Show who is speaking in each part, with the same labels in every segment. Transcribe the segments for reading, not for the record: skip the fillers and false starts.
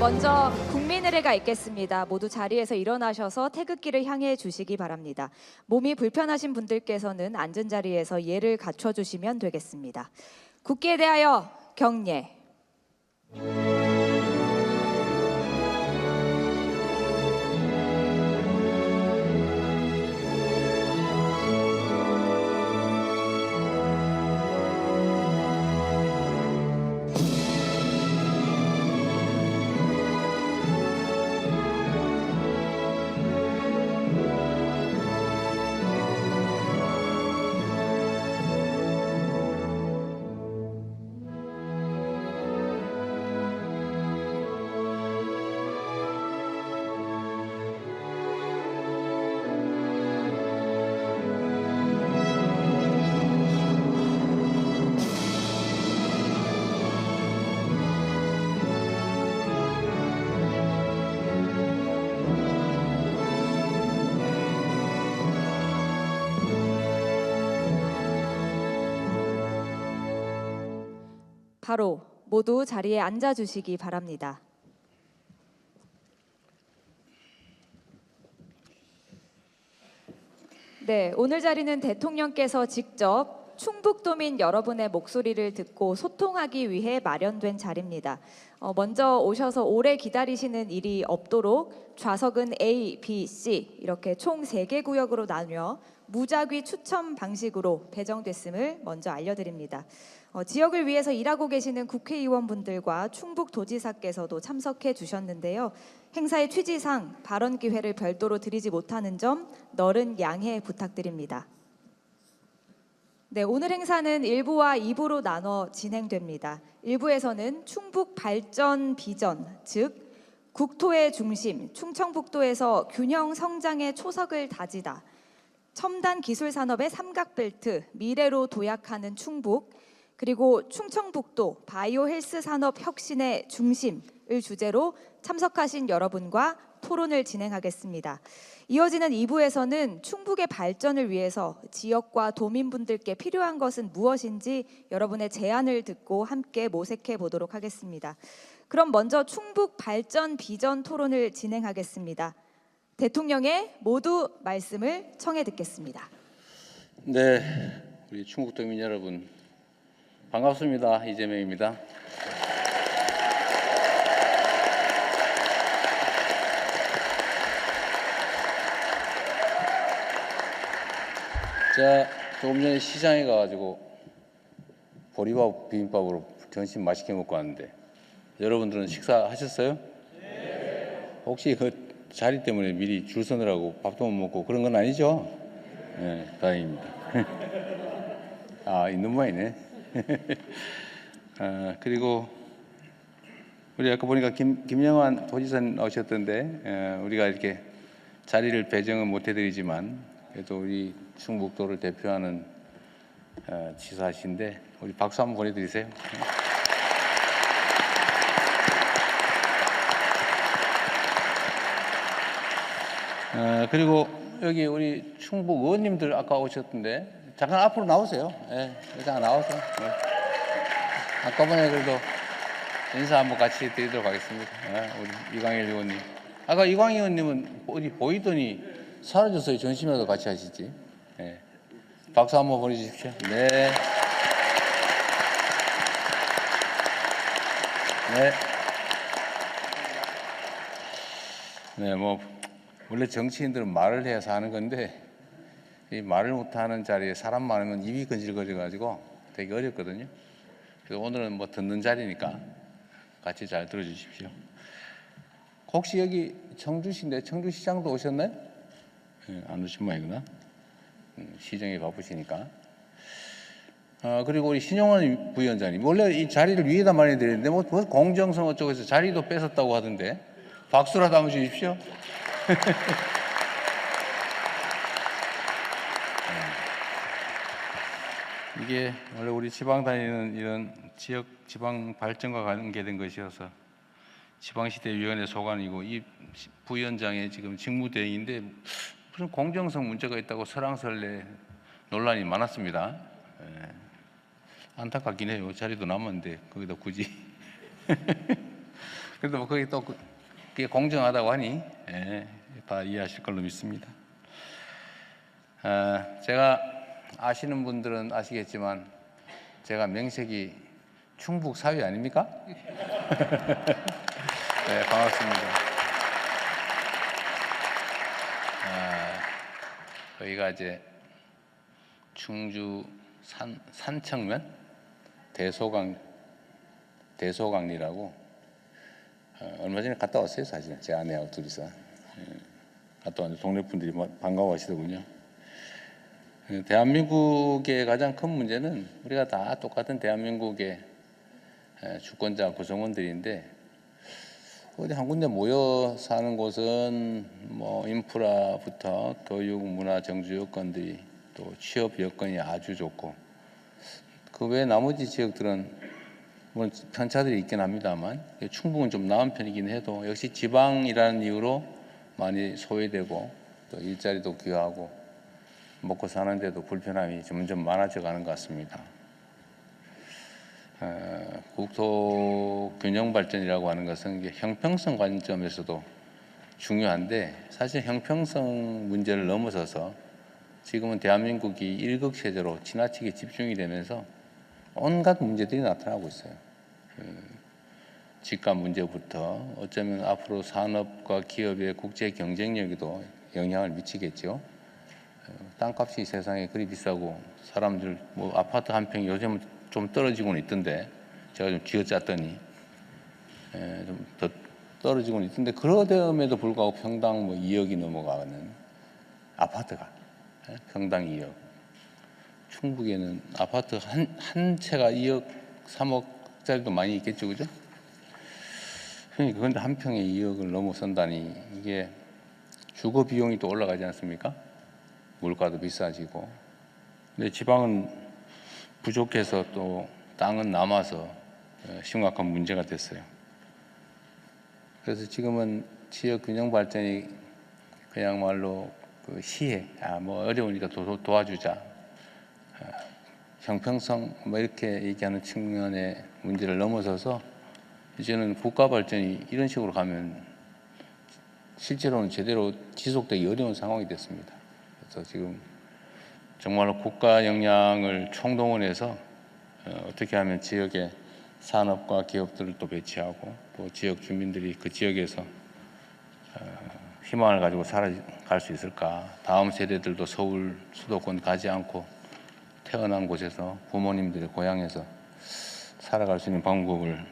Speaker 1: 먼저 국민의례가 있겠습니다. 모두 자리에서 일어나셔서 태극기를 향해 주시기 바랍니다. 몸이 불편하신 분들께서는 앉은 자리에서 예를 갖춰 주시면 되겠습니다. 국기에 대하여 경례. 바로 모두 자리에 앉아 주시기 바랍니다. 네, 오늘 자리는 대통령께서 직접 충북도민 여러분의 목소리를 듣고 소통하기 위해 마련된 자리입니다. 먼저 오셔서 오래 기다리시는 일이 없도록 좌석은 A, B, C 이렇게 총 3개 구역으로 나뉘어 무작위 추첨 방식으로 배정됐음을 먼저 알려드립니다. 지역을 위해서 일하고 계시는 국회의원분들과 충북도지사께서도 참석해 주셨는데요. 행사의 취지상 발언 기회를 별도로 드리지 못하는 점 너른 양해 부탁드립니다. 네, 오늘 행사는 1부와 2부로 나눠 진행됩니다. 1부에서는 충북 발전 비전, 즉 국토의 중심, 충청북도에서 균형 성장의 초석을 다지다, 첨단 기술 산업의 삼각벨트, 미래로 도약하는 충북, 그리고 충청북도 바이오 헬스 산업 혁신의 중심을 주제로 참석하신 여러분과 토론을 진행하겠습니다. 이어지는 2부에서는 충북의 발전을 위해서 지역과 도민분들께 필요한 것은 무엇인지 여러분의 제안을 듣고 함께 모색해 보도록 하겠습니다. 그럼 먼저 충북 발전 비전 토론을 진행하겠습니다. 대통령의 모두 말씀을 청해 듣겠습니다.
Speaker 2: 네, 우리 충북도민 여러분 반갑습니다. 이재명입니다. 제가 조금 전에 시장에 가가지고 보리밥 비빔밥으로 점심 맛있게 먹고 왔는데 여러분들은 식사하셨어요? 네. 혹시 그 자리 때문에 미리 줄 서느라고 밥도 못 먹고 그런 건 아니죠? 네, 다행입니다. 아, 있는 모양이네. 그리고 우리 아까 보니까 김영환 도지사 나오셨던데 우리가 이렇게 자리를 배정은 못 해드리지만 그래도 우리 충북도를 대표하는 지사신데 우리 박수 한번 보내드리세요. 그리고 여기 우리 충북 의원님들 아까 오셨던데 잠깐 앞으로 나오세요. 네, 잠깐 나와서. 네. 아까번에 그래도 인사 한번 같이 드리도록 하겠습니다. 우리 이광일 의원님. 아까 이광일 의원님은 어디 보이더니 사라졌어요. 전심이라도 같이 하시지. 네. 박수 한번 보내주십시오. 네. 네. 네, 뭐 원래 정치인들은 말을 해야 사는 건데 이 말을 못하는 자리에 사람 많으면 입이 건질거려가지고 되게 어렵거든요. 그래서 오늘은 뭐 듣는 자리니까 같이 잘 들어주십시오. 혹시 여기 청주시인데 청주시장도 오셨나요? 네, 안 오신 모양이구나. 시정이 바쁘시니까. 그리고 우리 신용원 부위원장님 원래 이 자리를 위에다 많이 드리는데 뭐 공정성 어쩌고해서 자리도 뺏었다고 하던데 박수라도 한번 주십시오. 이게 원래 우리 지방 다니는 이런 지역 지방 발전과 관계된 것이어서 지방시대위원회 소관이고 이 부위원장의 지금 직무대행인데 무슨 공정성 문제가 있다고 설왕설래 논란이 많았습니다. 안타깝긴 해요. 자리도 남았는데 거기다 굳이 그래도 뭐 그게 또 그게 공정하다고 하니 예, 다 이해하실 걸로 믿습니다. 제가 아시는 분들은 아시겠지만 제가 명색이 충북 사위 아닙니까? 네, 반갑습니다. 여기가 이제 충주 산청면 대소강리라고 얼마 전에 갔다 왔어요. 사실 제 아내하고 둘이서 갔다 왔는데 동네 분들이 반가워하시더군요. 대한민국의 가장 큰 문제는 우리가 다 똑같은 대한민국의 주권자 구성원들인데 어디 한 군데 모여 사는 곳은 뭐 인프라부터 교육, 문화, 정주 여건들이 또 취업 여건이 아주 좋고 그 외 나머지 지역들은 물론 편차들이 있긴 합니다만 충북은 좀 나은 편이긴 해도 역시 지방이라는 이유로 많이 소외되고 또 일자리도 귀하고 먹고 사는데도 불편함이 점점 많아져 가는 것 같습니다. 국토 균형 발전이라고 하는 것은 이게 형평성 관점에서도 중요한데 사실 형평성 문제를 넘어서서 지금은 대한민국이 일극체제로 지나치게 집중이 되면서 온갖 문제들이 나타나고 있어요. 집값 문제부터 어쩌면 앞으로 산업과 기업의 국제 경쟁력에도 영향을 미치겠죠. 땅값이 세상에 그리 비싸고 사람들 뭐 아파트 한 평이 요즘 좀 떨어지고는 있던데 제가 좀 쥐어짰더니 좀 더 떨어지고는 있던데 그러됨에도 불구하고 평당 뭐 2억이 넘어가는 아파트가 평당 2억. 충북에는 아파트 한 채가 2억, 3억짜리도 많이 있겠죠, 그죠? 그러니까 그런데 한 평에 2억을 넘어선다니 이게 주거 비용이 또 올라가지 않습니까? 물가도 비싸지고. 근데 지방은 부족해서 또 땅은 남아서 심각한 문제가 됐어요. 그래서 지금은 지역 균형 발전이 그야말로 그 시해, 뭐 어려우니까 도와주자. 형평성 뭐 이렇게 얘기하는 측면의 문제를 넘어서서 이제는 국가 발전이 이런 식으로 가면 실제로는 제대로 지속되기 어려운 상황이 됐습니다. 그래서 지금 정말로 국가 역량을 총동원해서 어떻게 하면 지역의 산업과 기업들을 또 배치하고 또 지역 주민들이 그 지역에서 희망을 가지고 살아갈 수 있을까? 다음 세대들도 서울 수도권 가지 않고 태어난 곳에서 부모님들의 고향에서 살아갈 수 있는 방법을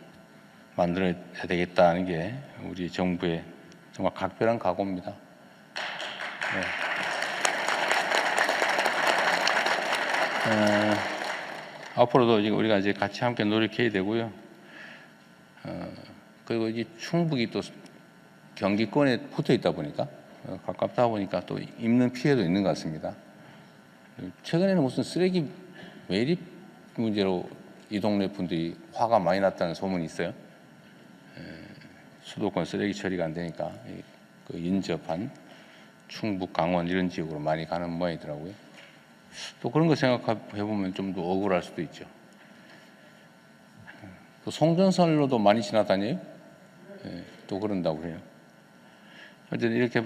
Speaker 2: 만들어야 되겠다는 게 우리 정부의 정말 각별한 각오입니다. 네. 앞으로도 우리가 이제 같이 함께 노력해야 되고요. 그리고 이 충북이 또 경기권에 붙어 있다 보니까 가깝다 보니까 또 입는 피해도 있는 것 같습니다. 최근에는 무슨 쓰레기 매립 문제로 이 동네 분들이 화가 많이 났다는 소문이 있어요. 수도권 쓰레기 처리가 안 되니까 그 인접한 충북, 강원 이런 지역으로 많이 가는 모양이더라고요. 또 그런 거 생각해 보면 좀 더 억울할 수도 있죠. 또 송전선로도 많이 지나다녀요. 또 그런다고 해요. 어쨌든 이렇게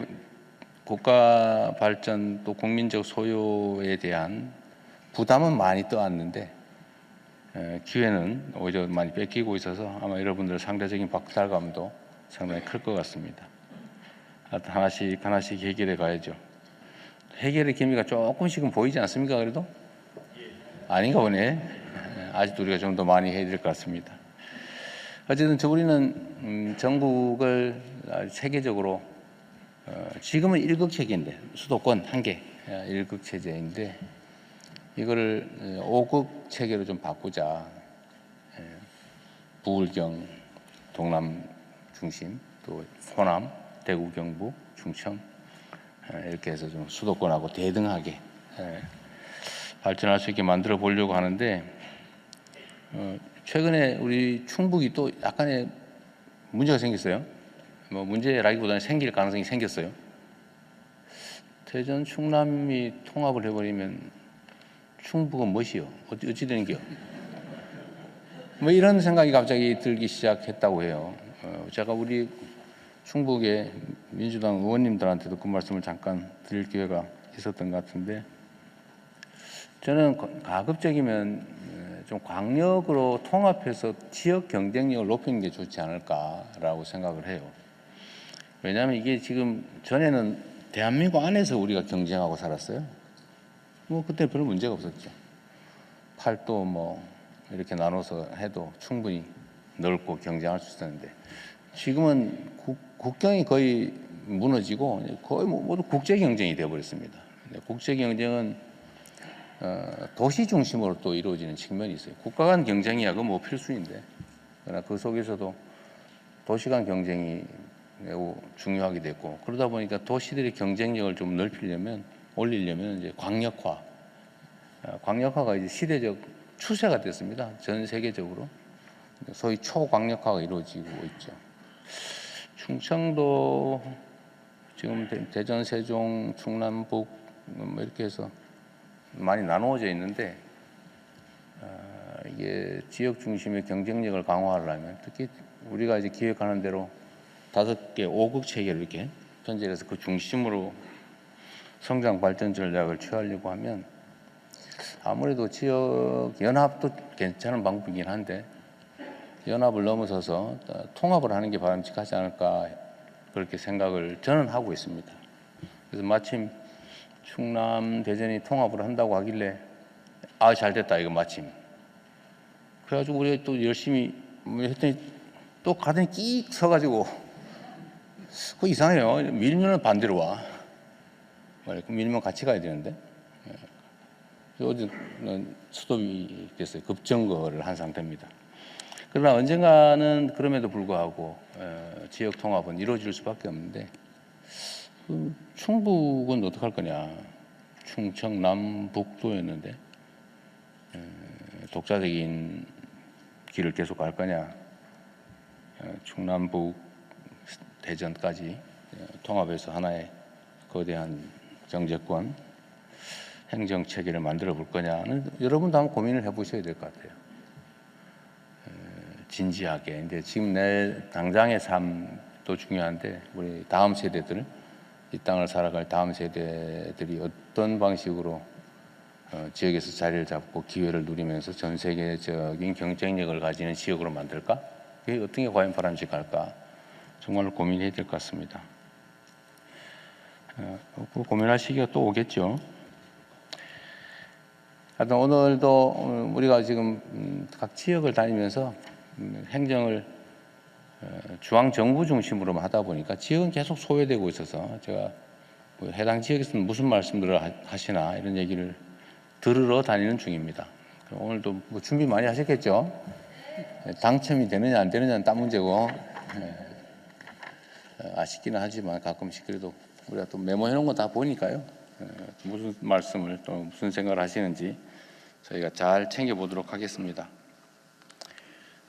Speaker 2: 국가 발전 또 국민적 소요에 대한 부담은 많이 떠왔는데 기회는 오히려 많이 뺏기고 있어서 아마 여러분들 상대적인 박탈감도 상당히 클 것 같습니다. 하나씩 해결해 가야죠. 해결의 기미가 조금씩은 보이지 않습니까? 그래도 아닌가 보네. 아직도 우리가 좀 더 많이 해야 될 것 같습니다. 어쨌든 우리는 전국을 세계적으로 지금은 일극체계인데 수도권 한 개 일극체제인데 이거를 5극 체계로 좀 바꾸자. 부울경, 동남 중심, 또 호남, 대구, 경북, 충청 이렇게 해서 좀 수도권하고 대등하게 발전할 수 있게 만들어 보려고 하는데 최근에 우리 충북이 또 약간의 문제가 생겼어요. 뭐 문제라기보다는 생길 가능성이 생겼어요. 대전, 충남이 통합을 해버리면 충북은 무엇이요? 어찌 되는겨? 뭐 이런 생각이 갑자기 들기 시작했다고 해요. 제가 우리 충북의 민주당 의원님들한테도 그 말씀을 잠깐 드릴 기회가 있었던 것 같은데, 저는 가급적이면 좀 광역으로 통합해서 지역 경쟁력을 높이는 게 좋지 않을까라고 생각을 해요. 왜냐하면 이게 지금 전에는 대한민국 안에서 우리가 경쟁하고 살았어요. 뭐 그때 별 문제가 없었죠. 팔도 뭐 이렇게 나눠서 해도 충분히 넓고 경쟁할 수 있었는데, 지금은 국경이 거의 무너지고 거의 모두 국제 경쟁이 되어버렸습니다. 국제 경쟁은 도시 중심으로 또 이루어지는 측면이 있어요. 국가 간 경쟁이야 그건 뭐 필수인데, 그러나 그 속에서도 도시 간 경쟁이 매우 중요하게 됐고, 그러다 보니까 도시들의 경쟁력을 좀 올리려면 이제 광역화가 이제 시대적 추세가 됐습니다. 전 세계적으로 소위 초광역화가 이루어지고 있죠. 충청도 지금 대전, 세종, 충남, 북 뭐 이렇게 해서 많이 나누어져 있는데, 이게 지역 중심의 경쟁력을 강화하려면 특히 우리가 이제 기획하는 대로 5개 5국 체계를 이렇게 편제해서 그 중심으로 성장 발전 전략을 취하려고 하면 아무래도 지역 연합도 괜찮은 방법이긴 한데, 연합을 넘어서서 통합을 하는 게 바람직하지 않을까, 그렇게 생각을 저는 하고 있습니다. 그래서 마침 충남, 대전이 통합을 한다고 하길래 잘 됐다 이거 마침. 그래가지고 우리가 또 열심히 했더니 또 가더니 끼익 서가지고 그거 이상해요. 밀면은 반대로 와. 밀면 같이 가야 되는데. 어제는 스톱이 됐어요. 급정거를 한 상태입니다. 그러나 언젠가는 그럼에도 불구하고 지역 통합은 이루어질 수밖에 없는데, 충북은 어떡할 거냐. 충청 남북도였는데 독자적인 길을 계속 갈 거냐. 충남북 대전까지 통합해서 하나의 거대한 정제권 행정 체계를 만들어 볼 거냐는 여러분도 한번 고민을 해보셔야 될 것 같아요. 진지하게. 근데 지금 내 당장의 삶도 중요한데, 우리 다음 세대들, 이 땅을 살아갈 다음 세대들이 어떤 방식으로 지역에서 자리를 잡고 기회를 누리면서 전 세계적인 경쟁력을 가지는 지역으로 만들까? 그게 어떤 게 과연 바람직할까? 정말로 고민해야 될 것 같습니다. 그 고민할 시기가 또 오겠죠. 하여튼 오늘도 우리가 지금 각 지역을 다니면서 행정을 중앙정부 중심으로 하다 보니까 지역은 계속 소외되고 있어서, 제가 해당 지역에서는 무슨 말씀들을 하시나 이런 얘기를 들으러 다니는 중입니다. 오늘도 뭐 준비 많이 하셨겠죠? 당첨이 되느냐 안 되느냐는 딴 문제고, 아쉽기는 하지만 가끔씩 그래도 우리가 또 메모해 놓은 거 다 보니까요, 무슨 말씀을 또 무슨 생각을 하시는지 저희가 잘 챙겨보도록 하겠습니다.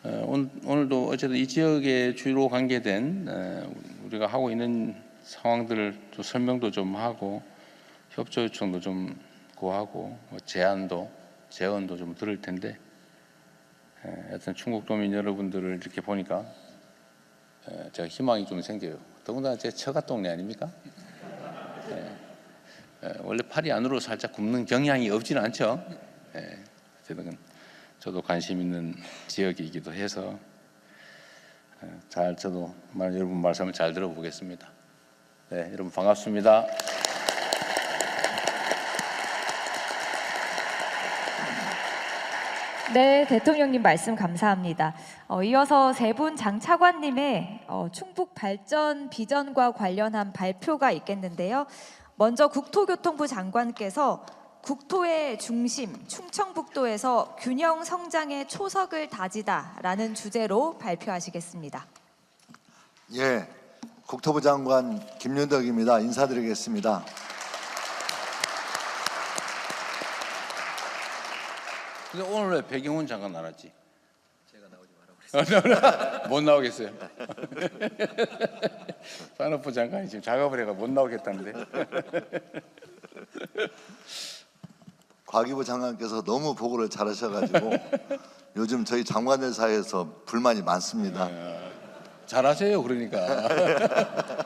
Speaker 2: 오늘도 어쨌든 이 지역에 주로 관계된 우리가 하고 있는 상황들을 또 설명도 좀 하고, 협조 요청도 좀 구하고, 제언도 좀 들을 텐데, 하여튼 충북도민 여러분들을 이렇게 보니까 제가 희망이 좀 생겨요. 더군다나 제 처가 동네 아닙니까? 원래 팔이 안으로 살짝 굽는 경향이 없지는 않죠. 어쨌든 저도 관심 있는 지역이기도 해서 저도 여러분 말씀을 잘 들어보겠습니다. 네, 여러분 반갑습니다.
Speaker 1: 네, 대통령님 말씀 감사합니다. 이어서 세 분 장차관님의 충북 발전 비전과 관련한 발표가 있겠는데요. 먼저 국토교통부 장관께서 국토의 중심 충청북도에서 균형 성장의 초석을 다지다라는 주제로 발표하시겠습니다.
Speaker 3: 예, 국토부 장관 김윤덕입니다. 인사드리겠습니다.
Speaker 2: 근데 오늘 왜 배경훈 장관 나왔지? 제가 나오지 말라고 그랬어요. 못 나오겠어요. 산업부 장관이 지금 작업을 해가 못 나오겠다는데.
Speaker 3: 과기부 장관께서 너무 보고를 잘하셔가지고 요즘 저희 장관들 사이에서 불만이 많습니다.
Speaker 2: 잘하세요. 그러니까.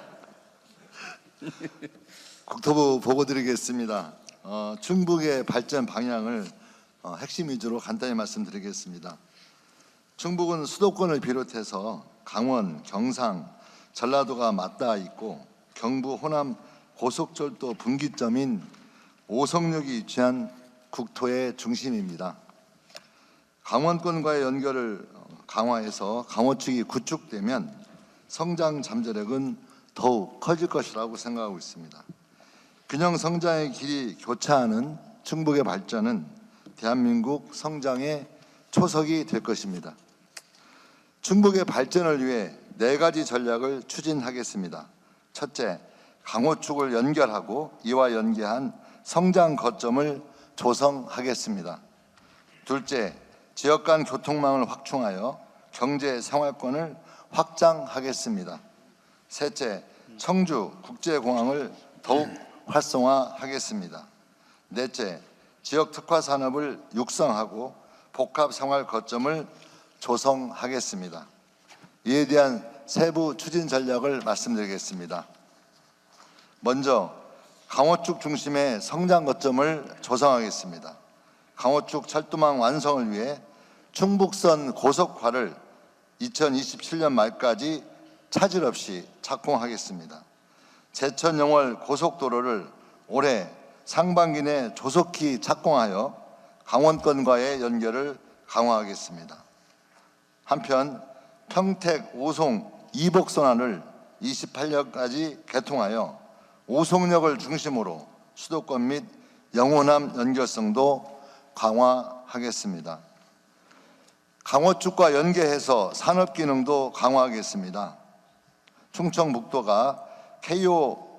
Speaker 3: 국토부 보고 드리겠습니다. 충북의 발전 방향을 핵심 위주로 간단히 말씀드리겠습니다. 충북은 수도권을 비롯해서 강원, 경상, 전라도가 맞닿아 있고 경부, 호남 고속철도 분기점인 오송역이 위치한 국토의 중심입니다. 강원권과의 연결을 강화해서 강원축이 구축되면 성장 잠재력은 더욱 커질 것이라고 생각하고 있습니다. 균형 성장의 길이 교차하는 충북의 발전은 대한민국 성장의 초석이 될 것입니다. 충북의 발전을 위해 4가지 전략을 추진하겠습니다. 첫째, 강호축을 연결하고 이와 연계한 성장 거점을 조성하겠습니다. 둘째, 지역 간 교통망을 확충하여 경제 생활권을 확장하겠습니다. 셋째, 청주 국제공항을 더욱 활성화하겠습니다. 넷째, 지역 특화 산업을 육성하고 복합 생활 거점을 조성하겠습니다. 이에 대한 세부 추진 전략을 말씀드리겠습니다. 먼저 강호축 중심의 성장 거점을 조성하겠습니다. 강호축 철도망 완성을 위해 충북선 고속화를 2027년 말까지 차질 없이 착공하겠습니다. 제천 영월 고속도로를 올해 상반기 내 조속히 착공하여 강원권과의 연결을 강화하겠습니다. 한편 평택 오송 이복선안을 28년까지 개통하여 오송역을 중심으로 수도권 및 영호남 연결성도 강화하겠습니다. 강호축과 연계해서 산업 기능도 강화하겠습니다. 충청북도가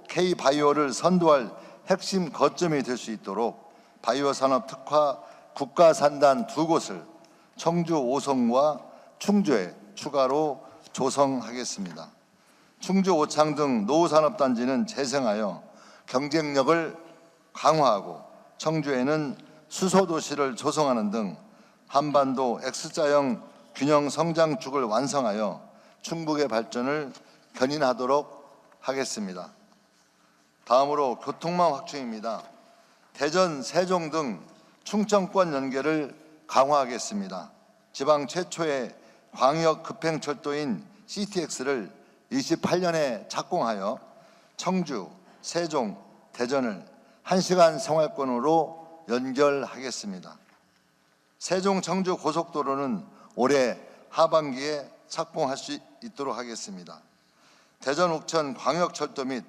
Speaker 3: K바이오를 선도할 핵심 거점이 될 수 있도록 바이오 산업 특화 국가 산단 2곳을 청주 오송과 충주에 추가로 조성하겠습니다. 충주 오창 등 노후산업단지는 재생하여 경쟁력을 강화하고 청주에는 수소도시를 조성하는 등 한반도 X자형 균형 성장축을 완성하여 충북의 발전을 견인하도록 하겠습니다. 다음으로 교통망 확충입니다. 대전, 세종 등 충청권 연결을 강화하겠습니다. 지방 최초의 광역 급행철도인 CTX를 28년에 착공하여 청주, 세종, 대전을 1시간 생활권으로 연결하겠습니다. 세종 청주 고속도로는 올해 하반기에 착공할 수 있도록 하겠습니다. 대전 옥천 광역철도 및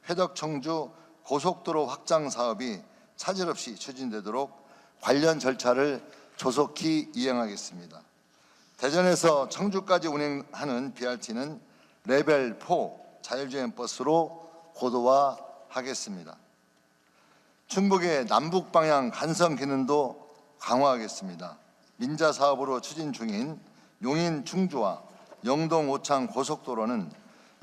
Speaker 3: 회덕 청주 고속도로 확장 사업이 차질 없이 추진되도록 관련 절차를 조속히 이행하겠습니다. 대전에서 청주까지 운행하는 BRT는 레벨 4 자율주행 버스로 고도화하겠습니다. 충북의 남북 방향 간선 기능도 강화하겠습니다. 민자 사업으로 추진 중인 용인 충주와 영동 오창 고속도로는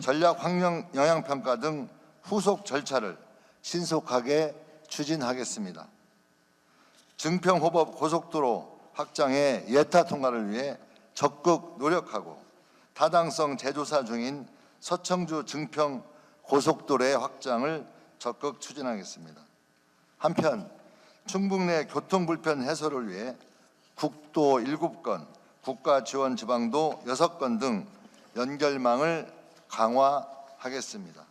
Speaker 3: 전략 환경 영향 평가 등 후속 절차를 신속하게 추진하겠습니다. 증평 호법 고속도로 확장의 예타 통과를 위해 적극 노력하고 타당성 재조사 중인 서청주 증평 고속도로의 확장을 적극 추진하겠습니다. 한편 충북 내 교통 불편 해소를 위해 국도 7건, 국가 지원 지방도 6건 등 연결망을 강화하겠습니다.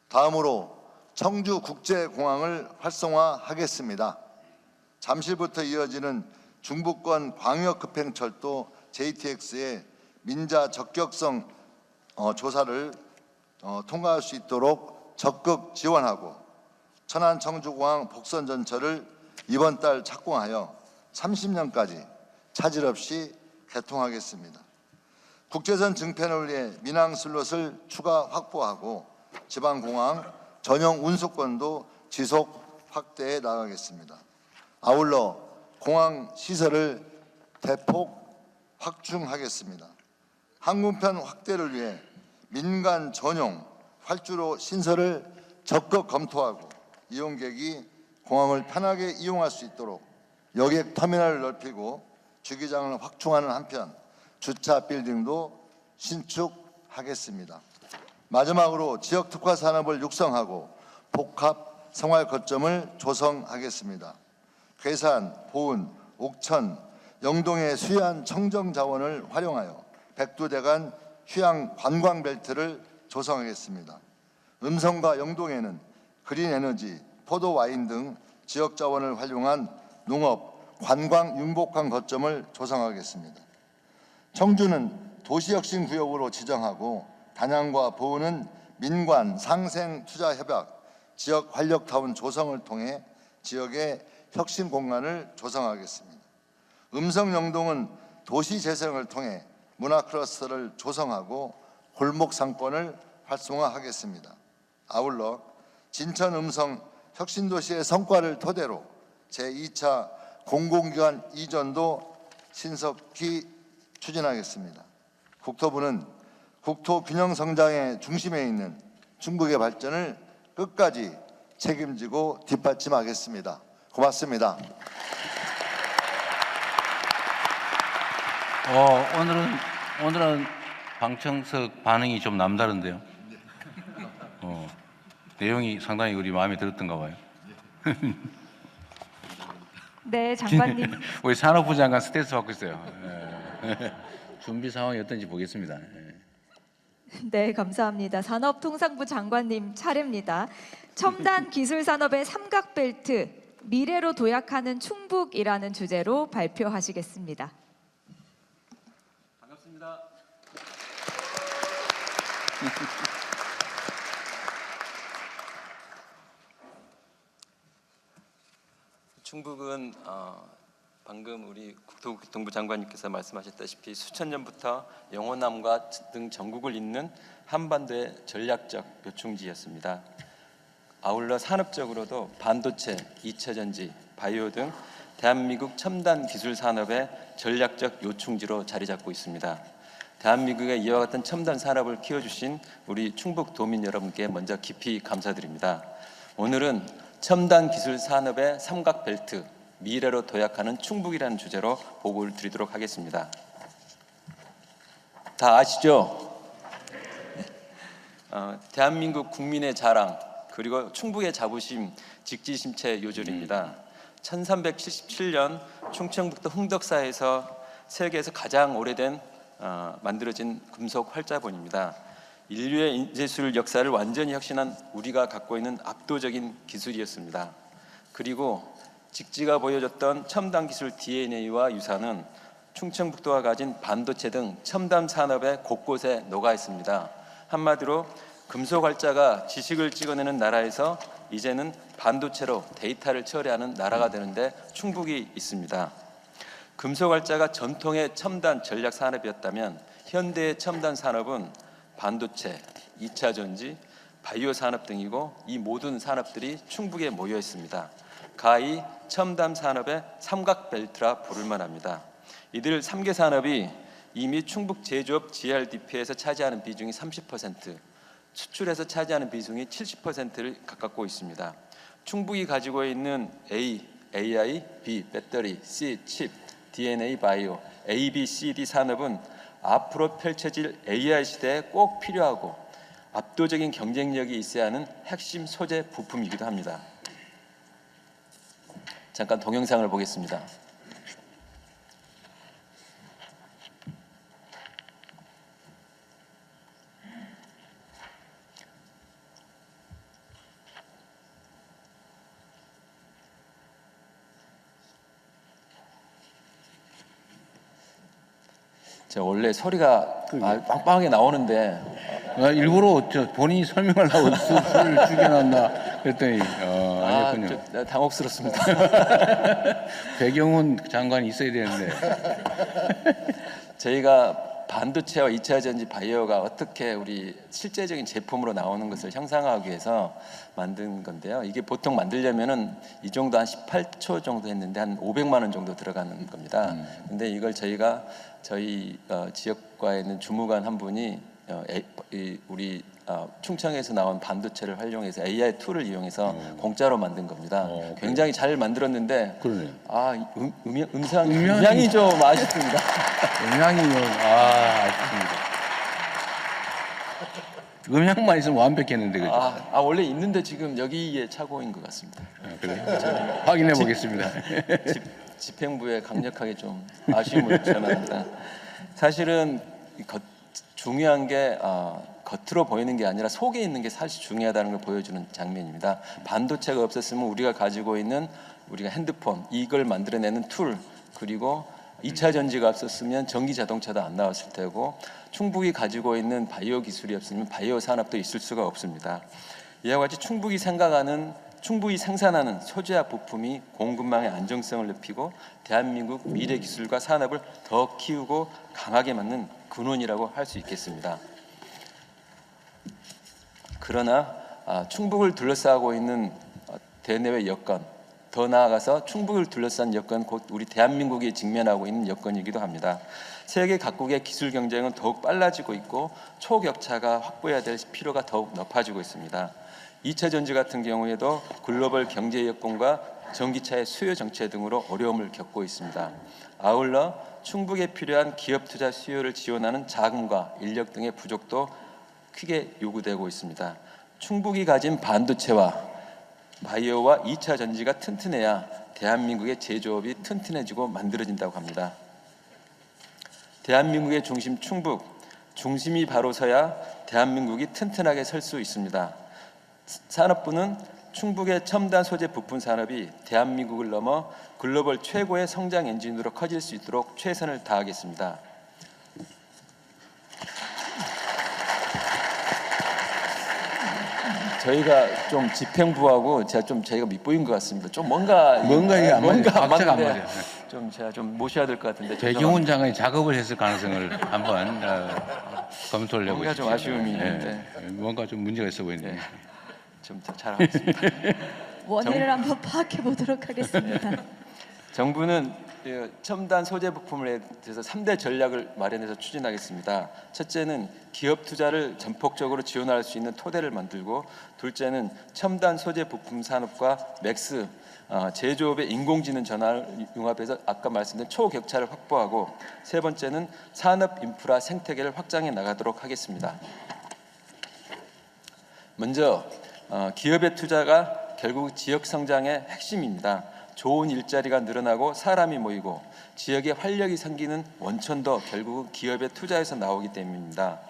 Speaker 3: 다음으로 청주 국제공항을 활성화하겠습니다. 잠실부터 이어지는 중부권 광역급행철도 JTX의 민자 적격성 조사를 통과할 수 있도록 적극 지원하고 천안 청주공항 복선 전철을 이번 달 착공하여 30년까지 차질 없이 개통하겠습니다. 국제선 증편을 위해 민항 슬롯을 추가 확보하고 지방공항 전용 운수권도 지속 확대해 나가겠습니다. 아울러 공항 시설을 대폭 확충하겠습니다. 항공편 확대를 위해 민간 전용 활주로 신설을 적극 검토하고 이용객이 공항을 편하게 이용할 수 있도록 여객 터미널을 넓히고 주기장을 확충하는 한편 주차 빌딩도 신축하겠습니다. 마지막으로 지역 특화 산업을 육성하고 복합 생활 거점을 조성하겠습니다. 괴산, 보은, 옥천, 영동의 수해안 청정 자원을 활용하여 백두대간 휴양 관광 벨트를 조성하겠습니다. 음성과 영동에는 그린 에너지, 포도 와인 등 지역 자원을 활용한 농업, 관광 융복한 거점을 조성하겠습니다. 청주는 도시혁신 구역으로 지정하고 단양과 보은은 민관 상생 투자 협약, 지역 활력타운 조성을 통해 지역의 혁신 공간을 조성하겠습니다. 음성 영동은 도시 재생을 통해 문화 클러스터를 조성하고 골목 상권을 활성화하겠습니다. 아울러 진천 음성 혁신도시의 성과를 토대로 제2차 공공기관 이전도 신속히 추진하겠습니다. 국토부는 국토균형성장의 중심에 있는 충북의 발전을 끝까지 책임지고 뒷받침하겠습니다. 고맙습니다.
Speaker 2: 오늘은 방청석 반응이 좀 남다른데요. 내용이 상당히 우리 마음에 들었던가 봐요.
Speaker 1: 네, 장관님.
Speaker 2: 우리 산업부 장관 스트레스 받고 있어요. 준비 상황이 어떤지 보겠습니다.
Speaker 1: 네, 감사합니다. 산업통상부 장관님 차례입니다. 첨단 기술 산업의 삼각벨트, 미래로 도약하는 충북이라는 주제로 발표하시겠습니다.
Speaker 4: 반갑습니다. 충북은 방금 우리 국토교통부 장관님께서 말씀하셨다시피 수천 년부터 영호남과 등 전국을 잇는 한반도의 전략적 요충지였습니다. 아울러 산업적으로도 반도체, 2차 전지, 바이오 등 대한민국 첨단 기술 산업의 전략적 요충지로 자리 잡고 있습니다. 대한민국의 이와 같은 첨단 산업을 키워주신 우리 충북 도민 여러분께 먼저 깊이 감사드립니다. 오늘은 첨단 기술 산업의 삼각벨트, 미래로 도약하는 충북이라는 주제로 보고를 드리도록 하겠습니다. 다 아시죠? 대한민국 국민의 자랑, 그리고 충북의 자부심, 직지심체 요절입니다. 1377년 충청북도 흥덕사에서 세계에서 가장 오래된 만들어진 금속 활자본입니다. 인류의 인재술 역사를 완전히 혁신한 우리가 갖고 있는 압도적인 기술이었습니다. 그리고 직지가 보여줬던 첨단 기술 DNA와 유산은 충청북도가 가진 반도체 등 첨단 산업의 곳곳에 녹아 있습니다. 한마디로 금속활자가 지식을 찍어내는 나라에서 이제는 반도체로 데이터를 처리하는 나라가 되는데 충북이 있습니다. 금속활자가 전통의 첨단 전략 산업이었다면 현대의 첨단 산업은 반도체, 2차 전지, 바이오 산업 등이고 이 모든 산업들이 충북에 모여 있습니다. 가히 첨단 산업의 삼각벨트라 부를만 합니다. 이들 3개 산업이 이미 충북 제조업 GRDP에서 차지하는 비중이 30%, 수출에서 차지하는 비중이 70%를 가깝고 있습니다. 충북이 가지고 있는 A, AI, B, 배터리, C, 칩, DNA, 바이오, A, B, C, D 산업은 앞으로 펼쳐질 AI 시대에 꼭 필요하고 압도적인 경쟁력이 있어야 하는 핵심 소재 부품이기도 합니다. 잠깐 동영상을 보겠습니다. 원래 소리가 빵빵하게 나오는데
Speaker 2: 일부러 본인이 설명하려고 술을 죽여놨나 그랬더니 아니었군요.
Speaker 4: 당혹스럽습니다.
Speaker 2: 배경은 장관이 있어야 되는데.
Speaker 4: 저희가 반도체와 2차 전지 바이오가 어떻게 우리 실제적인 제품으로 나오는 것을 형상화하기 위해서 만든 건데요. 이게 보통 만들려면은 이 정도 한 18초 정도 했는데 한 500만 원 정도 들어가는 겁니다. 근데 이걸 저희가 저희 지역과에 있는 주무관 한 분이 우리 충청에서 나온 반도체를 활용해서 AI 툴을 이용해서 공짜로 만든 겁니다. 굉장히 잘 만들었는데
Speaker 2: 그러네요.
Speaker 4: 음향이 좀 아쉽습니다.
Speaker 2: 음향이 아쉽습니다. 음향만 있으면 완벽했는데 그죠?
Speaker 4: 원래 있는데 지금 여기에 착오인 것 같습니다.
Speaker 2: 그래요? 확인해 보겠습니다.
Speaker 4: 집행부에 강력하게 좀 아쉬움을 전합니다. 사실은 중요한 게 겉으로 보이는 게 아니라 속에 있는 게 사실 중요하다는 걸 보여주는 장면입니다. 반도체가 없었으면 우리가 가지고 있는 우리가 핸드폰 이걸 만들어내는 툴, 그리고 2차 전지가 없었으면 전기 자동차도 안 나왔을 테고, 충북이 가지고 있는 바이오 기술이 없으면 바이오 산업도 있을 수가 없습니다. 이와 같이 충북이 생산하는 소재와 부품이 공급망의 안정성을 높이고 대한민국 미래 기술과 산업을 더 키우고 강하게 만든 근원이라고 할 수 있겠습니다. 그러나 충북을 둘러싸고 있는 대내외 여건, 더 나아가서 충북을 둘러싼 여건, 곧 우리 대한민국이 직면하고 있는 여건이기도 합니다. 세계 각국의 기술 경쟁은 더욱 빨라지고 있고 초격차가 확보해야 될 필요가 더욱 높아지고 있습니다. 2차 전지 같은 경우에도 글로벌 경제 여건과 전기차의 수요 정체 등으로 어려움을 겪고 있습니다. 아울러 충북에 필요한 기업 투자 수요를 지원하는 자금과 인력 등의 부족도 크게 요구되고 있습니다. 충북이 가진 반도체와 바이오와 2차 전지가 튼튼해야 대한민국의 제조업이 튼튼해지고 만들어진다고 합니다. 대한민국의 중심 충북, 중심이 바로 서야 대한민국이 튼튼하게 설 수 있습니다. 산업부는 충북의 첨단 소재 부품 산업이 대한민국을 넘어 글로벌 최고의 성장 엔진으로 커질 수 있도록 최선을 다하겠습니다. 저희가 좀 집행부하고 저희가 밑보인 것 같습니다. 좀 뭔가
Speaker 2: 이게 안 맞아요. 박자가 안 맞아요.
Speaker 4: 좀 제가 좀 모셔야 될 것 같은데.
Speaker 2: 배경훈 장관이 작업을 했을 가능성을 한번 검토를 해보시죠.
Speaker 4: 뭔가 좀 아쉬움이 있는데.
Speaker 2: 뭔가 좀 문제가 있어 보이네요.
Speaker 4: 좀 더 잘하겠습니다.
Speaker 1: 원인을 한번 파악해 보도록 하겠습니다.
Speaker 4: 정부는 첨단 소재 부품에 대해서 3대 전략을 마련해서 추진하겠습니다. 첫째는 기업 투자를 전폭적으로 지원할 수 있는 토대를 만들고, 둘째는 첨단 소재 부품 산업과 맥스 제조업의 인공지능 전환을 융합해서 아까 말씀드린 초격차를 확보하고, 세 번째는 산업 인프라 생태계를 확장해 나가도록 하겠습니다. 먼저 기업의 투자가 결국 지역 성장의 핵심입니다. 좋은 일자리가 늘어나고 사람이 모이고 지역에 활력이 생기는 원천도 결국은 기업의 투자에서 나오기 때문입니다.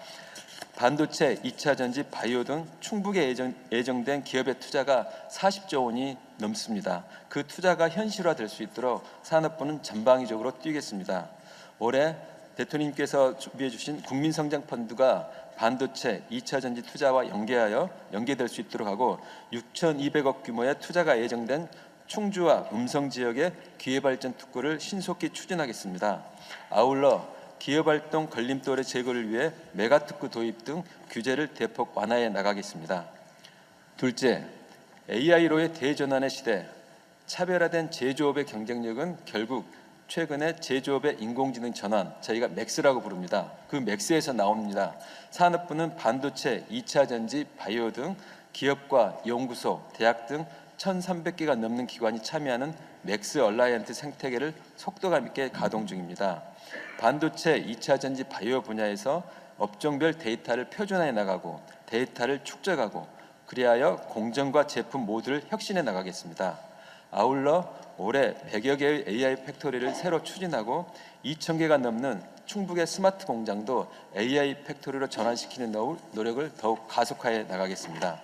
Speaker 4: 반도체, 2차 전지, 바이오 등 충북에 예정된 기업의 투자가 40조 원이 넘습니다. 그 투자가 현실화될 수 있도록 산업부는 전방위적으로 뛰겠습니다. 올해 대통령님께서 준비해 주신 국민성장펀드가 반도체, 2차 전지 투자와 연계될 수 있도록 하고, 6,200억 규모의 투자가 예정된 충주와 음성 지역의 기회발전 특구를 신속히 추진하겠습니다. 아울러 기업활동 걸림돌의 제거를 위해 메가특구 도입 등 규제를 대폭 완화해 나가겠습니다. 둘째, AI로의 대전환의 시대, 차별화된 제조업의 경쟁력은 결국 최근에 제조업의 인공지능 전환, 저희가 맥스라고 부릅니다. 그 맥스에서 나옵니다. 산업부는 반도체, 2차 전지, 바이오 등 기업과 연구소, 대학 등 1,300개가 넘는 기관이 참여하는 맥스 얼라이언트 생태계를 속도감 있게 가동 중입니다. 반도체, 2차 전지, 바이오 분야에서 업종별 데이터를 표준화해 나가고 데이터를 축적하고, 그리하여 공정과 제품 모두를 혁신해 나가겠습니다. 아울러 올해 100여 개의 AI 팩토리를 새로 추진하고 2,000개가 넘는 충북의 스마트 공장도 AI 팩토리로 전환시키는 노력을 더욱 가속화해 나가겠습니다.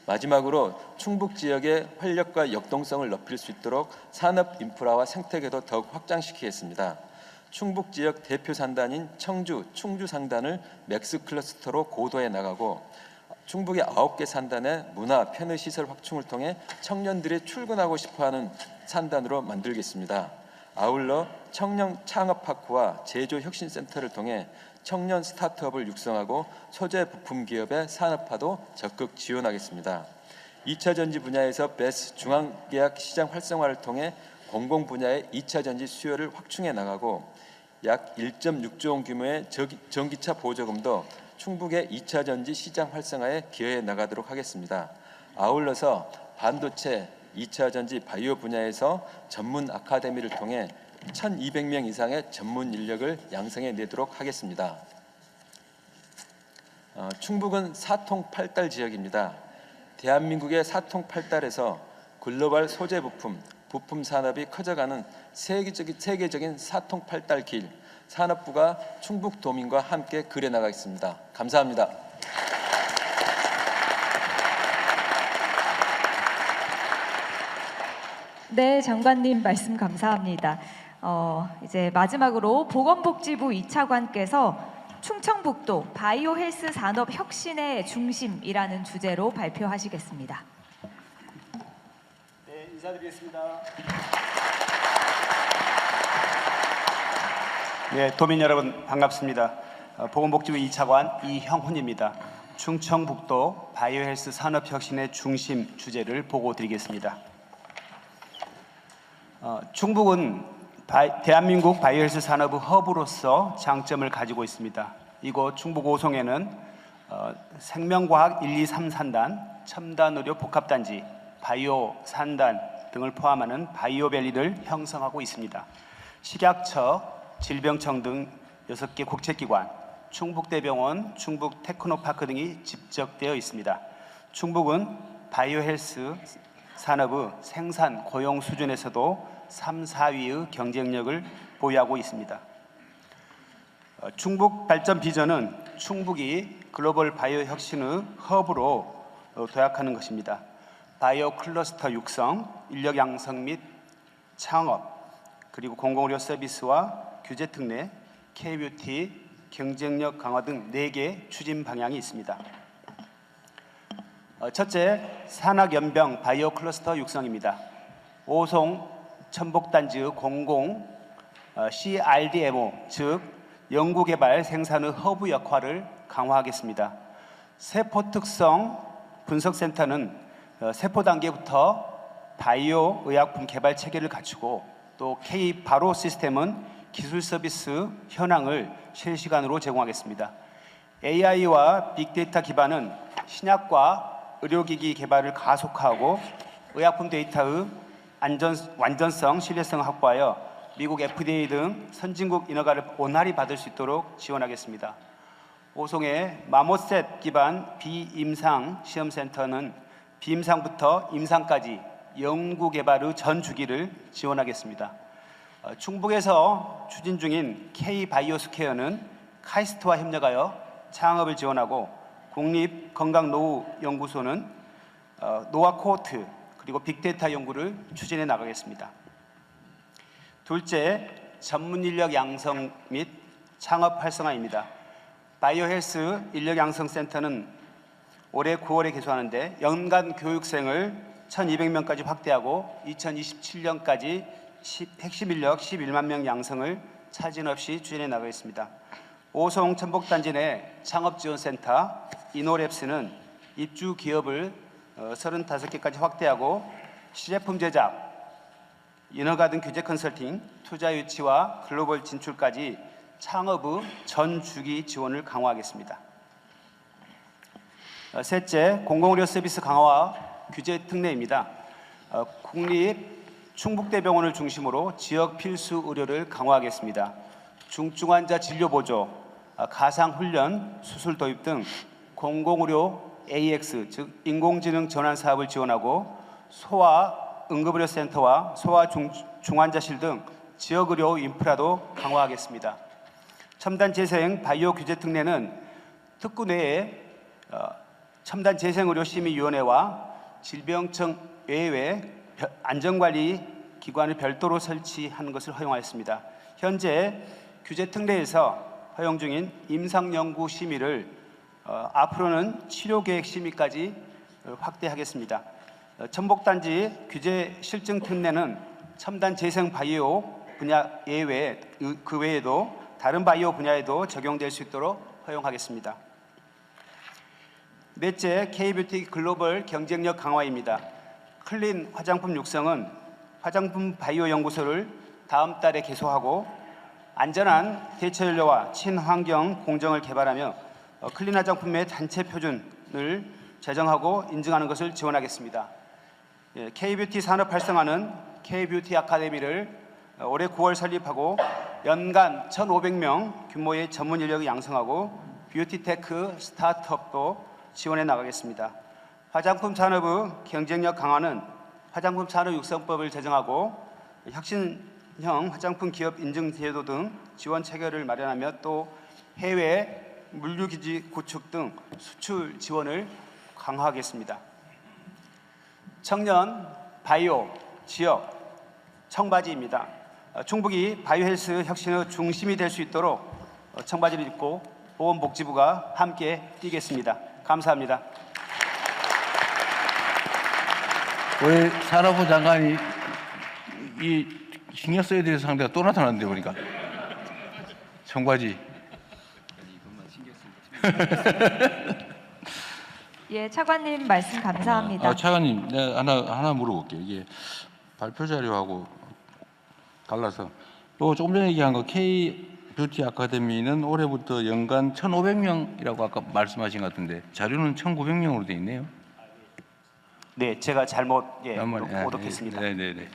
Speaker 4: 마지막으로 충북 지역의 활력과 역동성을 높일 수 있도록 산업 인프라와 생태계도 더욱 확장시키겠습니다. 충북 지역 대표 산단인 청주, 충주 산단을 맥스 클러스터로 고도해 나가고, 충북의 9개 산단의 문화, 편의시설 확충을 통해 청년들이 출근하고 싶어하는 산단으로 만들겠습니다. 아울러 청년 창업파크와 제조혁신센터를 통해 청년 스타트업을 육성하고 소재 부품 기업의 산업화도 적극 지원하겠습니다. 2차 전지 분야에서 베스 중앙계약 시장 활성화를 통해 공공 분야의 2차 전지 수요를 확충해 나가고, 약 1.6조 원 규모의 전기차 보조금도 충북의 2차 전지 시장 활성화에 기여해 나가도록 하겠습니다. 아울러서 반도체, 2차 전지, 바이오 분야에서 전문 아카데미를 통해 1,200명 이상의 전문 인력을 양성해 내도록 하겠습니다. 충북은 사통팔달 지역입니다. 대한민국의 사통팔달에서 글로벌 소재 부품 산업이 커져가는 세계적인 사통팔달 길, 산업부가 충북도민과 함께 그려나가겠습니다. 감사합니다.
Speaker 1: 네, 장관님 말씀 감사합니다. 이제 마지막으로 보건복지부 2차관께서 충청북도 바이오 헬스 산업 혁신의 중심이라는 주제로 발표하시겠습니다.
Speaker 5: 네, 인사드리겠습니다. 네, 도민 여러분 반갑습니다. 보건복지부 2차관 이형훈입니다. 충청북도 바이오 헬스 산업 혁신의 중심 주제를 보고 드리겠습니다. 충북은 대한민국 바이오헬스 산업의 허브로서 장점을 가지고 있습니다. 이곳 충북 오송에는 생명과학 1, 2, 3 산단, 첨단의료 복합단지, 바이오 산단 등을 포함하는 바이오밸리를 형성하고 있습니다. 식약처, 질병청 등 6개 국책기관, 충북대병원, 충북테크노파크 등이 집적되어 있습니다. 충북은 바이오헬스 산업의 생산, 고용 수준에서도 3, 4위의 경쟁력을 보유하고 있습니다. 충북 발전 비전은 충북이 글로벌 바이오 혁신의 허브로 도약하는 것입니다. 바이오 클러스터 육성, 인력 양성 및 창업, 그리고 공공의료 서비스와 규제 특례, K-뷰티, 경쟁력 강화 등 4개 추진 방향이 있습니다. 첫째, 산학연병 바이오 클러스터 육성입니다. 오송 첨복단지의 공공 CRDMO, 즉 연구개발 생산의 허브 역할을 강화하겠습니다. 세포특성 분석센터는 세포 단계부터 바이오 의약품 개발 체계를 갖추고 또 K-바로 시스템은 기술 서비스 현황을 실시간으로 제공하겠습니다. AI와 빅데이터 기반은 신약과 의료기기 개발을 가속화하고 의약품 데이터의 완전성, 신뢰성 확보하여 미국 FDA 등 선진국 인허가를 원활히 받을 수 있도록 지원하겠습니다. 오송의 마모셋 기반 비임상 시험센터는 비임상부터 임상까지 연구 개발의 전 주기를 지원하겠습니다. 충북에서 추진 중인 K-바이오스퀘어는 카이스트와 협력하여 창업을 지원하고 국립건강노후연구소는 노화 코호트 그리고 빅데이터 연구를 추진해 나가겠습니다. 둘째, 전문 인력 양성 및 창업 활성화입니다. 바이오헬스 인력 양성센터는 올해 9월에 개소하는데 연간 교육생을 1,200명까지 확대하고 2027년까지 핵심 인력 11만 명 양성을 차질 없이 추진해 나가겠습니다. 오송 첨복단지 내 창업지원센터 이노랩스는 입주 기업을 35개까지 확대하고 시제품 제작, 인허가 등 규제 컨설팅, 투자 유치와 글로벌 진출까지 창업의 전 주기 지원을 강화하겠습니다. 셋째, 공공의료 서비스 강화와 규제 특례입니다. 국립 충북대병원을 중심으로 지역 필수 의료를 강화하겠습니다. 중증환자 진료 보조, 가상훈련, 수술 도입 등 공공의료 AX, 즉 인공지능 전환 사업을 지원하고 소아 응급의료센터와 소아 중환자실 등 지역의료 인프라도 강화하겠습니다. 첨단 재생 바이오 규제 특례는 특구 내에 첨단 재생 의료 심의위원회와 질병청 외에 안전관리 기관을 별도로 설치하는 것을 허용하였습니다. 현재 규제 특례에서 허용 중인 임상연구 심의를 앞으로는 치료계획 심의까지 확대하겠습니다. 첨복단지 규제 실증 특례는 첨단 재생 바이오 분야 예외 그 외에도 다른 바이오 분야에도 적용될 수 있도록 허용하겠습니다. 넷째, K-뷰티 글로벌 경쟁력 강화입니다. 클린 화장품 육성은 화장품 바이오 연구소를 다음 달에 개소하고 안전한 대체 연료와 친환경 공정을 개발하며 클린 화장품의 단체 표준을 제정하고 인증하는 것을 지원하겠습니다. K-뷰티 산업 활성화는 K-뷰티 아카데미를 올해 9월 설립하고 연간 1,500명 규모의 전문 인력을 양성하고 뷰티테크 스타트업도 지원해 나가겠습니다. 화장품 산업의 경쟁력 강화는 화장품 산업 육성법을 제정하고 혁신형 화장품 기업 인증 제도 등 지원 체계를 마련하며 또 해외 물류기지 구축 등 수출 지원을 강화하겠습니다. 청년, 바이오, 지역, 청바지입니다. 충북이 바이오헬스 혁신의 중심이 될 수 있도록 청바지를 입고 보건복지부가 함께 뛰겠습니다. 감사합니다.
Speaker 2: 왜 산업부 장관이 이 신경 써야 될 상대가 또 나타났는데 보니까 청바지.
Speaker 1: 예, 차관님 말씀 감사합니다.
Speaker 2: 차관님, 내가 하나 물어볼게요. 이게 발표 자료하고 달라서 또 조금 전에 얘기한 거 K 뷰티 아카데미는 올해부터 연간 1,500명이라고 아까 말씀하신 것 같은데 자료는 1,900명으로 돼 있네요.
Speaker 5: 네, 제가 잘못
Speaker 2: 한번,
Speaker 5: 오독했습니다.
Speaker 2: 네.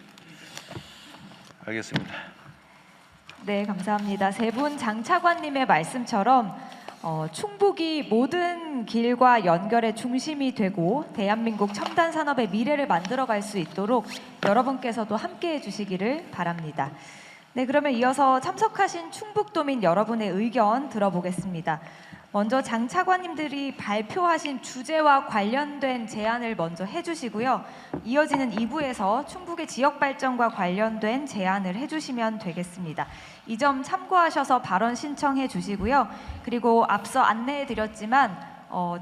Speaker 2: 알겠습니다.
Speaker 1: 네, 감사합니다. 세 분 장 차관님의 말씀처럼 충북이 모든 길과 연결의 중심이 되고 대한민국 첨단 산업의 미래를 만들어갈 수 있도록 여러분께서도 함께해 주시기를 바랍니다. 네, 그러면 이어서 참석하신 충북도민 여러분의 의견 들어보겠습니다. 먼저 장 차관님들이 발표하신 주제와 관련된 제안을 먼저 해주시고요. 이어지는 2부에서 충북의 지역 발전과 관련된 제안을 해주시면 되겠습니다. 이 점 참고하셔서 발언 신청해 주시고요. 그리고 앞서 안내해 드렸지만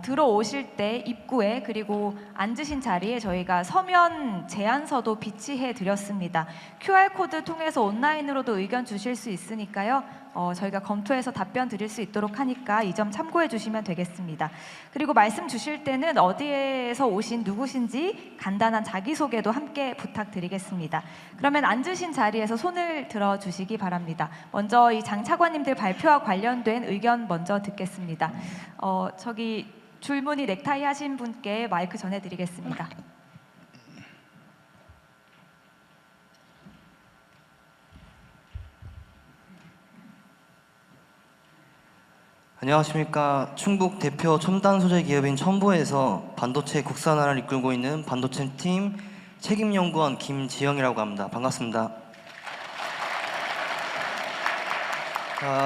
Speaker 1: 들어오실 때 입구에 그리고 앉으신 자리에 저희가 서면 제안서도 비치해 드렸습니다. QR코드 통해서 온라인으로도 의견 주실 수 있으니까요. 저희가 검토해서 답변 드릴 수 있도록 하니까 이 점 참고해 주시면 되겠습니다. 그리고 말씀 주실 때는 어디에서 오신 누구신지 간단한 자기소개도 함께 부탁드리겠습니다. 그러면 앉으신 자리에서 손을 들어주시기 바랍니다. 먼저 이 장 차관님들 발표와 관련된 의견 먼저 듣겠습니다. 저기 줄무늬 넥타이 하신 분께 마이크 전해드리겠습니다.
Speaker 6: 안녕하십니까. 충북 대표 첨단 소재 기업인 첨보에서 반도체 국산화를 이끌고 있는 반도체 팀 책임연구원 김지영이라고 합니다. 반갑습니다.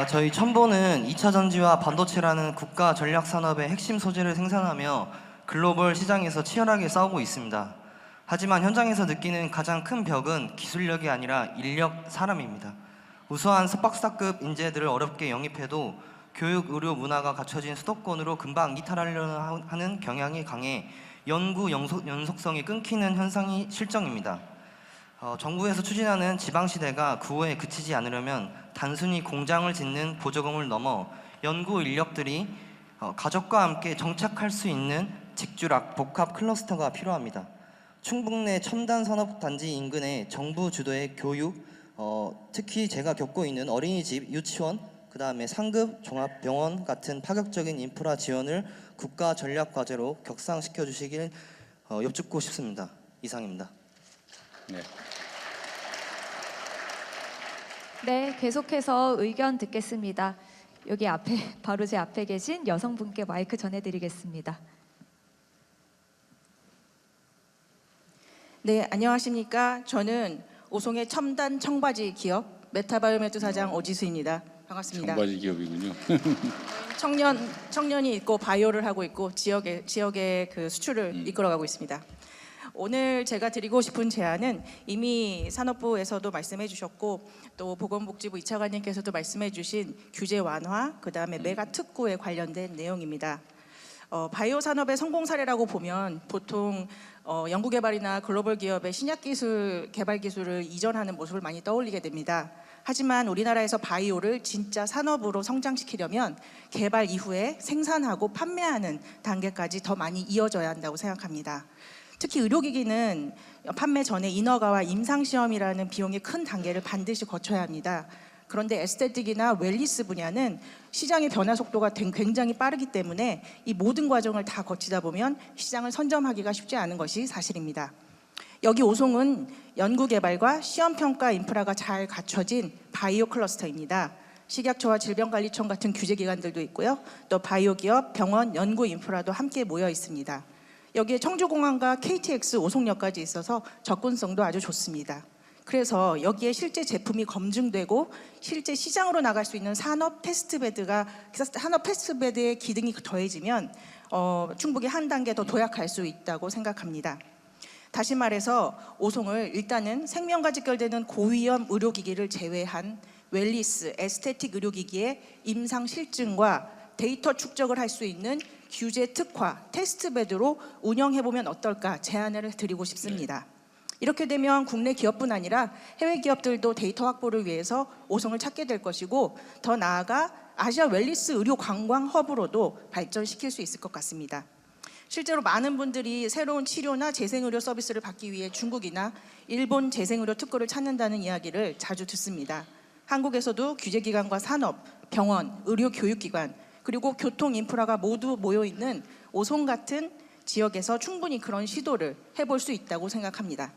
Speaker 6: 저희 첨보는 2차 전지와 반도체라는 국가 전략 산업의 핵심 소재를 생산하며 글로벌 시장에서 치열하게 싸우고 있습니다. 하지만 현장에서 느끼는 가장 큰 벽은 기술력이 아니라 인력, 사람입니다. 우수한 석박사급 인재들을 어렵게 영입해도 교육, 의료, 문화가 갖춰진 수도권으로 금방 이탈하려는 하는 경향이 강해 연구 연속성이 끊기는 현상이 실정입니다. 정부에서 추진하는 지방시대가 구호에 그치지 않으려면 단순히 공장을 짓는 보조금을 넘어 연구 인력들이 가족과 함께 정착할 수 있는 직주락, 복합 클러스터가 필요합니다. 충북 내 첨단 산업단지 인근의 정부 주도의 교육, 특히 제가 겪고 있는 어린이집, 유치원, 그 다음에 상급 종합병원 같은 파격적인 인프라 지원을 국가 전략 과제로 격상시켜 주시길 여쭙고 싶습니다. 이상입니다.
Speaker 2: 네.
Speaker 1: 네, 계속해서 의견 듣겠습니다. 여기 앞에 바로 제 앞에 계신 여성분께 마이크 전해드리겠습니다.
Speaker 7: 네, 안녕하십니까. 저는 오송의 첨단 청바지 기업 메타바이오메트 사장 오지수입니다. 반갑습니다.
Speaker 2: 청바지 기업이군요.
Speaker 7: 청년이 있고 바이오를 하고 있고 지역의 그 수출을 이끌어가고 있습니다. 오늘 제가 드리고 싶은 제안은 이미 산업부에서도 말씀해 주셨고 또 보건복지부 이차관님께서도 말씀해 주신 규제 완화, 그다음에 메가 특구에 관련된 내용입니다. 바이오 산업의 성공 사례라고 보면 보통 연구개발이나 글로벌 기업의 신약 기술, 개발 기술을 이전하는 모습을 많이 떠올리게 됩니다. 하지만 우리나라에서 바이오를 진짜 산업으로 성장시키려면 개발 이후에 생산하고 판매하는 단계까지 더 많이 이어져야 한다고 생각합니다. 특히 의료기기는 판매 전에 인허가와 임상시험이라는 비용이 큰 단계를 반드시 거쳐야 합니다. 그런데 에스테틱이나 웰니스 분야는 시장의 변화 속도가 굉장히 빠르기 때문에 이 모든 과정을 다 거치다 보면 시장을 선점하기가 쉽지 않은 것이 사실입니다. 여기 오송은 연구개발과 시험평가 인프라가 잘 갖춰진 바이오 클러스터입니다. 식약처와 질병관리청 같은 규제기관들도 있고요. 또 바이오기업, 병원, 연구 인프라도 함께 모여 있습니다. 여기에 청주공항과 KTX 오송역까지 있어서 접근성도 아주 좋습니다. 그래서 여기에 실제 제품이 검증되고 실제 시장으로 나갈 수 있는 산업 테스트베드의 기능이 더해지면 충북이 한 단계 더 도약할 수 있다고 생각합니다. 다시 말해서 오송을 일단은 생명과 직결되는 고위험 의료기기를 제외한 웰리스, 에스테틱 의료기기의 임상 실증과 데이터 축적을 할 수 있는 규제 특화, 테스트베드로 운영해보면 어떨까 제안을 드리고 싶습니다. 이렇게 되면 국내 기업뿐 아니라 해외 기업들도 데이터 확보를 위해서 오송을 찾게 될 것이고 더 나아가 아시아 웰리스 의료 관광 허브로도 발전시킬 수 있을 것 같습니다. 실제로 많은 분들이 새로운 치료나 재생의료 서비스를 받기 위해 중국이나 일본 재생의료 특구를 찾는다는 이야기를 자주 듣습니다. 한국에서도 규제기관과 산업, 병원, 의료 교육기관 그리고 교통 인프라가 모두 모여있는 오송 같은 지역에서 충분히 그런 시도를 해볼 수 있다고 생각합니다.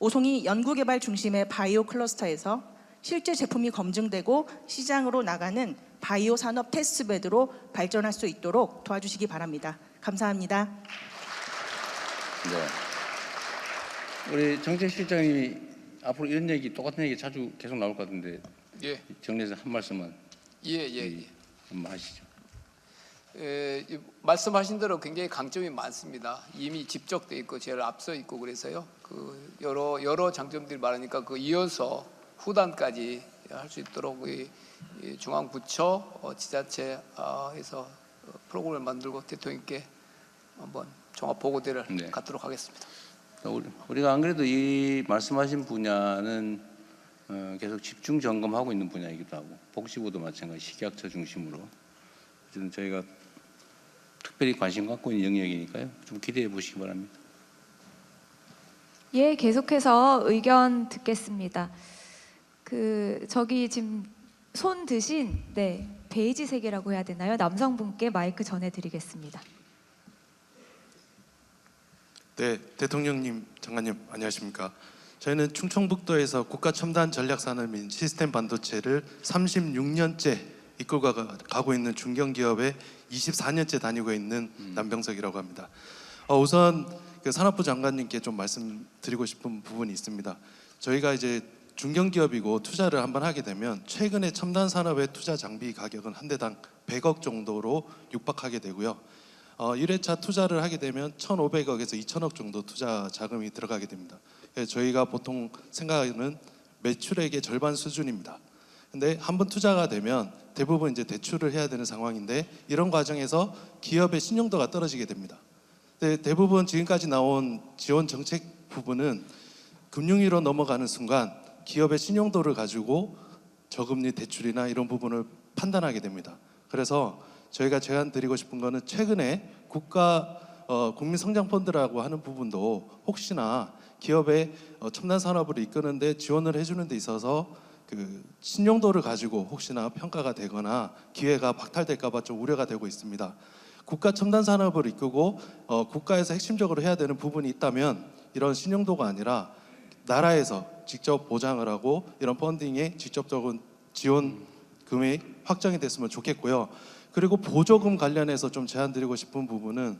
Speaker 7: 오송이 연구개발 중심의 바이오 클러스터에서 실제 제품이 검증되고 시장으로 나가는 바이오 산업 테스트베드로 발전할 수 있도록 도와주시기 바랍니다. 감사합니다.
Speaker 2: 네. 우리 정책실장님이 앞으로 이런 얘기, 똑같은 얘기 자주 계속 나올 것 같은데
Speaker 8: 예,
Speaker 2: 정리해서 한 말씀만 한번 하시죠.
Speaker 8: 말씀하신 대로 굉장히 강점이 많습니다. 이미 집적돼 있고 제일 앞서 있고 그래서요. 그 여러 장점들이 많으니까 그 이어서 후단까지 할 수 있도록 이 중앙부처, 지자체에서 프로그램을 만들고 대통령께 한번 종합 보고대를
Speaker 2: 네.
Speaker 8: 갖도록 하겠습니다.
Speaker 2: 우리가 안 그래도 이 말씀하신 분야는 계속 집중 점검하고 있는 분야이기도 하고 복지부도 마찬가지 식약처 중심으로 어쨌든 저희가 특별히 관심 갖고 있는 영역이니까요. 좀 기대해 보시기 바랍니다.
Speaker 1: 예, 계속해서 의견 듣겠습니다. 저기 지금 손 드신 베이지 색이라고 해야 되나요? 남성분께 마이크 전해드리겠습니다.
Speaker 9: 네, 대통령님, 장관님 안녕하십니까? 저희는 충청북도에서 국가첨단전략산업인 시스템 반도체를 36년째 이끌고 가고 있는 중견기업에 24년째 다니고 있는 남병석이라고 합니다. 우선 그 산업부 장관님께 좀 말씀드리고 싶은 부분이 있습니다. 저희가 이제 중견기업이고 투자를 한번 하게 되면 최근에 첨단 산업의 투자 장비 가격은 한 대당 100억 정도로 육박하게 되고요. 1회차 투자를 하게 되면 1,500억에서 2,000억 정도 투자 자금이 들어가게 됩니다. 저희가 보통 생각하는 매출액의 절반 수준입니다. 근데 한 번 투자가 되면 대부분 이제 대출을 해야 되는 상황인데 이런 과정에서 기업의 신용도가 떨어지게 됩니다. 근데 대부분 지금까지 나온 지원 정책 부분은 금융위로 넘어가는 순간 기업의 신용도를 가지고 저금리 대출이나 이런 부분을 판단하게 됩니다. 그래서 저희가 제안드리고 싶은 거는 최근에 국민성장펀드라고 하는 부분도 혹시나 기업의 첨단 산업을 이끄는데 지원을 해주는 데 있어서 그 신용도를 가지고 혹시나 평가가 되거나 기회가 박탈될까 봐 좀 우려가 되고 있습니다. 국가 첨단 산업을 이끄고 국가에서 핵심적으로 해야 되는 부분이 있다면 이런 신용도가 아니라 나라에서 직접 보장을 하고 이런 펀딩에 직접적인 지원 금액 확정이 됐으면 좋겠고요. 그리고 보조금 관련해서 좀 제안드리고 싶은 부분은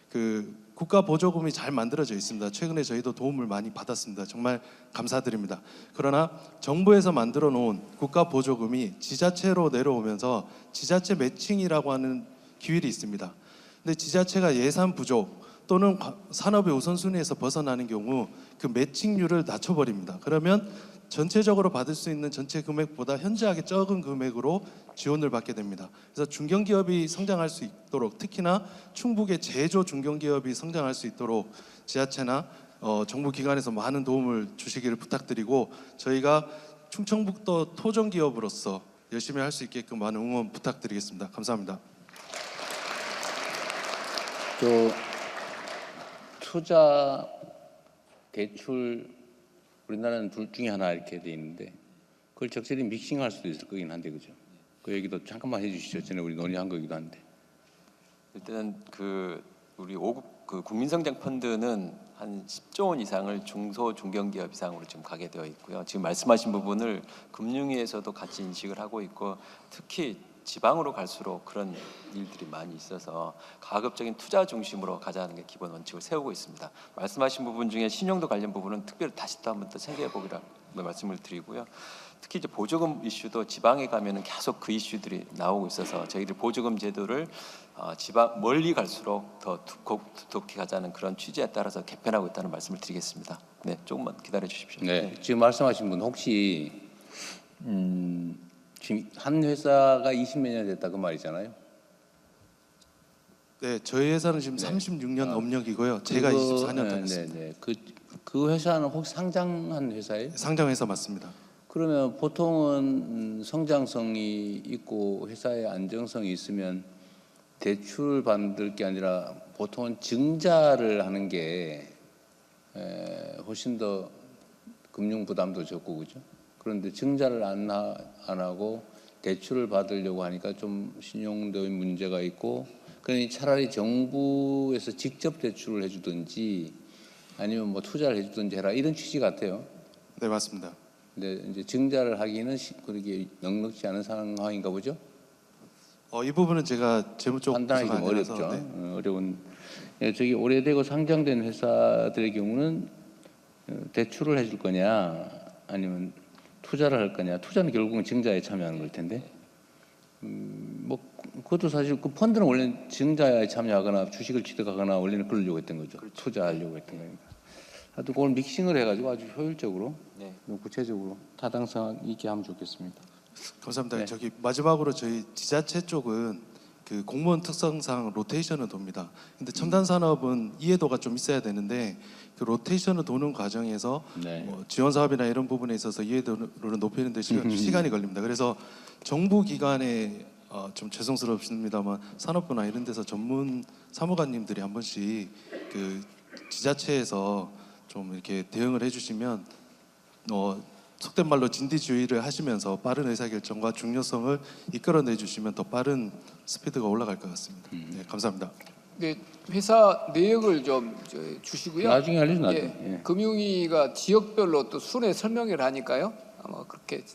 Speaker 9: 그 국가 보조금이 잘 만들어져 있습니다. 최근에 저희도 도움을 많이 받았습니다. 정말 감사드립니다. 그러나 정부에서 만들어 놓은 국가 보조금이 지자체로 내려오면서 지자체 매칭이라고 하는 기율이 있습니다. 근데 지자체가 예산 부족 또는 산업의 우선순위에서 벗어나는 경우 그 매칭률을 낮춰버립니다. 그러면 전체적으로 받을 수 있는 전체 금액보다 현저하게 적은 금액으로 지원을 받게 됩니다. 그래서 중견기업이 성장할 수 있도록 특히나 충북의 제조 중견기업이 성장할 수 있도록 지자체나 정부 기관에서 많은 도움을 주시기를 부탁드리고 저희가 충청북도 토종기업으로서 열심히 할 수 있게끔 많은 응원 부탁드리겠습니다. 감사합니다.
Speaker 2: 투자 대출 우리나라는 둘 중에 하나 이렇게 돼 있는데 그걸 적절히 믹싱할 수도 있을 거긴 한데 그죠? 그 얘기도 잠깐만 해주시죠. 전에 우리 논의한 거기도 한데.
Speaker 4: 일단 그 우리 5급 그 국민성장 펀드는 한 10조 원 이상을 중소 중견기업 이상으로 지금 가게 되어 있고요. 지금 말씀하신 부분을 금융위에서도 같이 인식을 하고 있고 특히 지방으로 갈수록 그런 일들이 많이 있어서 가급적인 투자 중심으로 가자는 게 기본 원칙을 세우고 있습니다. 말씀하신 부분 중에 신용도 관련 부분은 특별히 다시 또 한번 더 생각해 보기로 말씀을 드리고요. 특히 이제 보조금 이슈도 지방에 가면은 계속 그 이슈들이 나오고 있어서 저희들 보조금 제도를 지방 멀리 갈수록 더 두텁게 가자는 그런 취지에 따라서 개편하고 있다는 말씀을 드리겠습니다. 네, 조금만 기다려 주십시오.
Speaker 2: 네, 지금 말씀하신 분 혹시 지금 한 회사가 20몇 년 됐다 그 말이잖아요.
Speaker 9: 네, 저희 회사는 지금
Speaker 2: 네.
Speaker 9: 36년 업력이고요. 제가 24년 다녔습니다.
Speaker 2: 네. 그 회사는 혹시 상장한 회사예요?
Speaker 9: 상장회사 맞습니다.
Speaker 2: 그러면 보통은 성장성이 있고 회사의 안정성이 있으면 대출 받을 게 아니라 보통은 증자를 하는 게 훨씬 더 금융 부담도 적고 그죠? 그런데 증자를 안 하고 대출을 받으려고 하니까 좀 신용도의 문제가 있고 그러니 차라리 정부에서 직접 대출을 해주든지 아니면 뭐 투자를 해주든지 해라 이런 취지 같아요.
Speaker 9: 네, 맞습니다.
Speaker 2: 근데 이제 증자를 하기는 그렇게 넉넉지 않은 상황인가 보죠.
Speaker 9: 이 부분은 제가 재무 쪽
Speaker 2: 판단하기 좀
Speaker 9: 부서가 아니라서,
Speaker 2: 어렵죠.
Speaker 9: 네.
Speaker 2: 어려운. 저기 오래되고 상장된 회사들의 경우는 대출을 해줄 거냐 아니면 투자를 할 거냐. 투자는 결국은 증자에 참여하는 걸 텐데. 뭐 그것도 사실 그 펀드는 원래 증자에 참여하거나 주식을 취득하거나 원래는 그러려고 했던 거죠. 투자하려고 했던 거니까. 하여튼 그걸 믹싱을 해가지고 아주 효율적으로,
Speaker 4: 네.
Speaker 2: 구체적으로 타당성 있게 하면 좋겠습니다.
Speaker 9: 감사합니다.
Speaker 2: 네.
Speaker 9: 저기 마지막으로 저희 지자체 쪽은 그 공무원 특성상 로테이션을 돕니다. 근데 첨단 산업은 이해도가 좀 있어야 되는데 그 로테이션을 도는 과정에서
Speaker 2: 네.
Speaker 9: 뭐 지원 사업이나 이런 부분에 있어서 이해도를 높이는 데 시간이 걸립니다. 그래서 정부 기관에 좀 죄송스럽습니다만 산업부나 이런 데서 전문 사무관님들이 한 번씩 그 지자체에서 좀 이렇게 대응을 해주시면 속된 말로 진디주의를 하시면서 빠른 의사결정과 중요성을 이끌어내 주시면 더 빠른 스피드가 올라갈 것 같습니다. 네, 감사합니다.
Speaker 8: 네, 회사 내역을 좀 주시고요.
Speaker 2: 나중에 알려줘 나중에.
Speaker 8: 예,
Speaker 2: 예.
Speaker 8: 금융위가 지역별로 또 순회 설명회를 하니까요. 아마 그렇게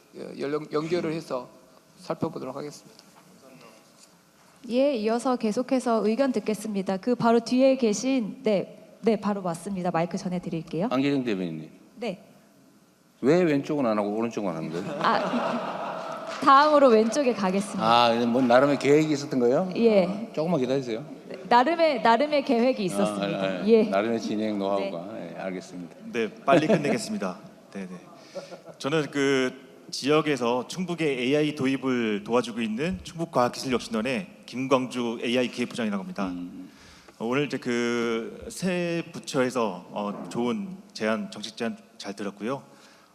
Speaker 8: 연결을 해서 살펴보도록 하겠습니다.
Speaker 1: 예, 이어서 계속해서 의견 듣겠습니다. 그 바로 뒤에 계신 네, 바로 맞습니다. 마이크 전해 드릴게요.
Speaker 2: 안계정 대변인님.
Speaker 1: 네.
Speaker 2: 왜 왼쪽은 안 하고 오른쪽은 하는 거예요?
Speaker 1: 다음으로 왼쪽에 가겠습니다.
Speaker 2: 뭐 나름의 계획이 있었던 거예요?
Speaker 1: 예.
Speaker 2: 조금만 기다리세요.
Speaker 1: 나름의 계획이 있었습니다. 예.
Speaker 2: 나름의 진행 노하우가. 알겠습니다.
Speaker 10: 네, 빨리 끝내겠습니다. 네. 저는 그 지역에서 충북의 AI 도입을 도와주고 있는 충북과학기술혁신원의 김광주 AI 기획부장이라고 합니다. 오늘 이제 그 새 부처에서 좋은 제안, 정책 제안 잘 들었고요.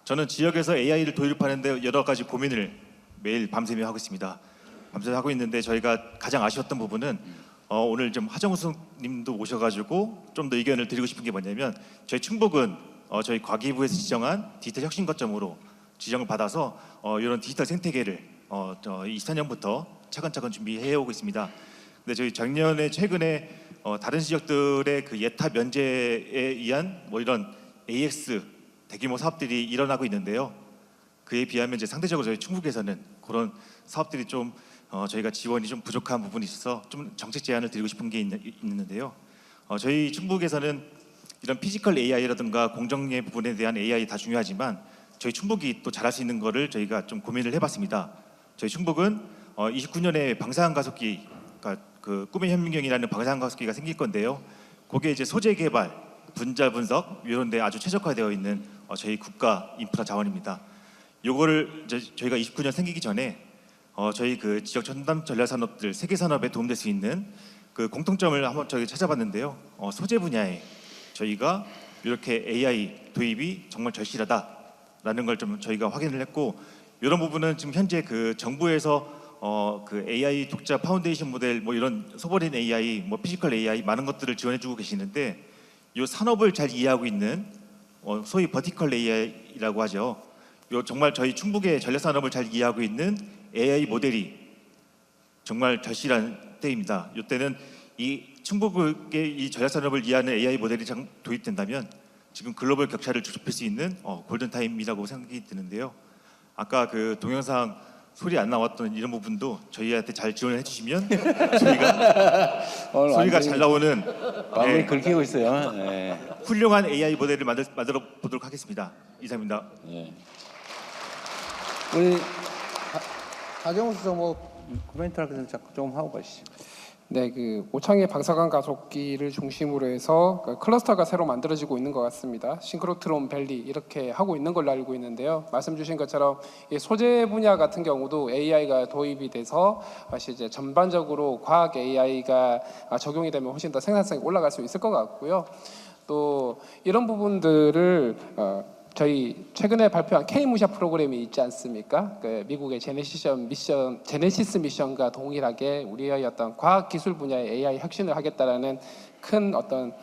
Speaker 10: 저는 지역에서 AI를 도입하는데 여러 가지 고민을 매일 밤새며 하고 있습니다. 밤새 하고 있는데 저희가 가장 아쉬웠던 부분은 오늘 좀 하정우님도 오셔가지고 좀 더 의견을 드리고 싶은 게 뭐냐면 저희 충북은 저희 과기부에서 지정한 디지털 혁신 거점으로 지정을 받아서 이런 디지털 생태계를 24년부터 차근차근 준비해 오고 있습니다. 근데 저희 작년에 최근에 다른 지역들의 그 예타 면제에 의한 뭐 이런 AX 대규모 사업들이 일어나고 있는데요. 그에 비하면 이제 상대적으로 저희 충북에서는 그런 사업들이 좀 저희가 지원이 좀 부족한 부분이 있어서 좀 정책 제안을 드리고 싶은 게 있는데요. 저희 충북에서는 이런 피지컬 AI라든가 공정의 부분에 대한 AI 다 중요하지만 저희 충북이 또 잘할 수 있는 거를 저희가 좀 고민을 해봤습니다. 저희 충북은 29년에 방사능 가속기, 그러니까 그 꿈의 현민경이라는 방사능 가속기가 생길 건데요. 그게 이제 소재 개발, 분자 분석 이런 데 아주 최적화되어 있는 저희 국가 인프라 자원입니다. 요거를 이제 저희가 29년 생기기 전에 저희 그 지역 첨단 전략 산업들 세계 산업에 도움될 수 있는 그 공통점을 한번 저희 찾아봤는데요. 소재 분야에 저희가 이렇게 AI 도입이 정말 절실하다라는 걸 좀 저희가 확인을 했고 이런 부분은 지금 현재 그 정부에서 그 AI 독자 파운데이션 모델 뭐 이런 소버린 AI, 뭐 피지컬 AI 많은 것들을 지원해주고 계시는데 이 산업을 잘 이해하고 있는 소위 버티컬 AI라고 하죠. 요 정말 저희 충북의 전략 산업을 잘 이해하고 있는 AI 모델이 정말 절실한 때입니다. 이때는 이 충북의 이 전략 산업을 이해하는 AI 모델이 도입된다면 지금 글로벌 격차를 좁힐 수 있는 골든 타임이라고 생각이 드는데요. 아까 그 동영상 소리 안 나왔던 이런 부분도 저희한테 잘 지원을 해주시면 저희가 소리가 잘 나오는
Speaker 2: 마음을 긁히고 있어요. 네.
Speaker 10: 훌륭한 AI 모델을 만들어 보도록 하겠습니다. 이상입니다.
Speaker 2: 네. 우리 하정우 수석 뭐 코멘트 할 것을 좀 하고 가시죠.
Speaker 11: 네, 그 오창의 방사능 가속기를 중심으로 해서 그 클러스터가 새로 만들어지고 있는 것 같습니다. 싱크로트론 밸리 이렇게 하고 있는 걸로 알고 있는데요. 말씀 주신 것처럼 이 소재 분야 같은 경우도 AI가 도입이 돼서 사실 이제 전반적으로 과학 AI가 적용이 되면 훨씬 더 생산성이 올라갈 수 있을 것 같고요. 또 이런 부분들을 저희 최근에 발표한 K-무샤 프로그램이 있지 않습니까? 그 미국의 제네시스 미션과 동일하게 우리의 어떤 과학 기술 분야의 AI 혁신을 하겠다라는 큰 어떤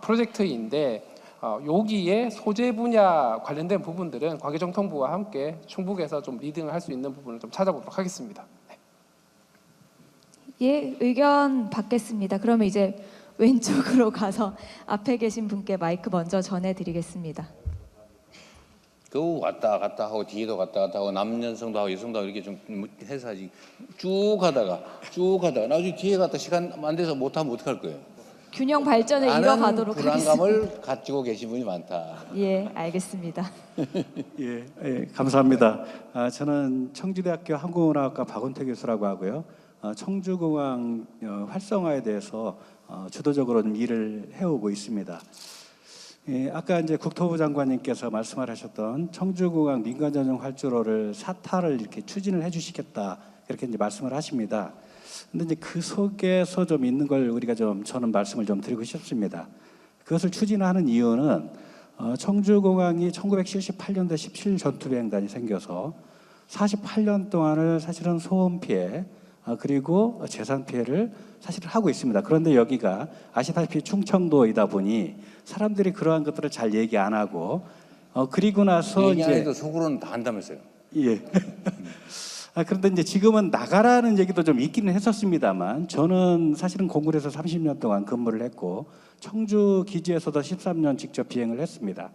Speaker 11: 프로젝트인데 여기에 소재 분야 관련된 부분들은 과기정통부와 함께 충북에서 좀 리딩을 할 수 있는 부분을 좀 찾아보도록 하겠습니다. 네.
Speaker 1: 예, 의견 받겠습니다. 그러면 이제 왼쪽으로 가서 앞에 계신 분께 마이크 먼저 전해드리겠습니다.
Speaker 2: 그 왔다 갔다 하고 뒤에도 갔다 갔다 하고 남녀성도 하고 여성도 하고 이렇게 좀 해서 하지 쭉 하다가 나중에 뒤에 갔다 시간 안 돼서 못하면 어떡할 거예요?
Speaker 1: 균형 발전을
Speaker 2: 라는
Speaker 1: 이뤄가도록
Speaker 2: 불안감을
Speaker 1: 하겠습니다.
Speaker 2: 가지고 계신 분이 많다.
Speaker 1: 예, 알겠습니다.
Speaker 12: 예, 감사합니다. 저는 청주대학교 항공운항학과 박원태 교수라고 하고요. 청주공항 활성화에 대해서 주도적으로 좀 일을 해오고 있습니다. 예, 아까 이제 국토부 장관님께서 말씀을 하셨던 청주공항 민간전용 활주로를 사타를 이렇게 추진을 해주시겠다 이렇게 이제 말씀을 하십니다. 근데 이제 그 속에서 좀 있는 걸 우리가 저는 말씀을 좀 드리고 싶습니다. 그것을 추진하는 이유는 청주공항이 1978년도에 17 전투비행단이 생겨서 48년 동안을 사실은 소음 피해 그리고 재산 피해를 사실 하고 있습니다. 그런데 여기가 아시다시피 충청도이다 보니 사람들이 그러한 것들을 잘 얘기 안 하고 그리고 나서
Speaker 2: 얘기 안
Speaker 12: 이제
Speaker 2: 해도 속으로는 다 한다면서요.
Speaker 12: 예. 그런데 이제 지금은 나가라는 얘기도 좀 있기는 했었습니다만 저는 사실은 공군에서 30년 동안 근무를 했고 청주 기지에서도 13년 직접 비행을 했습니다.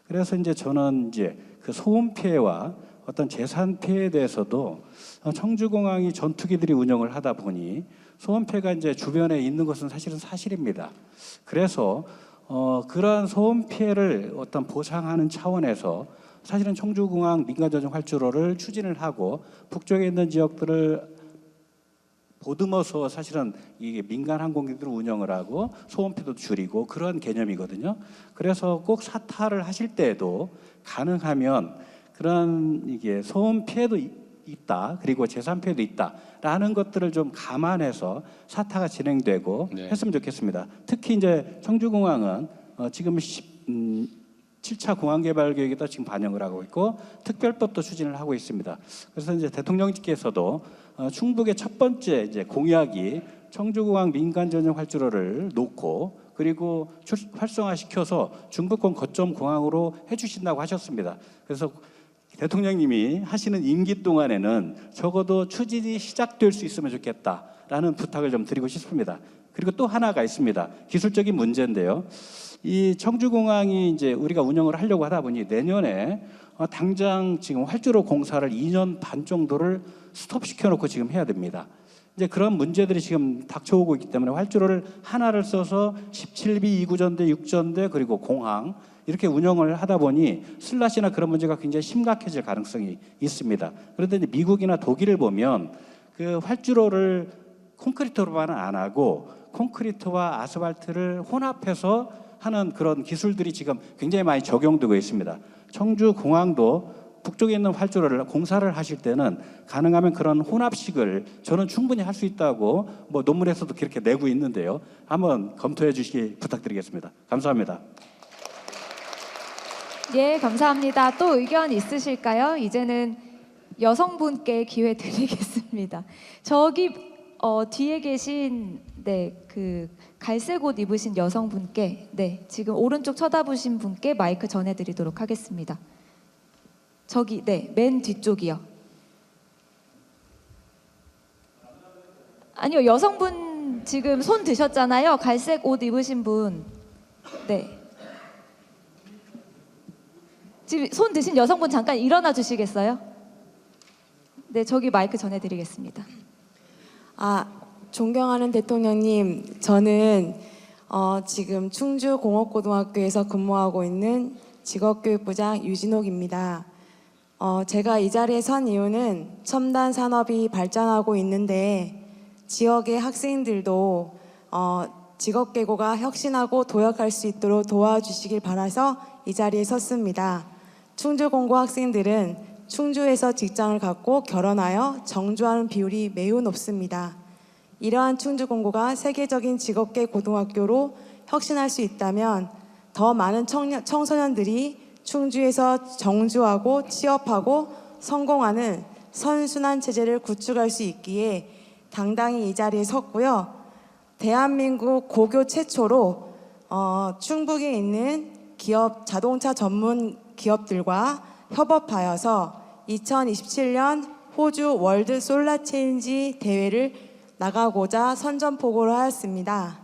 Speaker 12: 그래서 이제 저는 이제 그 소음 피해와 어떤 재산 피해에 대해서도 청주공항이 전투기들이 운영을 하다 보니 소음 피해가 이제 주변에 있는 것은 사실은 사실입니다. 그래서 그러한 소음 피해를 어떤 보상하는 차원에서 사실은 청주공항 민간전용 활주로를 추진을 하고 북쪽에 있는 지역들을 보듬어서 사실은 이게 민간 항공기들을 운영을 하고 소음 피해도 줄이고 그런 개념이거든요. 그래서 꼭 사타를 하실 때에도 가능하면 그런 이게 소음 피해도 있다 그리고 재산 피해도 있다라는 것들을 좀 감안해서 사타가 진행되고
Speaker 2: 네.
Speaker 12: 했으면 좋겠습니다. 특히 이제 청주공항은 지금 7차 공항 개발 계획에도 지금 반영을 하고 있고 특별법도 추진을 하고 있습니다. 그래서 이제 대통령께서도 충북의 첫 번째 이제 공약이 청주공항 민간 전용 활주로를 놓고 그리고 활성화시켜서 중부권 거점 공항으로 해주신다고 하셨습니다. 그래서 대통령님이 하시는 임기 동안에는 적어도 추진이 시작될 수 있으면 좋겠다라는 부탁을 좀 드리고 싶습니다. 그리고 또 하나가 있습니다. 기술적인 문제인데요. 이 청주공항이 이제 우리가 운영을 하려고 하다 보니 내년에 당장 지금 활주로 공사를 2년 반 정도를 스톱시켜놓고 지금 해야 됩니다. 이제 그런 문제들이 지금 닥쳐오고 있기 때문에 활주로를 하나를 써서 17비 2구전대, 6전대 그리고 공항 이렇게 운영을 하다 보니 슬라시나 그런 문제가 굉장히 심각해질 가능성이 있습니다. 그런데 이제 미국이나 독일을 보면 그 활주로를 콘크리트로만 안 하고 콘크리트와 아스팔트를 혼합해서 하는 그런 기술들이 지금 굉장히 많이 적용되고 있습니다. 청주공항도 북쪽에 있는 활주로를 공사를 하실 때는 가능하면 그런 혼합식을 저는 충분히 할 수 있다고 뭐 논문에서도 그렇게 내고 있는데요. 한번 검토해 주시기 부탁드리겠습니다. 감사합니다.
Speaker 1: 예, 감사합니다. 또 의견 있으실까요? 이제는 여성분께 기회 드리겠습니다. 저기 뒤에 계신 그 갈색 옷 입으신 여성분께 지금 오른쪽 쳐다보신 분께 마이크 전해드리도록 하겠습니다. 저기 맨 뒤쪽이요. 아니요, 여성분 지금 손 드셨잖아요. 갈색 옷 입으신 분. 네. 지금 손 드신 여성분 잠깐 일어나 주시겠어요? 네, 저기 마이크 전해드리겠습니다.
Speaker 13: 존경하는 대통령님, 저는 지금 충주공업고등학교에서 근무하고 있는 직업교육부장 유진옥입니다. 제가 이 자리에 선 이유는 첨단 산업이 발전하고 있는데 지역의 학생들도 직업계고가 혁신하고 도약할 수 있도록 도와주시길 바라서 이 자리에 섰습니다. 충주공고 학생들은 충주에서 직장을 갖고 결혼하여 정주하는 비율이 매우 높습니다. 이러한 충주공고가 세계적인 직업계 고등학교로 혁신할 수 있다면 더 많은 청소년들이 충주에서 정주하고 취업하고 성공하는 선순환 체제를 구축할 수 있기에 당당히 이 자리에 섰고요. 대한민국 고교 최초로 충북에 있는 기업 자동차 전문 기업들과 협업하여서 2027년 호주 월드 솔라 체인지 대회를 나가고자 선전포고를 하였습니다.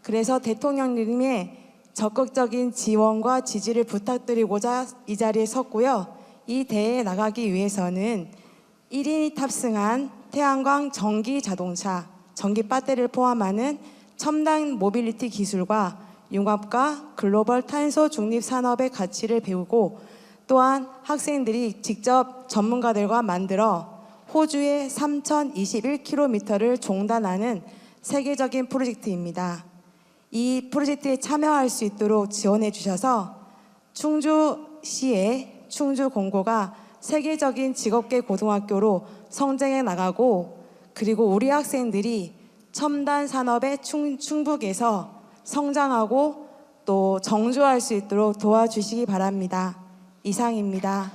Speaker 13: 그래서 대통령님의 적극적인 지원과 지지를 부탁드리고자 이 자리에 섰고요. 이 대회에 나가기 위해서는 1인이 탑승한 태양광 전기 자동차, 전기 배터리를 포함하는 첨단 모빌리티 기술과 융합과 글로벌 탄소 중립 산업의 가치를 배우고 또한 학생들이 직접 전문가들과 만들어 호주의 3,021km를 종단하는 세계적인 프로젝트입니다. 이 프로젝트에 참여할 수 있도록 지원해 주셔서 충주시의 충주공고가 세계적인 직업계 고등학교로 성장해 나가고 그리고 우리 학생들이 첨단 산업의 충북에서 성장하고 또 정주할 수 있도록 도와주시기 바랍니다. 이상입니다.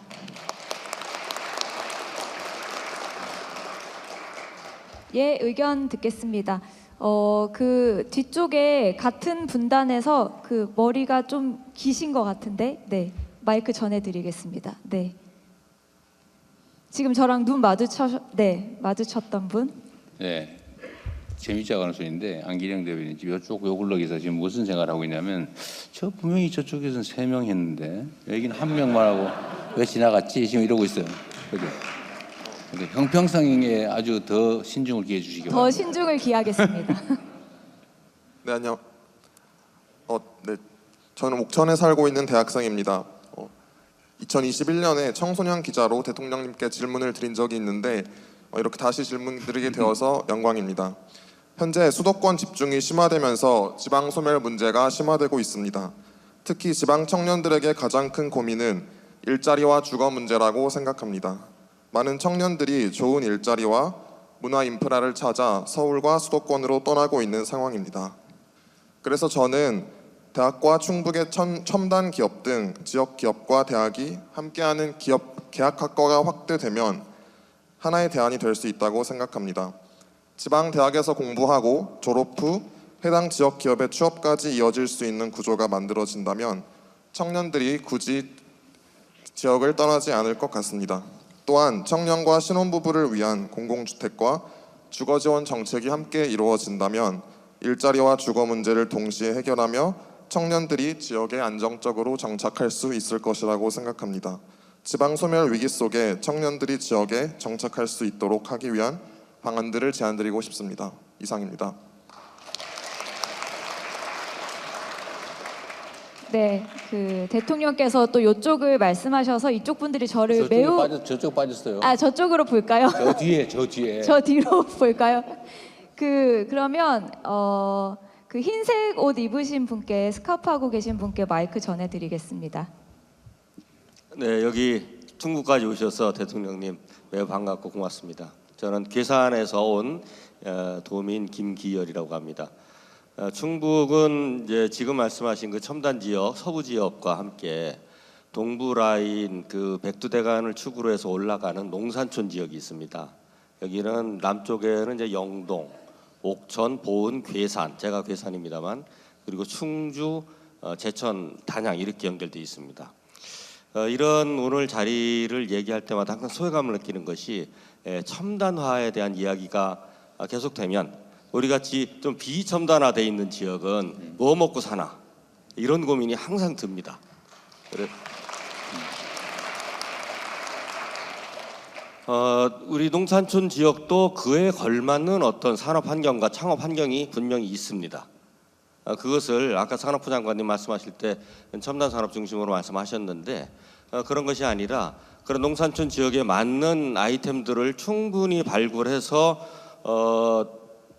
Speaker 1: 예, 의견 듣겠습니다. 그 뒤쪽에 같은 분단에서 그 머리가 좀 기신 것 같은데, 네, 마이크 전해드리겠습니다. 네, 지금 저랑 눈 마주쳤던 분.
Speaker 2: 네, 재밌지 않은 소리인데 안기령 대변인 지금 이쪽 요글럭에서 지금 무슨 생각을 하고 있냐면 저 분명히 저쪽에서는 3명 했는데 여기는 1명만 하고 왜 지나갔지 지금 이러고 있어요. 그죠? 근데 형평성에 아주 더 신중을 기해 주시기 바랍니다.
Speaker 1: 더 신중을 기하겠습니다.
Speaker 14: 네, 안녕. 네, 저는 옥천에 살고 있는 대학생입니다. 2021년에 청소년 기자로 대통령님께 질문을 드린 적이 있는데 이렇게 다시 질문 드리게 되어서 영광입니다. 현재 수도권 집중이 심화되면서 지방 소멸 문제가 심화되고 있습니다. 특히 지방 청년들에게 가장 큰 고민은 일자리와 주거 문제라고 생각합니다. 많은 청년들이 좋은 일자리와 문화 인프라를 찾아 서울과 수도권으로 떠나고 있는 상황입니다. 그래서 저는 대학과 충북의 첨단 기업 등 지역 기업과 대학이 함께하는 기업 계약학과가 확대되면 하나의 대안이 될 수 있다고 생각합니다. 지방 대학에서 공부하고 졸업 후 해당 지역 기업의 취업까지 이어질 수 있는 구조가 만들어진다면 청년들이 굳이 지역을 떠나지 않을 것 같습니다. 또한 청년과 신혼부부를 위한 공공주택과 주거지원 정책이 함께 이루어진다면 일자리와 주거 문제를 동시에 해결하며 청년들이 지역에 안정적으로 정착할 수 있을 것이라고 생각합니다. 지방 소멸 위기 속에 청년들이 지역에 정착할 수 있도록 하기 위한 방안들을 제안드리고 싶습니다. 이상입니다.
Speaker 1: 네, 그 대통령께서 또 이쪽을 말씀하셔서 이쪽 분들이 저를 매우
Speaker 2: 저쪽 빠졌어요.
Speaker 1: 저쪽으로 볼까요?
Speaker 2: 저 뒤에.
Speaker 1: 저 뒤로 볼까요? 그러면 그 흰색 옷 입으신 분께 스카프하고 계신 분께 마이크 전해드리겠습니다.
Speaker 15: 네, 여기 중국까지 오셔서 대통령님 매우 반갑고 고맙습니다. 저는 괴산에서 온 도민 김기열이라고 합니다. 충북은 이제 지금 말씀하신 그 첨단 지역, 서부 지역과 함께 동부 라인 그 백두대간을 축으로 해서 올라가는 농산촌 지역이 있습니다. 여기는 남쪽에는 이제 영동, 옥천, 보은, 괴산, 제가 괴산입니다만 그리고 충주, 제천, 단양 이렇게 연결되어 있습니다. 이런 오늘 자리를 얘기할 때마다 항상 소외감을 느끼는 것이 첨단화에 대한 이야기가 계속되면 우리 같이 좀 비첨단화돼 있는 지역은 뭐 먹고 사나 이런 고민이 항상 듭니다. 그래. 우리 농산촌 지역도 그에 걸맞는 어떤 산업 환경과 창업 환경이 분명히 있습니다. 그것을 아까 산업부 장관님 말씀하실 때 첨단 산업 중심으로 말씀하셨는데 그런 것이 아니라 그런 농산촌 지역에 맞는 아이템들을 충분히 발굴해서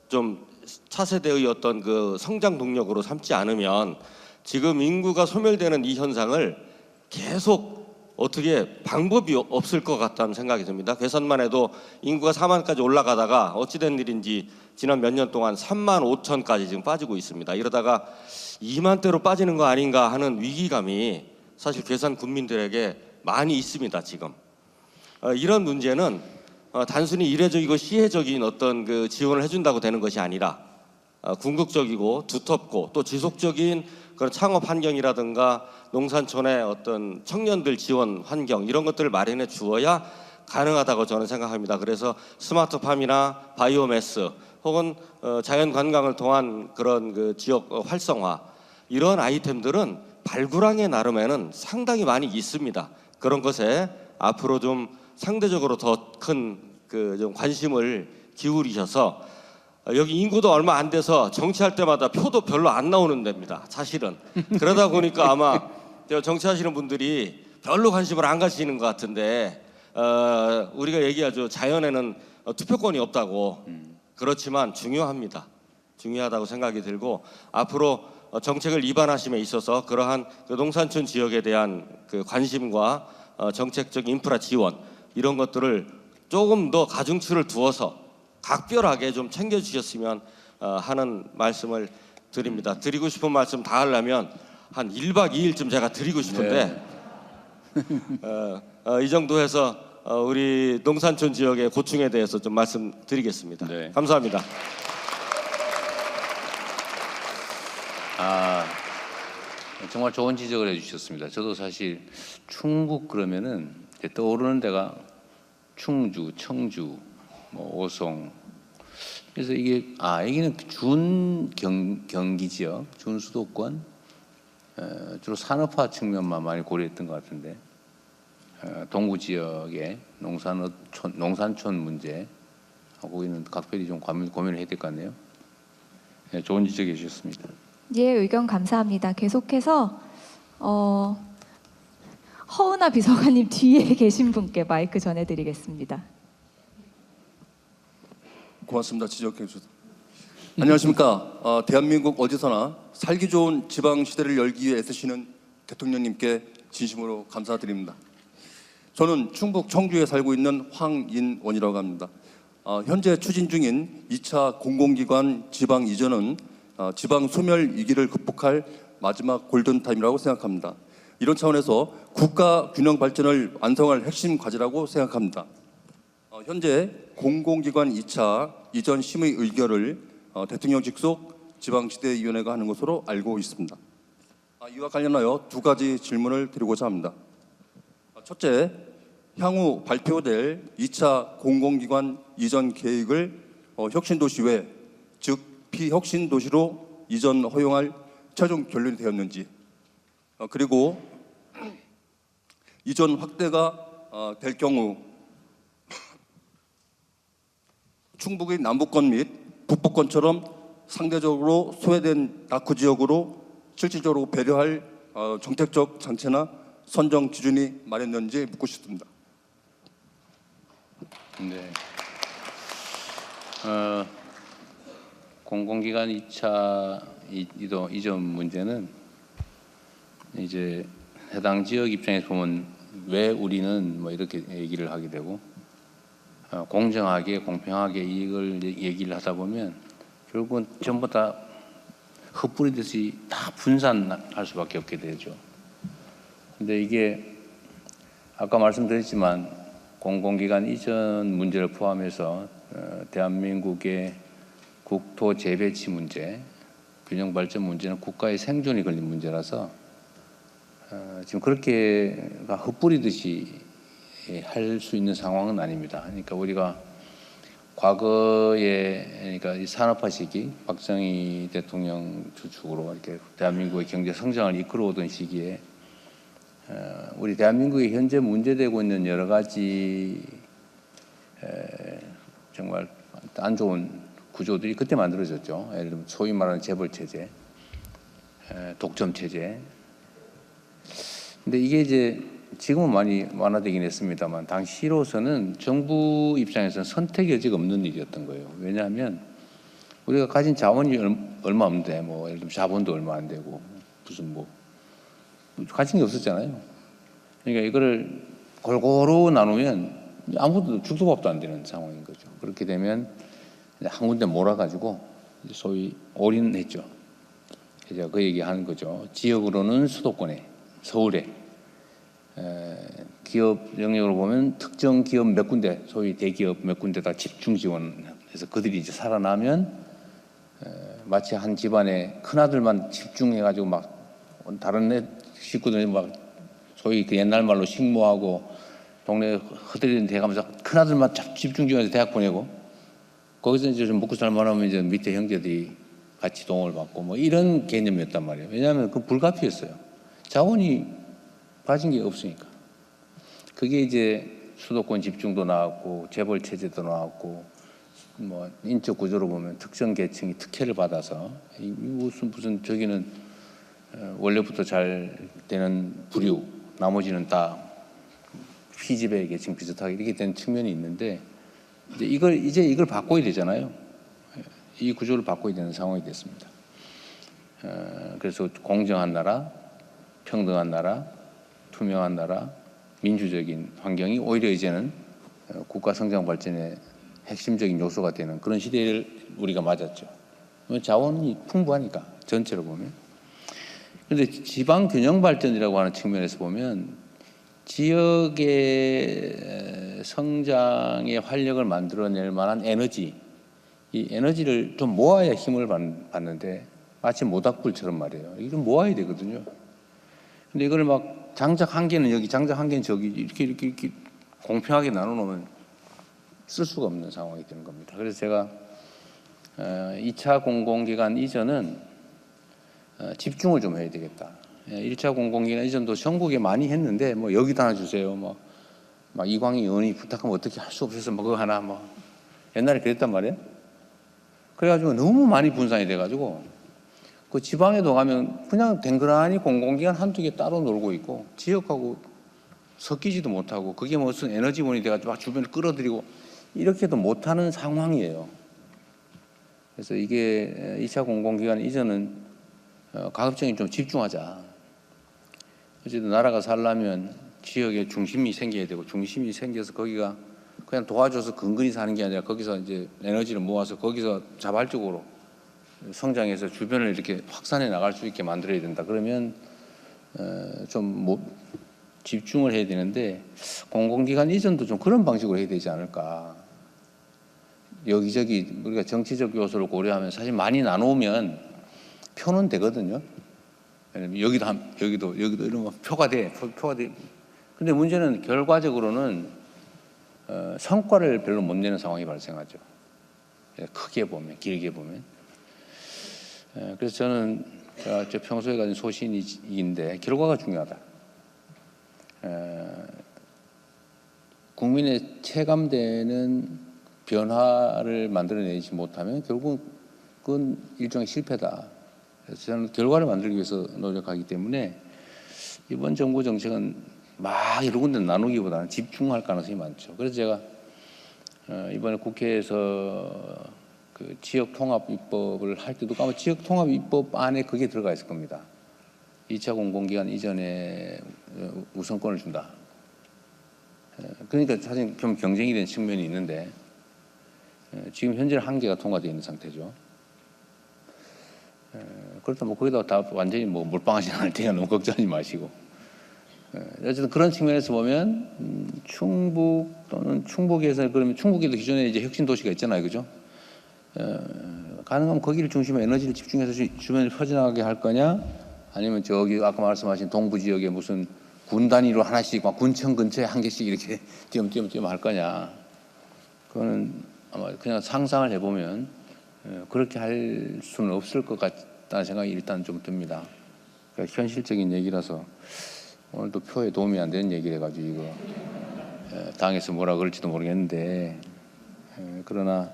Speaker 15: 좀 차세대의 어떤 그 성장 동력으로 삼지 않으면 지금 인구가 소멸되는 이 현상을 계속 어떻게 방법이 없을 것 같다는 생각이 듭니다. 계산만 해도 인구가 4만까지 올라가다가 어찌된 일인지 지난 몇 년 동안 3만 5천까지 지금 빠지고 있습니다. 이러다가 2만대로 빠지는 거 아닌가 하는 위기감이 사실 괴산 군민들에게 많이 있습니다. 지금 이런 문제는 단순히 이례적이고 시혜적인 어떤 그 지원을 해준다고 되는 것이 아니라 궁극적이고 두텁고 또 지속적인 그런 창업 환경이라든가 농산촌의 어떤 청년들 지원 환경 이런 것들을 마련해 주어야 가능하다고 저는 생각합니다. 그래서 스마트팜이나 바이오매스 혹은 자연 관광을 통한 그런 그 지역 활성화 이런 아이템들은 발굴하기에 나름에는 상당히 많이 있습니다. 그런 것에 앞으로 좀 상대적으로 더 큰 그 좀 관심을 기울이셔서 여기 인구도 얼마 안 돼서 정치할 때마다 표도 별로 안 나오는 데입니다. 사실은 그러다 보니까 아마 정치하시는 분들이 별로 관심을 안 가지시는 것 같은데 우리가 얘기하죠. 자연에는 투표권이 없다고. 그렇지만 중요합니다. 중요하다고 생각이 들고 앞으로 정책을 입안하심에 있어서 그러한 그 농산촌 지역에 대한 그 관심과 정책적 인프라 지원 이런 것들을 조금 더 가중치를 두어서 각별하게 좀 챙겨주셨으면 하는 말씀을 드립니다. 드리고 싶은 말씀 다 하려면 한 1박 2일쯤 제가 드리고 싶은데 이 정도 해서 우리 농산촌 지역의 고충에 대해서 좀 말씀드리겠습니다.
Speaker 2: 네.
Speaker 15: 감사합니다.
Speaker 2: 정말 좋은 지적을 해주셨습니다. 저도 사실 충북 그러면은 떠오르는 데가 충주, 청주, 뭐 오송. 그래서 이게 여기는 경기 지역, 준수도권, 주로 산업화 측면만 많이 고려했던 것 같은데 동구 지역의 농산촌 문제 하고 있는 각별히 좀 고민을 해야 될 것 같네요. 네, 좋은 지적해 주셨습니다.
Speaker 1: 예, 의견 감사합니다. 계속해서 허은하 비서관님 뒤에 계신 분께 마이크 전해드리겠습니다.
Speaker 16: 고맙습니다. 지적해 주셔서. 안녕하십니까. 대한민국 어디서나 살기 좋은 지방 시대를 열기 위해 애쓰시는 대통령님께 진심으로 감사드립니다. 저는 충북 청주에 살고 있는 황인원이라고 합니다. 현재 추진 중인 2차 공공기관 지방 이전은 지방 소멸 위기를 극복할 마지막 골든타임이라고 생각합니다. 이런 차원에서 국가 균형 발전을 완성할 핵심 과제라고 생각합니다. 현재 공공기관 2차 이전 심의 의결을 대통령 직속 지방시대위원회가 하는 것으로 알고 있습니다. 이와 관련하여 두 가지 질문을 드리고자 합니다. 첫째, 향후 발표될 2차 공공기관 이전 계획을 혁신도시 외, 즉 비혁신도시로 이전 허용할 최종 결론이 되었는지, 그리고 이전 확대가 될 경우 충북의 남부권 및 북부권처럼 상대적으로 소외된 다크 지역으로 실질적으로 배려할 정책적 장치나 선정 기준이 마련됐는지 묻고 싶습니다.
Speaker 2: 네. 공공기관 2차 이전 문제는 이제 해당 지역 입장에서 보면 왜 우리는 뭐 이렇게 얘기를 하게 되고 공정하게 공평하게 이걸 얘기를 하다 보면 결국은 전부 다 흩뿌리듯이 다 분산할 수밖에 없게 되죠. 근데 이게 아까 말씀드렸지만 공공기관 이전 문제를 포함해서 대한민국의 국토 재배치 문제, 균형 발전 문제는 국가의 생존이 걸린 문제라서 지금 그렇게 흩뿌리듯이 할 수 있는 상황은 아닙니다. 그러니까 우리가 과거에 그러니까 이 산업화 시기 박정희 대통령 주축으로 이렇게 대한민국의 경제 성장을 이끌어오던 시기에 우리 대한민국이 현재 문제되고 있는 여러 가지 정말 안 좋은 구조들이 그때 만들어졌죠. 예를 들면 소위 말하는 재벌 체제, 독점 체제. 근데 이게 이제 지금은 많이 완화되긴 했습니다만 당시로서는 정부 입장에서는 선택의 여지가 없는 일이었던 거예요. 왜냐하면 우리가 가진 자원이 얼마 없는데 뭐 예를 들면 자본도 얼마 안 되고 무슨 뭐 가진 게 없었잖아요. 그러니까 이거를 골고루 나누면 아무도 죽도 밥도 안 되는 상황인 거죠. 그렇게 되면 한 군데 몰아가지고 소위 올인했죠. 제가 그 얘기하는 거죠. 지역으로는 수도권에, 서울에, 기업 영역으로 보면 특정 기업 몇 군데, 소위 대기업 몇 군데다 집중 지원해서 그들이 이제 살아나면 마치 한 집안에 큰 아들만 집중해가지고 막 다른 식구들이 막 소위 그 옛날 말로 식모하고 동네 허들이는 데 가면서 큰 아들만 집중 지원해서 대학 보내고 거기서 이제 좀 먹고 살만하면 이제 밑에 형제들이 같이 도움을 받고 뭐 이런 개념이었단 말이에요. 왜냐하면 그 불가피했어요. 자원이 빠진 게 없으니까. 그게 이제 수도권 집중도 나왔고 재벌 체제도 나왔고 뭐 인적 구조로 보면 특정 계층이 특혜를 받아서 무슨 저기는 원래부터 잘 되는 부류, 나머지는 다 피지배 계층 비슷하게 이렇게 된 측면이 있는데 이제 이걸 바꿔야 되잖아요. 이 구조를 바꿔야 되는 상황이 됐습니다. 그래서 공정한 나라, 평등한 나라, 투명한 나라, 민주적인 환경이 오히려 이제는 국가 성장 발전의 핵심적인 요소가 되는 그런 시대를 우리가 맞았죠. 자원이 풍부하니까 전체로 보면. 그런데 지방 균형 발전이라고 하는 측면에서 보면 지역의 성장의 활력을 만들어낼 만한 에너지, 이 에너지를 좀 모아야 힘을 받는데 마치 모닥불처럼 말이에요. 이걸 모아야 되거든요. 근데 이걸 막 장작 한 개는 여기, 장작 한 개는 저기 이렇게 공평하게 나눠놓으면 쓸 수가 없는 상황이 되는 겁니다. 그래서 제가 2차 공공기관 이전은 집중을 좀 해야 되겠다. 1차 공공기관 이전도 전국에 많이 했는데 뭐 여기다 하나 주세요. 막 이광희 의원이 부탁하면 어떻게 할 수 없어서 뭐 그거 하나 뭐 옛날에 그랬단 말이에요. 그래가지고 너무 많이 분산이 돼가지고 그 지방에도 가면 그냥 댕그라니 공공기관 한두 개 따로 놀고 있고 지역하고 섞이지도 못하고 그게 무슨 에너지원이 돼가지고 막 주변을 끌어들이고 이렇게도 못하는 상황이에요. 그래서 이게 2차 공공기관 이전은 가급적이 좀 집중하자. 어쨌든 나라가 살려면 지역에 중심이 생겨야 되고 중심이 생겨서 거기가 그냥 도와줘서 근근히 사는 게 아니라 거기서 이제 에너지를 모아서 거기서 자발적으로 성장해서 주변을 이렇게 확산해 나갈 수 있게 만들어야 된다. 그러면 좀 집중을 해야 되는데 공공기관 이전도 좀 그런 방식으로 해야 되지 않을까. 여기저기 우리가 정치적 요소를 고려하면 사실 많이 나누면 표는 되거든요. 여기도 이러면 표가 돼. 근데 문제는 결과적으로는 성과를 별로 못 내는 상황이 발생하죠. 크게 보면, 길게 보면. 그래서 저는 저 평소에 가진 소신인데 결과가 중요하다. 국민의 체감되는 변화를 만들어내지 못하면 결국은 그건 일종의 실패다. 그래서 저는 결과를 만들기 위해서 노력하기 때문에 이번 정부 정책은 막 여러 군데 나누기보다는 집중할 가능성이 많죠. 그래서 제가 이번에 국회에서 그 지역 통합 입법을 할 때도 아마 지역 통합 입법 안에 그게 들어가 있을 겁니다. 2차 공공기관 이전에 우선권을 준다. 그러니까 사실 좀 경쟁이 된 측면이 있는데 지금 현재는 한 개가 통과되어 있는 상태죠. 그렇다면 뭐 거기다 다 완전히 뭐 몰빵하지 않을 테니까 너무 걱정하지 마시고. 어쨌든 그런 측면에서 보면 충북 또는 충북에서 그러면 충북에도 기존에 이제 혁신 도시가 있잖아요, 그죠? 가능하면 거기를 중심으로 에너지를 집중해서 주변에 퍼져나가게 할 거냐, 아니면 저기 아까 말씀하신 동부 지역에 무슨 군 단위로 하나씩 막 군청 근처에 한 개씩 이렇게 띄엄띄엄 할 거냐, 그거는 아마 그냥 상상을 해보면 그렇게 할 수는 없을 것 같다는 생각이 일단 좀 듭니다. 그러니까 현실적인 얘기라서 오늘도 표에 도움이 안 되는 얘기를 해가지고 이거 당에서 뭐라 그럴지도 모르겠는데 그러나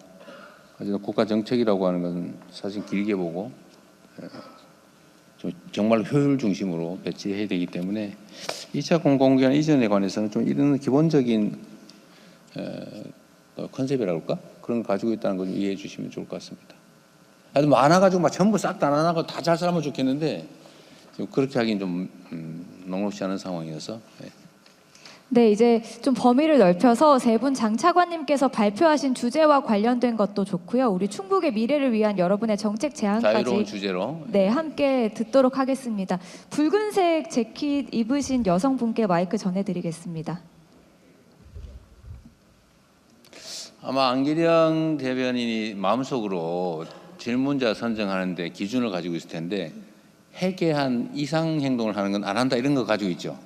Speaker 2: 어쨌든 국가 정책이라고 하는 건 사실 길게 보고 좀 정말 효율 중심으로 배치해야 되기 때문에 2차 공공기관 이전에 관해서는 좀 이런 기본적인 컨셉이라고 할까? 그런 거 가지고 있다는 걸 이해해 주시면 좋을 것 같습니다. 아주 많아가지고 막 전부 싹 다 안 하고 다 잘 살면 좋겠는데 지금 그렇게 하긴 좀 녹록지 않은 상황이어서.
Speaker 1: 네, 이제 좀 범위를 넓혀서 세 분 장 차관님께서 발표하신 주제와 관련된 것도 좋고요. 우리 충북의 미래를 위한 여러분의 정책 제안까지
Speaker 2: 자유로운 주제로.
Speaker 1: 네, 함께 듣도록 하겠습니다. 붉은색 재킷 입으신 여성분께 마이크 전해드리겠습니다.
Speaker 2: 아마 안기령 대변인이 마음속으로 질문자 선정하는데 기준을 가지고 있을 텐데 해괴한 이상 행동을 하는 건 안 한다 이런 거 가지고 있죠.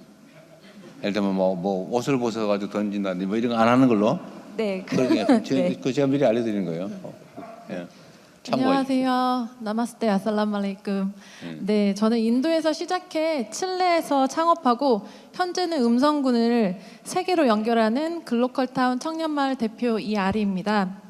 Speaker 2: 예를 들면 뭐 옷을 벗어가지고 던진다든지 뭐 이런 거 안 하는 걸로.
Speaker 1: 네.
Speaker 2: 그러게
Speaker 1: 네.
Speaker 2: 제가 미리 알려드리는 거예요. 예.
Speaker 17: 안녕하세요. 나마스테 아살라말레이쿰. 네, 저는 인도에서 시작해 칠레에서 창업하고 현재는 음성군을 세계로 연결하는 글로컬타운 청년마을 대표 이아리입니다.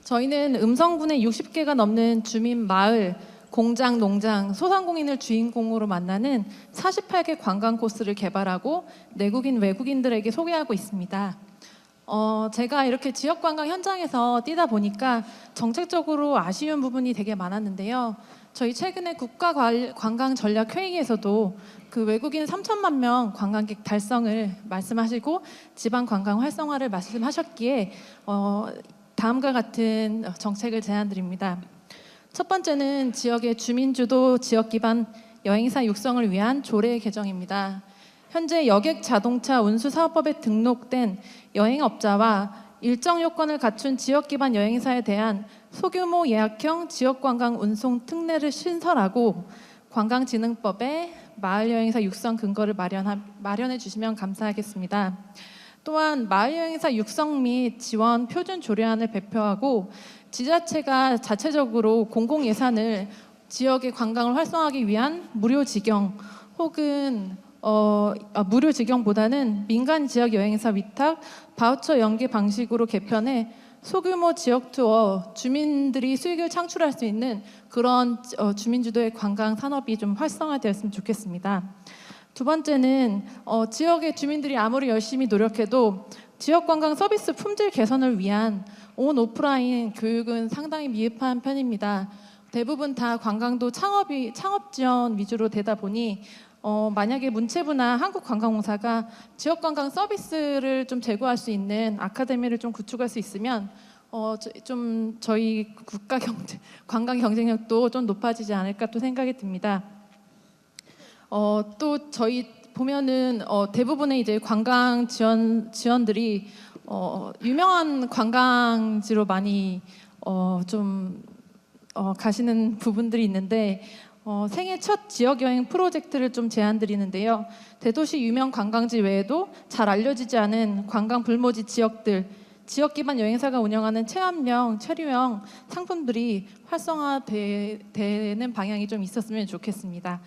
Speaker 17: 저희는 음성군의 60개가 넘는 주민 마을, 공장, 농장, 소상공인을 주인공으로 만나는 48개 관광 코스를 개발하고 내국인, 외국인들에게 소개하고 있습니다. 제가 이렇게 지역 관광 현장에서 뛰다 보니까 정책적으로 아쉬운 부분이 되게 많았는데요. 저희 최근에 국가 관광 전략 회의에서도 그 외국인 3천만 명 관광객 달성을 말씀하시고 지방 관광 활성화를 말씀하셨기에 다음과 같은 정책을 제안드립니다. 첫 번째는 지역의 주민주도 지역 기반 여행사 육성을 위한 조례 개정입니다. 현재 여객 자동차 운수 사업법에 등록된 여행업자와 일정 요건을 갖춘 지역 기반 여행사에 대한 소규모 예약형 지역 관광 운송 특례를 신설하고 관광진흥법에 마을 여행사 육성 근거를 마련해 주시면 감사하겠습니다. 또한 마을 여행사 육성 및 지원 표준 조례안을 발표하고 지자체가 자체적으로 공공 예산을 지역의 관광을 활성화하기 위한 무료 직영 혹은 무료 직영보다는 민간 지역 여행사 위탁 바우처 연계 방식으로 개편해 소규모 지역 투어 주민들이 수익을 창출할 수 있는 그런 주민주도의 관광 산업이 좀 활성화되었으면 좋겠습니다. 두 번째는 지역의 주민들이 아무리 열심히 노력해도 지역 관광 서비스 품질 개선을 위한 온 오프라인 교육은 상당히 미흡한 편입니다. 대부분 다 관광도 창업 지원 위주로 되다 보니 만약에 문체부나 한국관광공사가 지역 관광 서비스를 좀 제공할 수 있는 아카데미를 좀 구축할 수 있으면 좀 저희 국가 관광 경쟁력도 좀 높아지지 않을까 또 생각이 듭니다. 또 저희 보면은 대부분의 이제 관광 지원들이 유명한 관광지로 많이 가시는 부분들이 있는데 생애 첫 지역 여행 프로젝트를 좀 제안드리는데요. 대도시 유명 관광지 외에도 잘 알려지지 않은 관광 불모지 지역들, 지역 기반 여행사가 운영하는 체험형, 체류형 상품들이 활성화되는 방향이 좀 있었으면 좋겠습니다.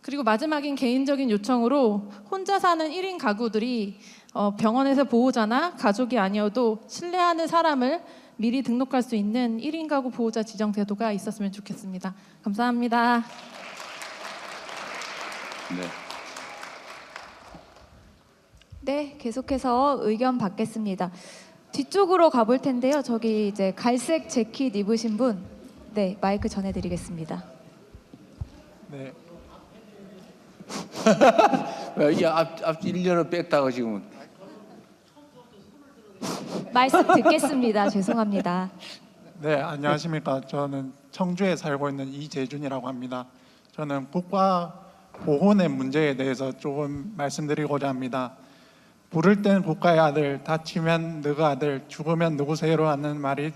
Speaker 17: 그리고 마지막인 개인적인 요청으로 혼자 사는 1인 가구들이 병원에서 보호자나 가족이 아니어도 신뢰하는 사람을 미리 등록할 수 있는 1인 가구 보호자 지정 제도가 있었으면 좋겠습니다. 감사합니다.
Speaker 1: 네, 계속해서 의견 받겠습니다. 뒤쪽으로 가볼 텐데요. 저기 이제 갈색 재킷 입으신 분, 네, 마이크 전해드리겠습니다.
Speaker 2: 네. 앞 1년을 뺐다가 지금.
Speaker 1: 말씀 듣겠습니다. 죄송합니다.
Speaker 18: 네, 안녕하십니까. 저는 청주에 살고 있는 이재준이라고 합니다. 저는 국가 보훈의 문제에 대해서 조금 말씀드리고자 합니다. 부를 땐 국가의 아들, 다치면 너가 아들, 죽으면 누구세요로 하는 말이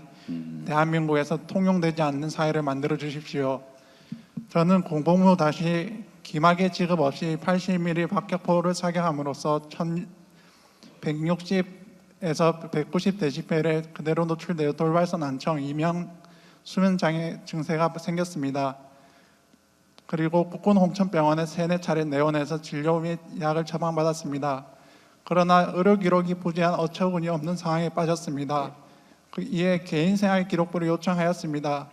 Speaker 18: 대한민국에서 통용되지 않는 사회를 만들어 주십시오. 저는 공복무 다시 기막의 지급 없이 80mm 박격포를 사격함으로써 160 190데시벨에 그대로 노출되어 돌발성 난청, 이명 수면 장애 증세가 생겼습니다. 그리고 국군 홍천병원에 3-4차례 내원해서 진료 및 약을 처방받았습니다. 그러나 의료 기록이 부재한 어처구니 없는 상황에 빠졌습니다. 이에 개인생활 기록부를 요청하였습니다.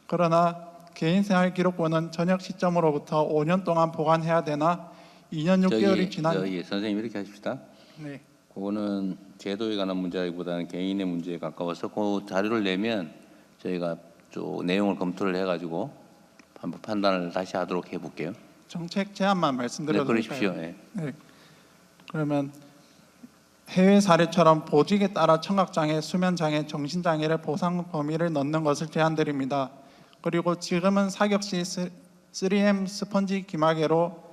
Speaker 18: 그러나 개인생활 기록부는 전역 시점으로부터 5년 동안 보관해야 되나 2년 6개월이 지난
Speaker 2: 선생님 이렇게 하십시다.
Speaker 18: 네.
Speaker 2: 그거는 제도에 관한 문제라기보다는 개인의 문제에 가까워서 그 자료를 내면 저희가 쭉 내용을 검토를 해가지고 한번 판단을 다시 하도록 해볼게요.
Speaker 18: 정책 제안만 말씀드려도
Speaker 2: 네,
Speaker 18: 될까요?
Speaker 2: 그러십시오. 네.
Speaker 18: 네. 그러면 해외 사례처럼 보직에 따라 청각장애, 수면장애, 정신장애를 보상 범위를 넣는 것을 제안드립니다. 그리고 지금은 사격 시 3M 스펀지 기마개로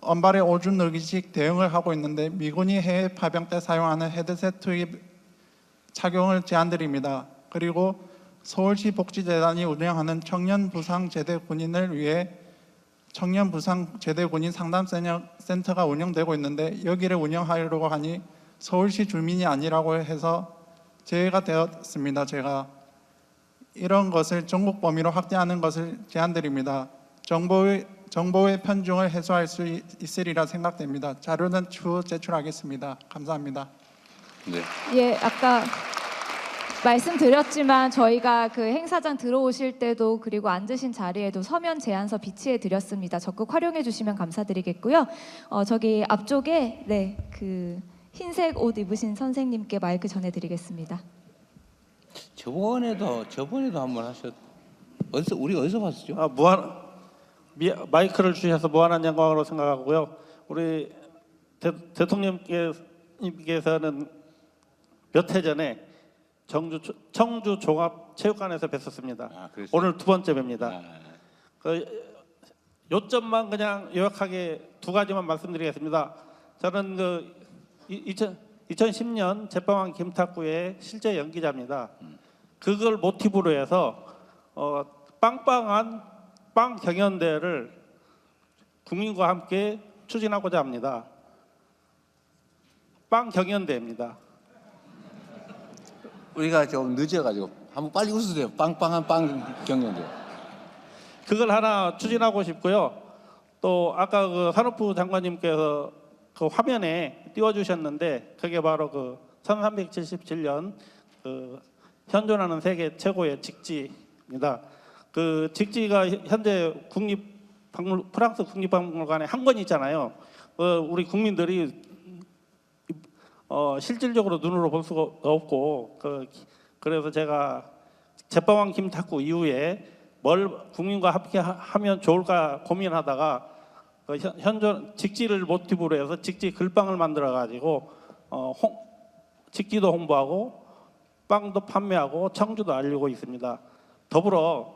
Speaker 18: 언발의 오줌 늘기식 대응을 하고 있는데 미군이 해외 파병 때 사용하는 헤드셋 투입 착용을 제안드립니다. 그리고 서울시 복지재단이 운영하는 청년 부상 제대 군인을 위해 청년 부상 제대 군인 상담센터가 운영되고 있는데 여기를 운영하려고 하니 서울시 주민이 아니라고 해서 제외가 되었습니다. 제가 이런 것을 전국 범위로 확대하는 것을 제안드립니다. 정보의 편중을 해소할 수 있으리라 생각됩니다. 자료는 추후 제출하겠습니다. 감사합니다.
Speaker 2: 네.
Speaker 1: 예, 아까 말씀드렸지만 저희가 그 행사장 들어오실 때도 그리고 앉으신 자리에도 서면 제안서 비치해 드렸습니다. 적극 활용해 주시면 감사드리겠고요. 저기 앞쪽에 그 흰색 옷 입으신 선생님께 마이크 전해드리겠습니다.
Speaker 2: 저번에도 한번 우리 어디서 봤었죠?
Speaker 19: 마이크를 주셔서 무한한 영광으로 생각하고요. 우리 대통령께서는 몇 해 전에 청주 종합체육관에서 뵀었습니다. 오늘 2번째 뵙니다. 요점만 그냥 요약하게 2가지만 말씀드리겠습니다. 저는 2010년 제빵왕 김탁구의 실제 연기자입니다. 그걸 모티브로 해서 빵빵한 빵 경연대회를 국민과 함께 추진하고자 합니다. 빵 경연대회입니다.
Speaker 2: 우리가 좀 늦어가지고 한번 빨리 웃으세요. 빵빵한 빵 경연대.
Speaker 19: 그걸 하나 추진하고 싶고요. 또 아까 그 산업부 장관님께서 그 화면에 띄워주셨는데 그게 바로 그 1377년 그 현존하는 세계 최고의 직지입니다. 그 직지가 현재 프랑스 국립박물관에 한 권 있잖아요. 우리 국민들이 실질적으로 눈으로 볼 수가 없고 그래서 제가 제빵왕 김탁구 이후에 뭘 국민과 함께 하면 좋을까 고민하다가 현존 직지를 모티브로 해서 직지 글빵을 만들어 가지고 직지도 홍보하고 빵도 판매하고 청주도 알리고 있습니다. 더불어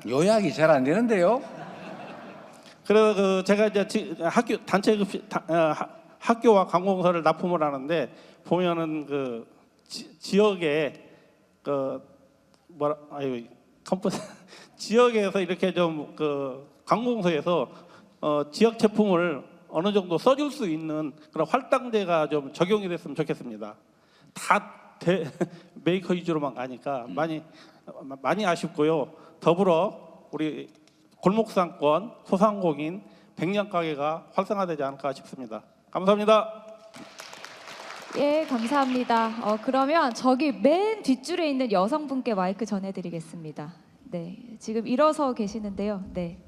Speaker 2: 요약이 잘 안 되는데요.
Speaker 19: 그래서 제가 이제 학교 단체 급식 학교와 관공서를 납품을 하는데 보면은 그 지역에 지역에서 이렇게 좀 관공서에서 지역 제품을 어느 정도 써줄 수 있는 그런 할당제가 좀 적용이 됐으면 좋겠습니다. 다 메이커 위주로만 가니까 많이 아쉽고요. 더불어 우리 골목상권 소상공인 백년 가게가 활성화되지 않을까 싶습니다. 감사합니다.
Speaker 1: 예, 감사합니다. 그러면 저기 맨 뒷줄에 있는 여성분께 마이크 전해드리겠습니다. 네, 지금 일어서 계시는데요. 네.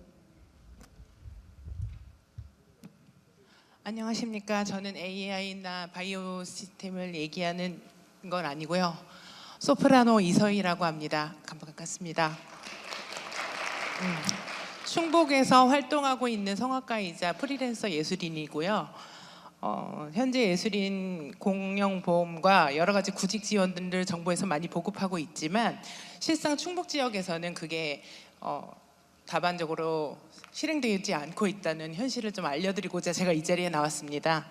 Speaker 20: 안녕하십니까. 저는 AI나 바이오 시스템을 얘기하는 건 아니고요. 소프라노 이서희라고 합니다. 반갑습니다. 충북에서 활동하고 있는 성악가이자 프리랜서 예술인이고요. 현재 예술인 공영보험과 여러 가지 구직 지원들을 정부에서 많이 보급하고 있지만 실상 충북 지역에서는 그게 다반적으로 실행되지 않고 있다는 현실을 좀 알려드리고자 제가 이 자리에 나왔습니다.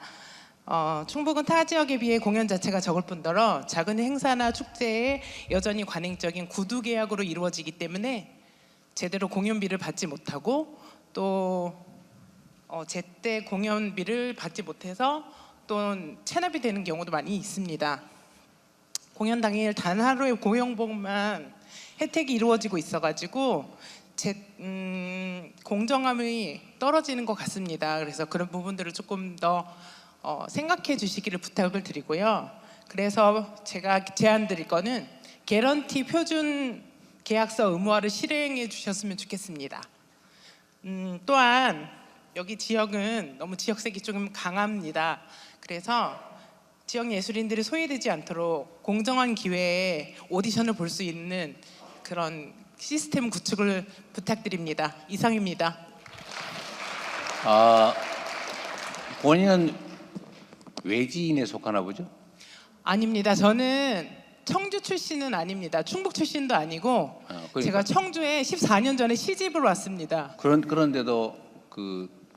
Speaker 20: 충북은 타 지역에 비해 공연 자체가 적을 뿐더러 작은 행사나 축제에 여전히 관행적인 구두 계약으로 이루어지기 때문에 제대로 공연비를 받지 못하고 또 제때 공연비를 받지 못해서 또 체납이 되는 경우도 많이 있습니다. 공연 당일 단 하루의 고용복만 혜택이 이루어지고 있어가지고 공정함이 떨어지는 것 같습니다. 그래서 그런 부분들을 조금 더 생각해 주시기를 부탁을 드리고요. 그래서 제가 제안 드릴 거는 개런티 표준 계약서 의무화를 실행해 주셨으면 좋겠습니다. 또한 여기 지역은 너무 지역색이 좀 강합니다. 그래서 지역 예술인들이 소외되지 않도록 공정한 기회에 오디션을 볼 수 있는 그런 시스템 구축을 부탁드립니다. 이상입니다.
Speaker 2: 본인은 외지인에 속하나 보죠?
Speaker 20: 아닙니다. 저는 청주 출신은 아닙니다. 충북 출신도 아니고
Speaker 2: 그러니까.
Speaker 20: 제가 청주에 14년 전에 시집을 왔습니다.
Speaker 2: 그런데도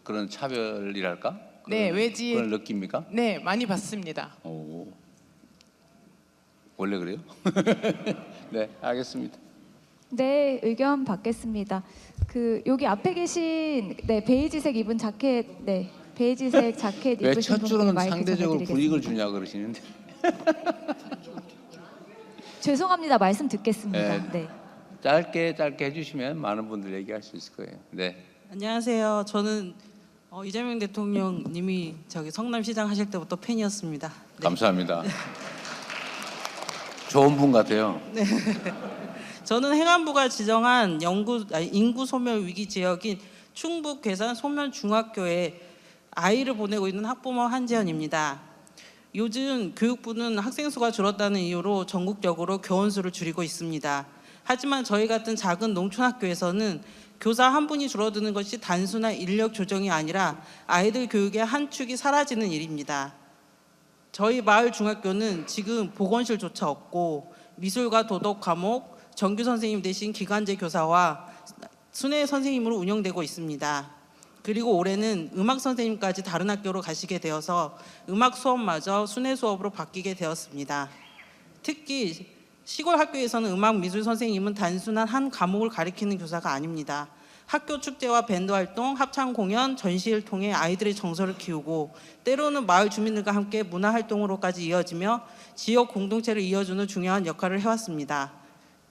Speaker 2: 그런 차별이랄까?
Speaker 20: 네, 외지
Speaker 2: 그런 느낌입니까?
Speaker 20: 네, 많이 받습니다.
Speaker 2: 오, 원래 그래요? 네, 알겠습니다.
Speaker 1: 네, 의견 받겠습니다. 여기 앞에 계신 베이지색 입은 자켓, 베이지색 자켓
Speaker 2: 왜
Speaker 1: 입으신
Speaker 2: 첫
Speaker 1: 분께
Speaker 2: 줄은
Speaker 1: 마이크
Speaker 2: 상대적으로 불이익을
Speaker 1: 전해드리겠습니다.
Speaker 2: 주냐 그러시는데.
Speaker 1: 죄송합니다. 말씀 듣겠습니다.
Speaker 2: 네. 짧게 해주시면 많은 분들 얘기할 수 있을 거예요. 네.
Speaker 21: 안녕하세요. 저는 이재명 대통령님이 성남시장 하실 때부터 팬이었습니다. 네.
Speaker 2: 감사합니다. 좋은 분 같아요.
Speaker 21: 네. 저는 행안부가 지정한 인구 소멸 위기 지역인 충북 괴산 소면 중학교에 아이를 보내고 있는 학부모 한지연입니다. 요즘 교육부는 학생 수가 줄었다는 이유로 전국적으로 교원 수를 줄이고 있습니다. 하지만 저희 같은 작은 농촌 학교에서는 교사 한 분이 줄어드는 것이 단순한 인력 조정이 아니라 아이들 교육의 한 축이 사라지는 일입니다. 저희 마을 중학교는 지금 보건실조차 없고 미술과 도덕 과목, 정규 선생님 대신 기간제 교사와 순회 선생님으로 운영되고 있습니다. 그리고 올해는 음악 선생님까지 다른 학교로 가시게 되어서 음악 수업마저 순회 수업으로 바뀌게 되었습니다. 특히 시골 학교에서는 음악 미술 선생님은 단순한 한 과목을 가리키는 교사가 아닙니다. 학교 축제와 밴드 활동, 합창 공연, 전시를 통해 아이들의 정서를 키우고 때로는 마을 주민들과 함께 문화 활동으로까지 이어지며 지역 공동체를 이어주는 중요한 역할을 해왔습니다.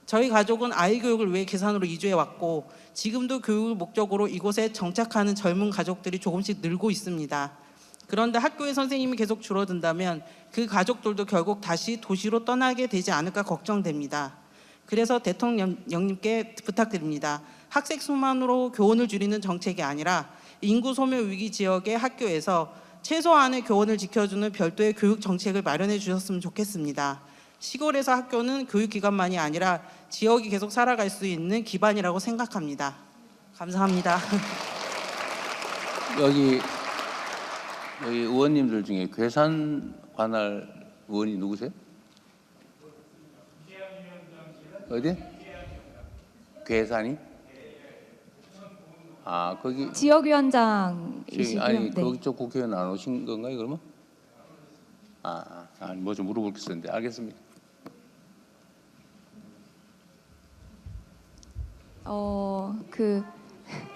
Speaker 21: 저희 가족은 아이 교육을 위해 괴산으로 이주해 왔고 지금도 교육을 목적으로 이곳에 정착하는 젊은 가족들이 조금씩 늘고 있습니다. 그런데 학교의 선생님이 계속 줄어든다면 그 가족들도 결국 다시 도시로 떠나게 되지 않을까 걱정됩니다. 그래서 대통령님께 부탁드립니다. 학생 수만으로 교원을 줄이는 정책이 아니라 인구 소멸 위기 지역의 학교에서 최소한의 교원을 지켜주는 별도의 교육 정책을 마련해 주셨으면 좋겠습니다. 시골에서 학교는 교육기관만이 아니라 지역이 계속 살아갈 수 있는 기반이라고 생각합니다. 감사합니다.
Speaker 2: 여기 의원님들 중에 괴산 관할 의원이 누구세요? 어디? 괴산이? 거기
Speaker 1: 지역위원장이시고요.
Speaker 2: 아니
Speaker 1: 네.
Speaker 2: 거기 쪽 국회의원 안 오신 건가요 그러면? 뭐 좀 물어볼 게 있었는데 알겠습니다.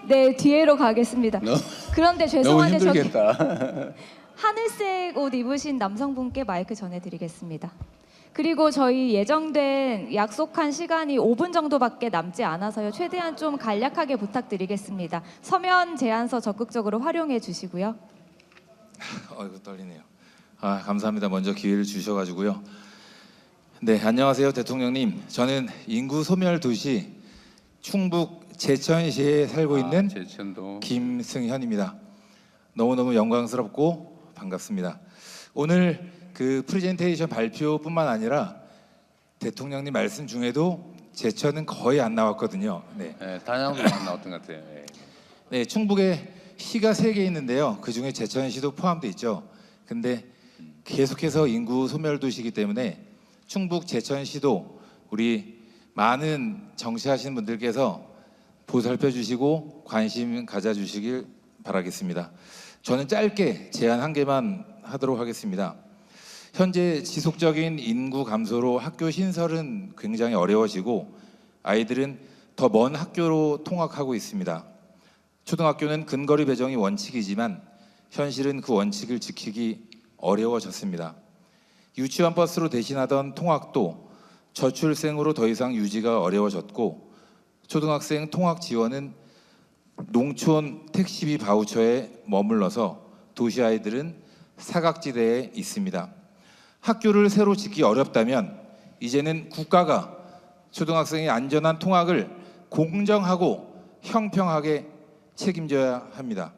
Speaker 1: 네, 뒤로 가겠습니다. 그런데
Speaker 2: 너무
Speaker 1: 죄송한데
Speaker 2: 힘들겠다.
Speaker 1: 하늘색 옷 입으신 남성분께 마이크 전해드리겠습니다. 그리고 저희 예정된 약속한 시간이 5분 정도밖에 남지 않아서요. 최대한 좀 간략하게 부탁드리겠습니다. 서면 제안서 적극적으로 활용해 주시고요.
Speaker 22: 이거 떨리네요. 감사합니다. 먼저 기회를 주셔가지고요. 네, 안녕하세요, 대통령님. 저는 인구 소멸 도시 충북 제천시에 살고 있는
Speaker 2: 제천도.
Speaker 22: 김승현입니다. 너무너무 영광스럽고 반갑습니다. 오늘 그 프레젠테이션 발표뿐만 아니라 대통령님 말씀 중에도 제천은 거의 안 나왔거든요. 네,
Speaker 2: 단양도 안 나왔던 것 같아요.
Speaker 22: 네, 충북에 시가 3개 있는데요. 그 중에 제천시도 포함되어 있죠. 근데 계속해서 인구 소멸 도시이기 때문에 충북 제천시도 우리 많은 정치하시는 분들께서 보살펴 주시고 관심 가져 주시길 바라겠습니다. 저는 짧게 제안 한 개만 하도록 하겠습니다. 현재 지속적인 인구 감소로 학교 신설은 굉장히 어려워지고 아이들은 더 먼 학교로 통학하고 있습니다. 초등학교는 근거리 배정이 원칙이지만 현실은 그 원칙을 지키기 어려워졌습니다. 유치원 버스로 대신하던 통학도 저출생으로 더 이상 유지가 어려워졌고 초등학생 통학 지원은 농촌 택시비 바우처에 머물러서 도시 아이들은 사각지대에 있습니다. 학교를 새로 짓기 어렵다면 이제는 국가가 초등학생의 안전한 통학을 공정하고 형평하게 책임져야 합니다.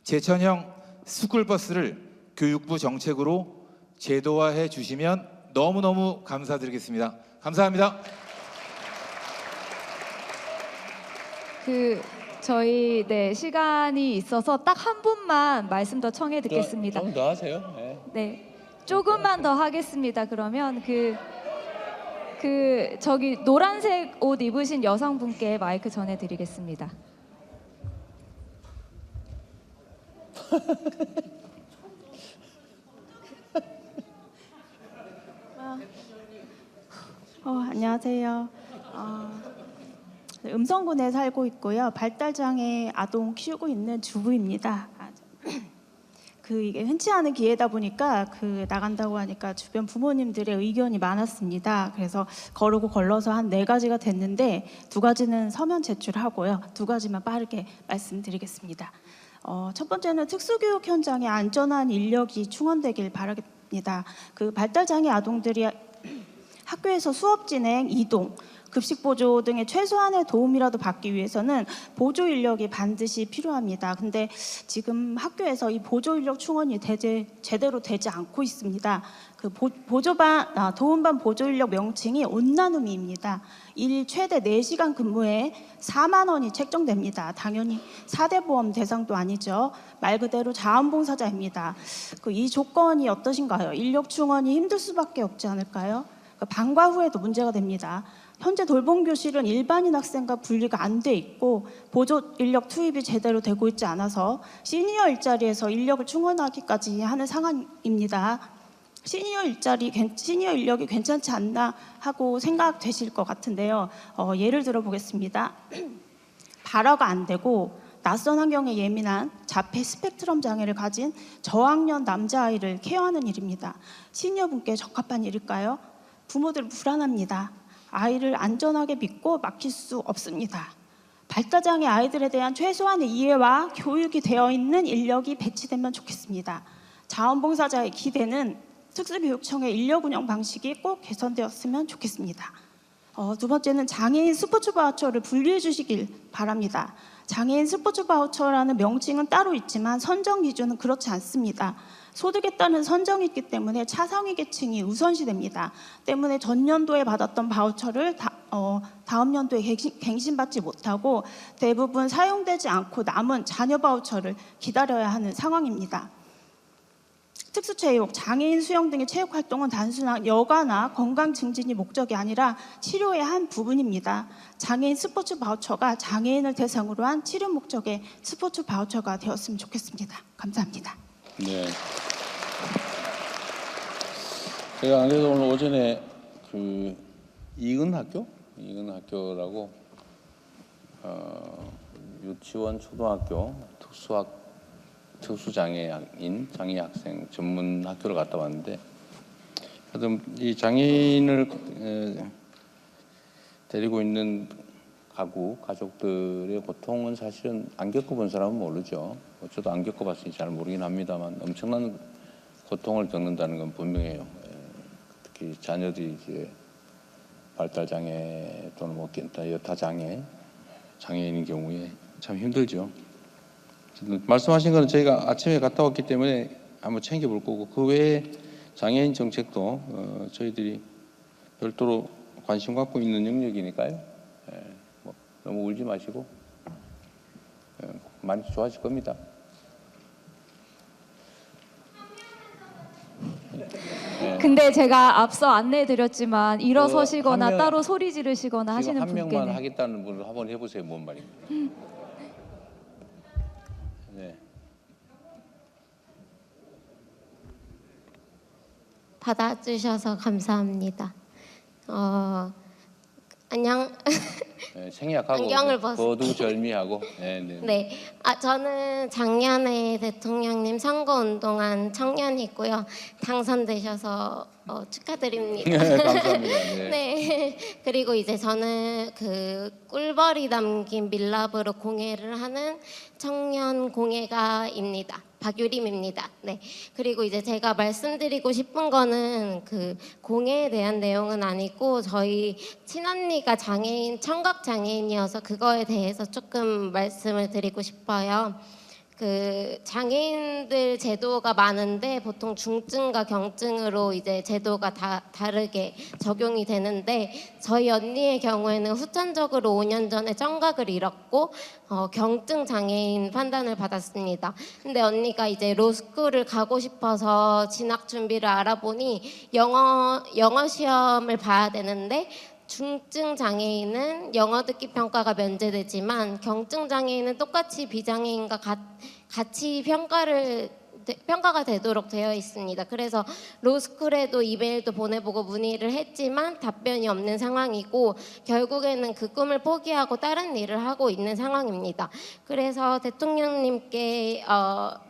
Speaker 22: 제천형 스쿨버스를 교육부 정책으로 제도화해 주시면 너무너무 감사드리겠습니다. 감사합니다.
Speaker 1: 저희 시간이 있어서 딱 한 분만 말씀 더 청해 듣겠습니다.
Speaker 2: 좀 더 하세요. 네.
Speaker 1: 네, 조금만 더 하겠습니다. 그러면 저기 노란색 옷 입으신 여성분께 마이크 전해드리겠습니다.
Speaker 3: 안녕하세요. 음성군에 살고 있고요. 발달장애 아동 키우고 있는 주부입니다. 이게 흔치 않은 기회다 보니까 나간다고 하니까 주변 부모님들의 의견이 많았습니다. 그래서 거르고 걸러서 한 4가지가 됐는데 2가지는 서면 제출하고요. 2가지만 빠르게 말씀드리겠습니다. 첫 번째는 특수교육 현장에 안전한 인력이 충원되길 바라겠습니다. 발달장애 아동들이 학교에서 수업 진행, 이동, 급식 보조 등의 최소한의 도움이라도 받기 위해서는 보조 인력이 반드시 필요합니다. 근데 지금 학교에서 이 보조 인력 충원이 제대로 되지 않고 있습니다. 도움반 보조 인력 명칭이 온나눔이입니다. 일 최대 4시간 근무에 4만 원이 책정됩니다. 당연히 4대 보험 대상도 아니죠. 말 그대로 자원봉사자입니다. 이 조건이 어떠신가요? 인력 충원이 힘들 수밖에 없지 않을까요? 방과 후에도 문제가 됩니다. 현재 돌봄교실은 일반인 학생과 분리가 안 돼 있고 보조 인력 투입이 제대로 되고 있지 않아서 시니어 일자리에서 인력을 충원하기까지 하는 상황입니다. 시니어 인력이 괜찮지 않나 하고 생각되실 것 같은데요. 예를 들어 보겠습니다. 발화가 안 되고 낯선 환경에 예민한 자폐 스펙트럼 장애를 가진 저학년 남자아이를 케어하는 일입니다. 시니어분께 적합한 일일까요? 부모들은 불안합니다. 아이를 안전하게 믿고 맡길 수 없습니다. 발달장애 아이들에 대한 최소한의 이해와 교육이 되어 있는 인력이 배치되면 좋겠습니다. 자원봉사자의 기대는 특수교육청의 인력 운영 방식이 꼭 개선되었으면 좋겠습니다. 2번째는 장애인 스포츠 바우처를 분리해 주시길 바랍니다. 장애인 스포츠 바우처라는 명칭은 따로 있지만 선정 기준은 그렇지 않습니다. 소득에 따른 선정이 있기 때문에 차상위 계층이 우선시됩니다. 때문에 전년도에 받았던 바우처를 다음 연도에 갱신받지 못하고 대부분 사용되지 않고 남은 자녀 바우처를 기다려야 하는 상황입니다. 특수체육, 장애인 수영 등의 체육활동은 단순한 여가나 건강 증진이 목적이 아니라 치료의 한 부분입니다. 장애인 스포츠 바우처가 장애인을 대상으로 한 치료 목적의 스포츠 바우처가 되었으면 좋겠습니다. 감사합니다.
Speaker 2: 네. 제가 안 그래도 오늘 오전에 이근학교라고 유치원, 초등학교 특수장애인 장애 학생 전문 학교를 갔다 왔는데, 하여튼 이 장애인을 데리고 있는 가족들의 고통은 사실은 안 겪어본 사람은 모르죠. 저도 안 겪어봤으니 잘 모르긴 합니다만 엄청난 고통을 겪는다는 건 분명해요. 특히 자녀들이 이제 발달장애 또는 여타 장애인인 경우에 참 힘들죠. 말씀하신 거는 저희가 아침에 갔다 왔기 때문에 한번 챙겨볼 거고, 그 외에 장애인 정책도 저희들이 별도로 관심 갖고 있는 영역이니까요. 너무 울지 마시고 많이 좋아질 겁니다.
Speaker 1: 근데 제가 앞서 안내해드렸지만 일어서시거나 따로 소리 지르시거나 하시는
Speaker 2: 한
Speaker 1: 분께는
Speaker 2: 명만 하겠다는 분을 한번 해보세요. 뭔 말입니까? 네.
Speaker 5: 받아주셔서 감사합니다. 안녕.
Speaker 2: 네, 생략하고
Speaker 5: 안경을 벗-
Speaker 2: 거두절미하고. 네, 네.
Speaker 5: 네, 저는 작년에 대통령님 선거운동한 청년이고요. 당선되셔서 축하드립니다.
Speaker 2: 네, 감사합니다. 네.
Speaker 5: 네. 그리고 이제 저는 그 꿀벌이 담긴 밀랍으로 공예를 하는 청년 공예가입니다. 박유림입니다. 네. 그리고 이제 제가 말씀드리고 싶은 거는 그 공예에 대한 내용은 아니고 저희 친언니가 장애인, 청각 장애인이어서 그거에 대해서 조금 말씀을 드리고 싶어요. 그 장애인들 제도가 많은데 보통 중증과 경증으로 이제 제도가 다 다르게 적용이 되는데 저희 언니의 경우에는 후천적으로 5년 전에 청각을 잃었고 경증 장애인 판단을 받았습니다. 근데 언니가 이제 로스쿨을 가고 싶어서 진학 준비를 알아보니 영어 시험을 봐야 되는데 중증 장애인은 영어 듣기 평가가 면제되지만 경증 장애인은 똑같이 비장애인과 같이 평가가 되도록 되어 있습니다. 그래서 로스쿨에도 이메일도 보내보고 문의를 했지만 답변이 없는 상황이고 결국에는 그 꿈을 포기하고 다른 일을 하고 있는 상황입니다. 그래서 대통령님께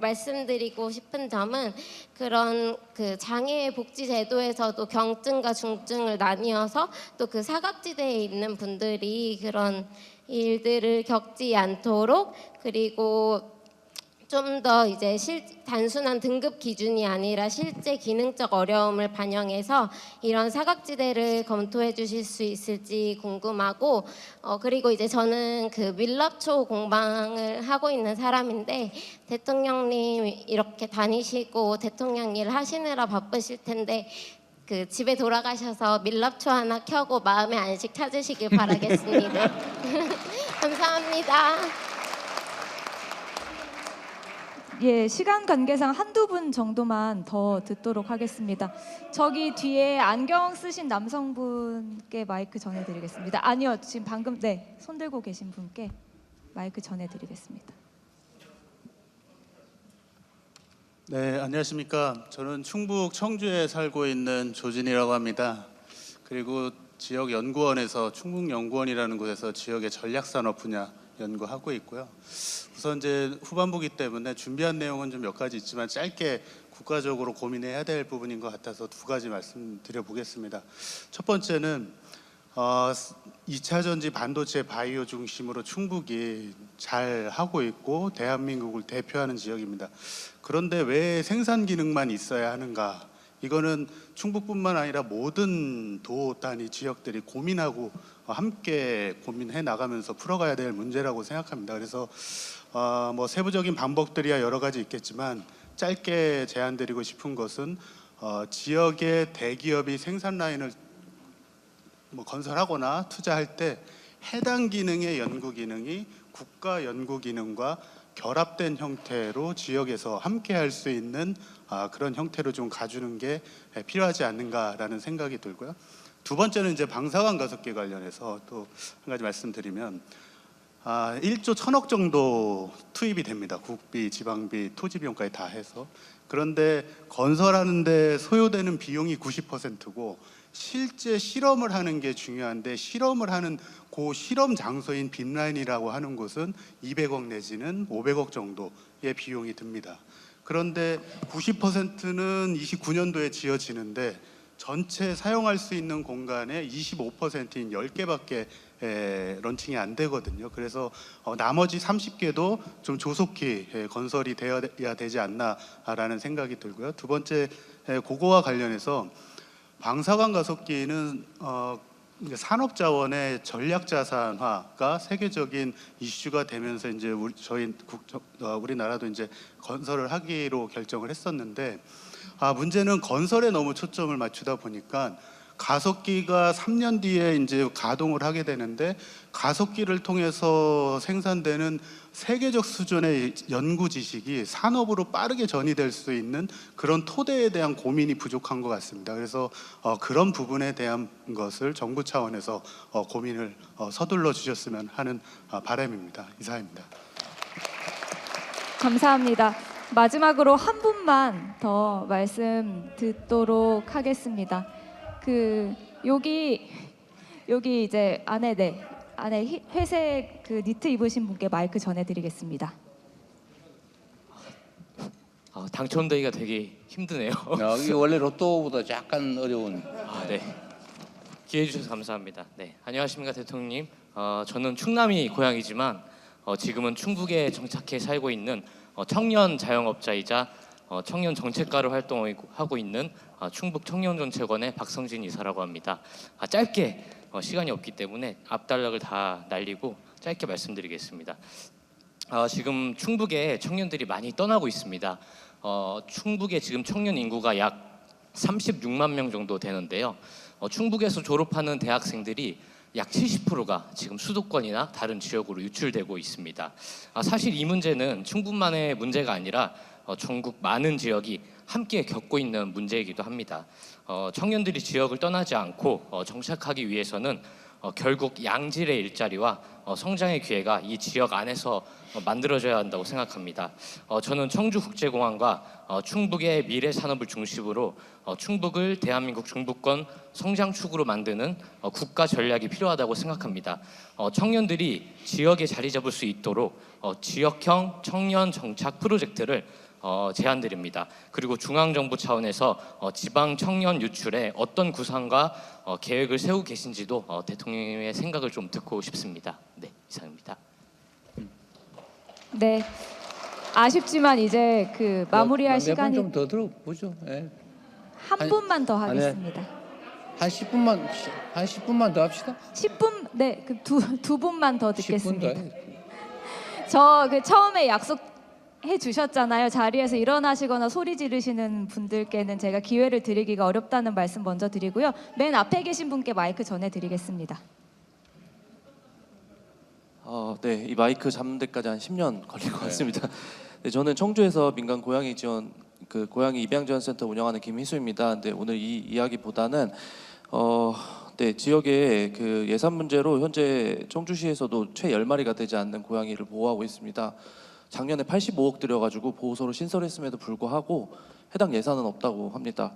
Speaker 5: 말씀드리고 싶은 점은 그런 그 장애 복지 제도에서도 경증과 중증을 나뉘어서 또 그 사각지대에 있는 분들이 그런 일들을 겪지 않도록 그리고 좀 더 이제 단순한 등급 기준이 아니라 실제 기능적 어려움을 반영해서 이런 사각지대를 검토해 주실 수 있을지 궁금하고 그리고 이제 저는 그 밀랍초 공방을 하고 있는 사람인데 대통령님 이렇게 다니시고 대통령 일 하시느라 바쁘실 텐데 그 집에 돌아가셔서 밀랍초 하나 켜고 마음의 안식 찾으시길 바라겠습니다. 감사합니다.
Speaker 1: 예, 시간 관계상 한두 분 정도만 더 듣도록 하겠습니다. 저기 뒤에 안경 쓰신 남성분께 마이크 전해드리겠습니다. 아니요, 지금 방금 손 들고 계신 분께 마이크 전해드리겠습니다.
Speaker 6: 네, 안녕하십니까. 저는 충북 청주에 살고 있는 조진이라고 합니다. 그리고 지역 연구원에서 충북연구원이라는 곳에서 지역의 전략산업 분야 연구하고 있고요. 우선 이제 후반부기 때문에 준비한 내용은 좀 몇 가지 있지만 짧게 국가적으로 고민해야 될 부분인 것 같아서 두 가지 말씀드려 보겠습니다. 첫 번째는 2차 전지 반도체 바이오 중심으로 충북이 잘 하고 있고 대한민국을 대표하는 지역입니다. 그런데 왜 생산 기능만 있어야 하는가? 이거는 충북뿐만 아니라 모든 도 단위 지역들이 고민하고 함께 고민해 나가면서 풀어가야 될 문제라고 생각합니다. 그래서 뭐 세부적인 방법들이야 여러 가지 있겠지만 짧게 제안드리고 싶은 것은 지역의 대기업이 생산 라인을 뭐 건설하거나 투자할 때 해당 기능의 연구 기능이 국가 연구 기능과 결합된 형태로 지역에서 함께 할 수 있는 그런 형태로 좀 가주는 게 필요하지 않는가라는 생각이 들고요. 두 번째는 이제 방사관 가속기 관련해서 또 한 가지 말씀드리면 1조 1,000억 정도 투입이 됩니다. 국비, 지방비, 토지 비용까지 다 해서. 그런데 건설하는데 소요되는 비용이 90%고 실제 실험을 하는 게 중요한데 실험을 하는 그 실험 장소인 빈라인이라고 하는 곳은 200억 내지는 500억 정도의 비용이 듭니다. 그런데 90%는 29년도에 지어지는데 전체 사용할 수 있는 공간의 25%인 10개밖에 런칭이 안 되거든요. 그래서 나머지 30개도 좀 조속히 건설이 되어야 되지 않나라는 생각이 들고요. 두 번째, 그거와 관련해서 방사관 가속기는 산업자원의 전략자산화가 세계적인 이슈가 되면서 이제 우리나라도 이제 건설을 하기로 결정을 했었는데 문제는 건설에 너무 초점을 맞추다 보니까 가속기가 3년 뒤에 이제 가동을 하게 되는데 가속기를 통해서 생산되는 세계적 수준의 연구 지식이 산업으로 빠르게 전이될 수 있는 그런 토대에 대한 고민이 부족한 것 같습니다. 그래서 그런 부분에 대한 것을 정부 차원에서 고민을 서둘러 주셨으면 하는 바람입니다. 이상입니다.
Speaker 1: 감사합니다. 마지막으로 한 분만 더 말씀 듣도록 하겠습니다. 여기 여기 이제 안에 회색 그 니트 입으신 분께 마이크 전해드리겠습니다.
Speaker 4: 당첨되기가 되게 힘드네요.
Speaker 2: 이게 원래 로또보다 약간 어려운.
Speaker 4: 네. 기회 주셔서 감사합니다. 네, 안녕하십니까 대통령님. 저는 충남이 고향이지만 지금은 충북에 정착해 살고 있는 청년 자영업자이자 청년 정책가로 활동하고 있는 충북 청년정책원의 박성진 이사라고 합니다. 짧게 시간이 없기 때문에 앞단락을 다 날리고 짧게 말씀드리겠습니다. 지금 충북에 청년들이 많이 떠나고 있습니다. 충북에 지금 청년 인구가 약 36만 명 정도 되는데요. 충북에서 졸업하는 대학생들이 약 70%가 지금 수도권이나 다른 지역으로 유출되고 있습니다. 사실 이 문제는 충북만의 문제가 아니라 전국 많은 지역이 함께 겪고 있는 문제이기도 합니다. 청년들이 지역을 떠나지 않고 정착하기 위해서는 결국 양질의 일자리와 성장의 기회가 이 지역 안에서 만들어져야 한다고 생각합니다. 저는 청주국제공항과 충북의 미래 산업을 중심으로 충북을 대한민국 중부권 성장축으로 만드는 국가 전략이 필요하다고 생각합니다. 청년들이 지역에 자리 잡을 수 있도록 지역형 청년 정착 프로젝트를 제안드립니다. 그리고 중앙정부 차원에서 지방 청년 유출에 어떤 구상과 계획을 세우고 계신지도 대통령님의 생각을 좀 듣고 싶습니다. 네, 이상입니다.
Speaker 1: 네, 아쉽지만 이제 그 마무리할 시간이
Speaker 2: 좀 더 들어보죠. 네.
Speaker 1: 한 분만 더 하겠습니다.
Speaker 2: 한 10분만 더 합시다.
Speaker 1: 10분, 네, 그 두 분만 더 듣겠습니다.
Speaker 2: 10분 더.
Speaker 1: 저 그 처음에 약속해 주셨잖아요. 자리에서 일어나시거나 소리 지르시는 분들께는 제가 기회를 드리기가 어렵다는 말씀 먼저 드리고요. 맨 앞에 계신 분께 마이크 전해드리겠습니다.
Speaker 7: 네, 이 마이크 잡는 데까지 한 10년 걸릴 것 같습니다. 네, 저는 청주에서 민간 고양이 지원 고양이 입양 지원 센터 운영하는 김희수입니다. 근데 오늘 이 이야기보다는 네, 지역의 그 예산 문제로 현재 청주시에서도 채 10마리가 되지 않는 고양이를 보호하고 있습니다. 작년에 85억 들여가지고 보호소를 신설했음에도 불구하고 해당 예산은 없다고 합니다.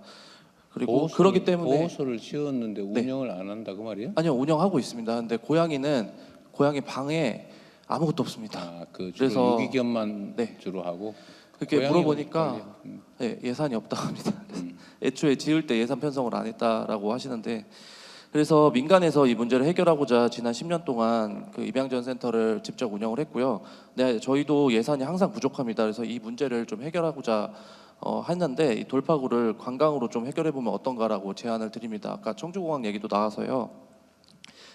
Speaker 7: 그리고 그렇기 때문에
Speaker 2: 보호소를 지었는데 운영을 안 한다 그 말이에요?
Speaker 7: 아니요, 운영하고 있습니다. 근데 고양이는 고양이 방에 아무것도 없습니다.
Speaker 2: 그래서 유기견만 주로 하고.
Speaker 7: 그렇게 물어보니까 네, 예산이 없다고 합니다. 애초에 지을 때 예산 편성을 안 했다라고 하시는데, 그래서 민간에서 이 문제를 해결하고자 지난 10년 동안 그 입양지원 센터를 직접 운영을 했고요. 네, 저희도 예산이 항상 부족합니다. 그래서 이 문제를 좀 해결하고자 했는데 이 돌파구를 관광으로 좀 해결해 보면 어떤가라고 제안을 드립니다. 아까 청주공항 얘기도 나와서요.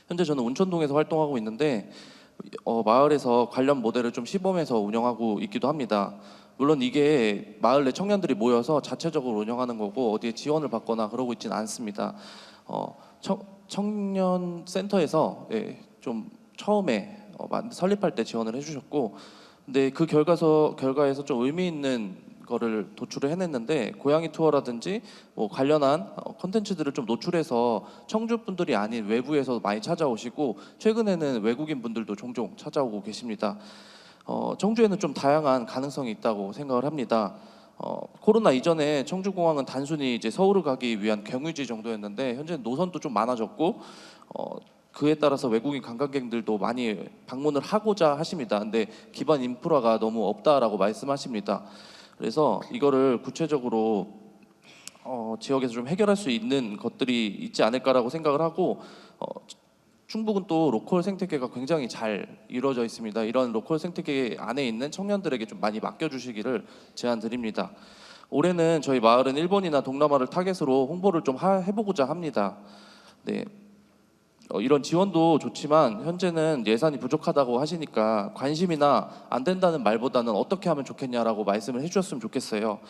Speaker 7: 현재 저는 운천동에서 활동하고 있는데 마을에서 관련 모델을 좀 시범해서 운영하고 있기도 합니다. 물론 이게 마을 내 청년들이 모여서 자체적으로 운영하는 거고 어디에 지원을 받거나 그러고 있지는 않습니다. 청년 센터에서 좀 처음에 설립할 때 지원을 해주셨고, 근데 그 결과에서 좀 의미 있는 거를 도출을 해냈는데, 고양이 투어라든지 뭐 관련한 콘텐츠들을 좀 노출해서 청주 분들이 아닌 외부에서 많이 찾아오시고, 최근에는 외국인 분들도 종종 찾아오고 계십니다. 청주에는 좀 다양한 가능성이 있다고 생각을 합니다. 코로나 이전에 청주공항은 단순히 이제 서울을 가기 위한 경유지 정도였는데 현재 노선도 좀 많아졌고 그에 따라서 외국인 관광객들도 많이 방문을 하고자 하십니다. 근데 기반 인프라가 너무 없다라고 말씀하십니다. 그래서 이거를 구체적으로 지역에서 좀 해결할 수 있는 것들이 있지 않을까라고 생각을 하고, 충북은 또 로컬 생태계가 굉장히 잘 이루어져 있습니다. 이런 로컬 생태계 안에 있는 청년들에게 좀 많이 맡겨주시기를 제안드립니다. 올해는 저희 마을은 일본이나 동남아를 타겟으로 홍보를 좀 해보고자 합니다. 네, 이런 지원도 좋지만 현재는 예산이 부족하다고 하시니까 관심이나 안 된다는 말보다는 어떻게 하면 좋겠냐라고 말씀을 해주셨으면 좋겠어요.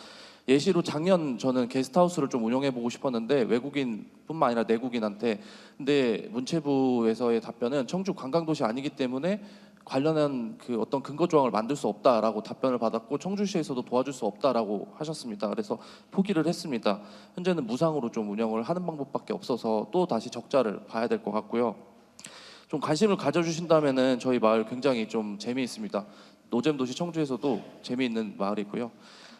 Speaker 7: 예시로 작년 저는 게스트하우스를 좀 운영해보고 싶었는데 외국인뿐만 아니라 내국인한테, 근데 문체부에서의 답변은 청주 관광도시 아니기 때문에 관련한 그 어떤 근거 조항을 만들 수 없다라고 답변을 받았고, 청주시에서도 도와줄 수 없다라고 하셨습니다. 그래서 포기를 했습니다. 현재는 무상으로 좀 운영을 하는 방법밖에 없어서 또 다시 적자를 봐야 될 것 같고요. 좀 관심을 가져주신다면은 저희 마을 굉장히 좀 재미있습니다. 노잼도시 청주에서도 재미있는 마을이고요.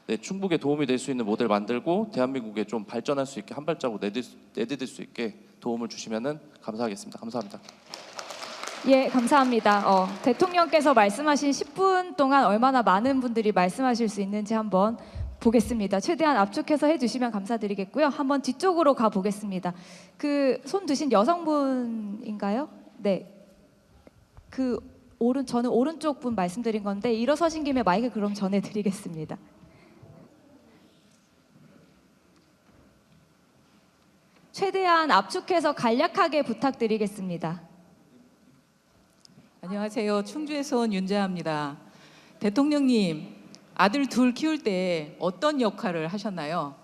Speaker 7: 네, 충북에 도움이 될 수 있는 모델 만들고 대한민국에 좀 발전할 수 있게 한 발자국 내디딜 수 있게 도움을 주시면은 감사하겠습니다. 감사합니다.
Speaker 1: 예, 감사합니다. 대통령께서 말씀하신 10분 동안 얼마나 많은 분들이 말씀하실 수 있는지 한번 보겠습니다. 최대한 압축해서 해주시면 감사드리겠고요. 한번 뒤쪽으로 가 보겠습니다. 그 손 드신 여성분인가요? 네. 저는 오른쪽 분 말씀드린 건데 일어서신 김에 마이크 그럼 전해드리겠습니다. 최대한 압축해서 간략하게 부탁드리겠습니다.
Speaker 8: 안녕하세요. 충주에서 온 윤자입니다. 대통령님, 아들 둘 키울 때 어떤 역할을 하셨나요?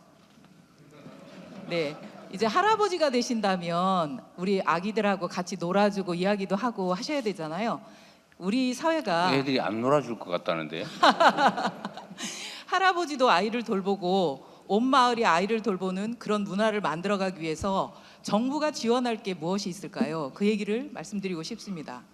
Speaker 8: 네, 이제 할아버지가 되신다면 우리 아기들하고 같이 놀아주고 이야기도 하고 하셔야 되잖아요. 우리 사회가
Speaker 2: 애들이 안 놀아줄 것 같다는데.
Speaker 8: 할아버지도 아이를 돌보고 온 마을이 아이를 돌보는 그런 문화를 만들어가기 위해서 정부가 지원할 게 무엇이 있을까요? 그 얘기를 말씀드리고 싶습니다.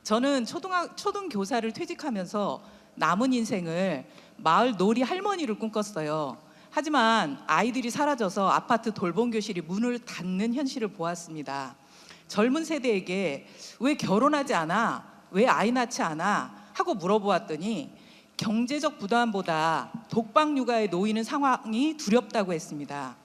Speaker 8: 저는 초등교사를 퇴직하면서 남은 인생을 마을 놀이 할머니를 꿈꿨어요. 하지만 아이들이 사라져서 아파트 돌봄교실이 문을 닫는 현실을 보았습니다. 젊은 세대에게 왜 결혼하지 않아? 왜 아이 낳지 않아? 하고 물어보았더니 경제적 부담보다 독박 육아에 놓이는 상황이 두렵다고 했습니다.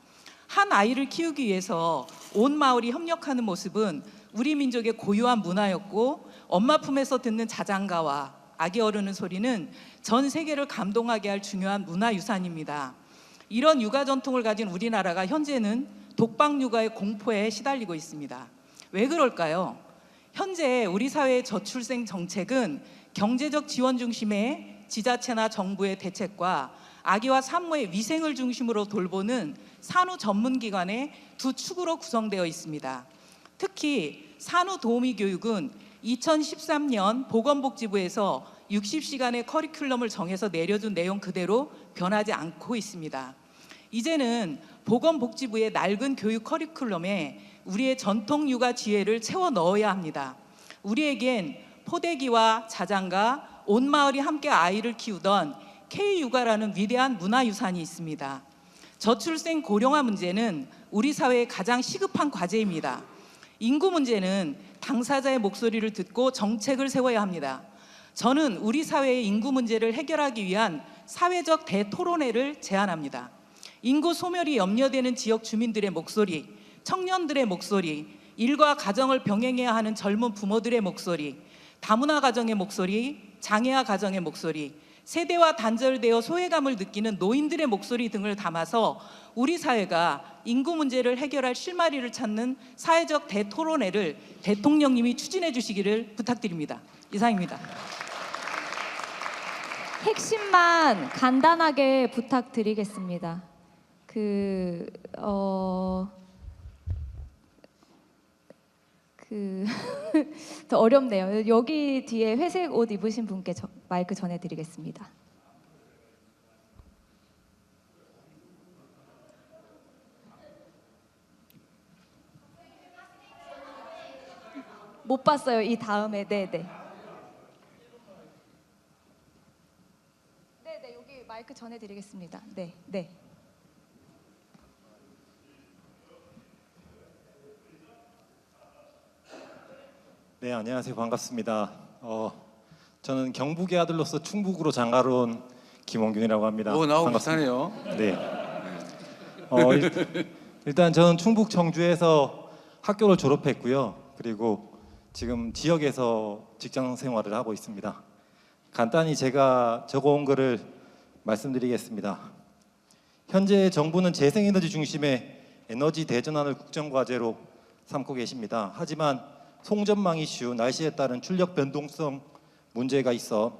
Speaker 8: 한 아이를 키우기 위해서 온 마을이 협력하는 모습은 우리 민족의 고유한 문화였고 엄마 품에서 듣는 자장가와 아기 어르는 소리는 전 세계를 감동하게 할 중요한 문화유산입니다. 이런 육아 전통을 가진 우리나라가 현재는 독박 육아의 공포에 시달리고 있습니다. 왜 그럴까요? 현재 우리 사회의 저출생 정책은 경제적 지원 중심의 지자체나 정부의 대책과 아기와 산모의 위생을 중심으로 돌보는 산후 전문기관의 두 축으로 구성되어 있습니다. 특히 산후도우미 교육은 2013년 보건복지부에서 60시간의 커리큘럼을 정해서 내려준 내용 그대로 변하지 않고 있습니다. 이제는 보건복지부의 낡은 교육 커리큘럼에 우리의 전통 육아 지혜를 채워 넣어야 합니다. 우리에겐 포대기와 자장가, 온 마을이 함께 아이를 키우던 K육아라는 위대한 문화유산이 있습니다. 저출생 고령화 문제는 우리 사회의 가장 시급한 과제입니다. 인구 문제는 당사자의 목소리를 듣고 정책을 세워야 합니다. 저는 우리 사회의 인구 문제를 해결하기 위한 사회적 대토론회를 제안합니다. 인구 소멸이 염려되는 지역 주민들의 목소리, 청년들의 목소리, 일과 가정을 병행해야 하는 젊은 부모들의 목소리, 다문화 가정의 목소리, 장애아 가정의 목소리, 세대와 단절되어 소외감을 느끼는 노인들의 목소리 등을 담아서 우리 사회가 인구 문제를 해결할 실마리를 찾는 사회적 대토론회를 대통령님이 추진해 주시기를 부탁드립니다. 이상입니다.
Speaker 1: 핵심만 간단하게 부탁드리겠습니다. 더 어렵네요. 여기 뒤에 회색 옷 입으신 분께 마이크 전해드리겠습니다. 못 봤어요. 이 다음에 네네. 네네 여기 마이크 전해드리겠습니다. 네 네.
Speaker 9: 네, 안녕하세요. 반갑습니다. 저는 경북의 아들로서 충북으로 장가로 온 김원균이라고 합니다.
Speaker 2: 나하고 비슷하네요.
Speaker 9: 네. 일단 저는 충북 청주에서 학교를 졸업했고요. 그리고 지금 지역에서 직장 생활을 하고 있습니다. 간단히 제가 적어온 것을 말씀드리겠습니다. 현재 정부는 재생에너지 중심의 에너지 대전환을 국정과제로 삼고 계십니다. 하지만 송전망 이슈, 날씨에 따른 출력 변동성 문제가 있어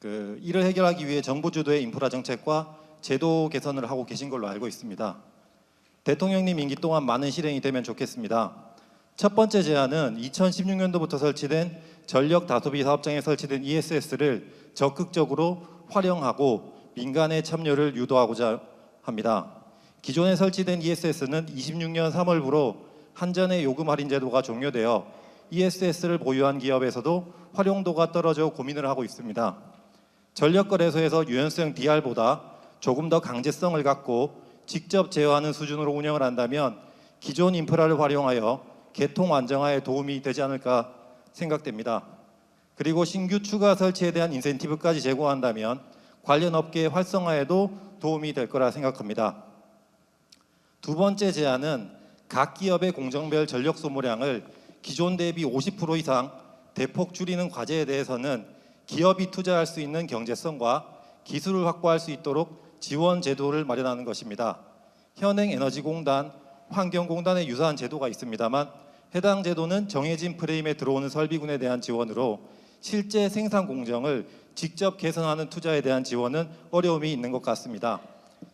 Speaker 9: 이를 해결하기 위해 정부 주도의 인프라 정책과 제도 개선을 하고 계신 걸로 알고 있습니다. 대통령님 임기 동안 많은 실행이 되면 좋겠습니다. 첫 번째 제안은 2016년도부터 설치된 전력 다소비 사업장에 설치된 ESS를 적극적으로 활용하고 민간의 참여를 유도하고자 합니다. 기존에 설치된 ESS는 26년 3월부로 한전의 요금 할인 제도가 종료되어 ESS를 보유한 기업에서도 활용도가 떨어져 고민을 하고 있습니다. 전력거래소에서 유연성 DR보다 조금 더 강제성을 갖고 직접 제어하는 수준으로 운영을 한다면 기존 인프라를 활용하여 개통 안정화에 도움이 되지 않을까 생각됩니다. 그리고 신규 추가 설치에 대한 인센티브까지 제공한다면 관련 업계의 활성화에도 도움이 될 거라 생각합니다. 두 번째 제안은 각 기업의 공정별 전력 소모량을 기존 대비 50% 이상 대폭 줄이는 과제에 대해서는 기업이 투자할 수 있는 경제성과 기술을 확보할 수 있도록 지원 제도를 마련하는 것입니다. 현행 에너지공단, 환경공단에 유사한 제도가 있습니다만 해당 제도는 정해진 프레임에 들어오는 설비군에 대한 지원으로 실제 생산 공정을 직접 개선하는 투자에 대한 지원은 어려움이 있는 것 같습니다.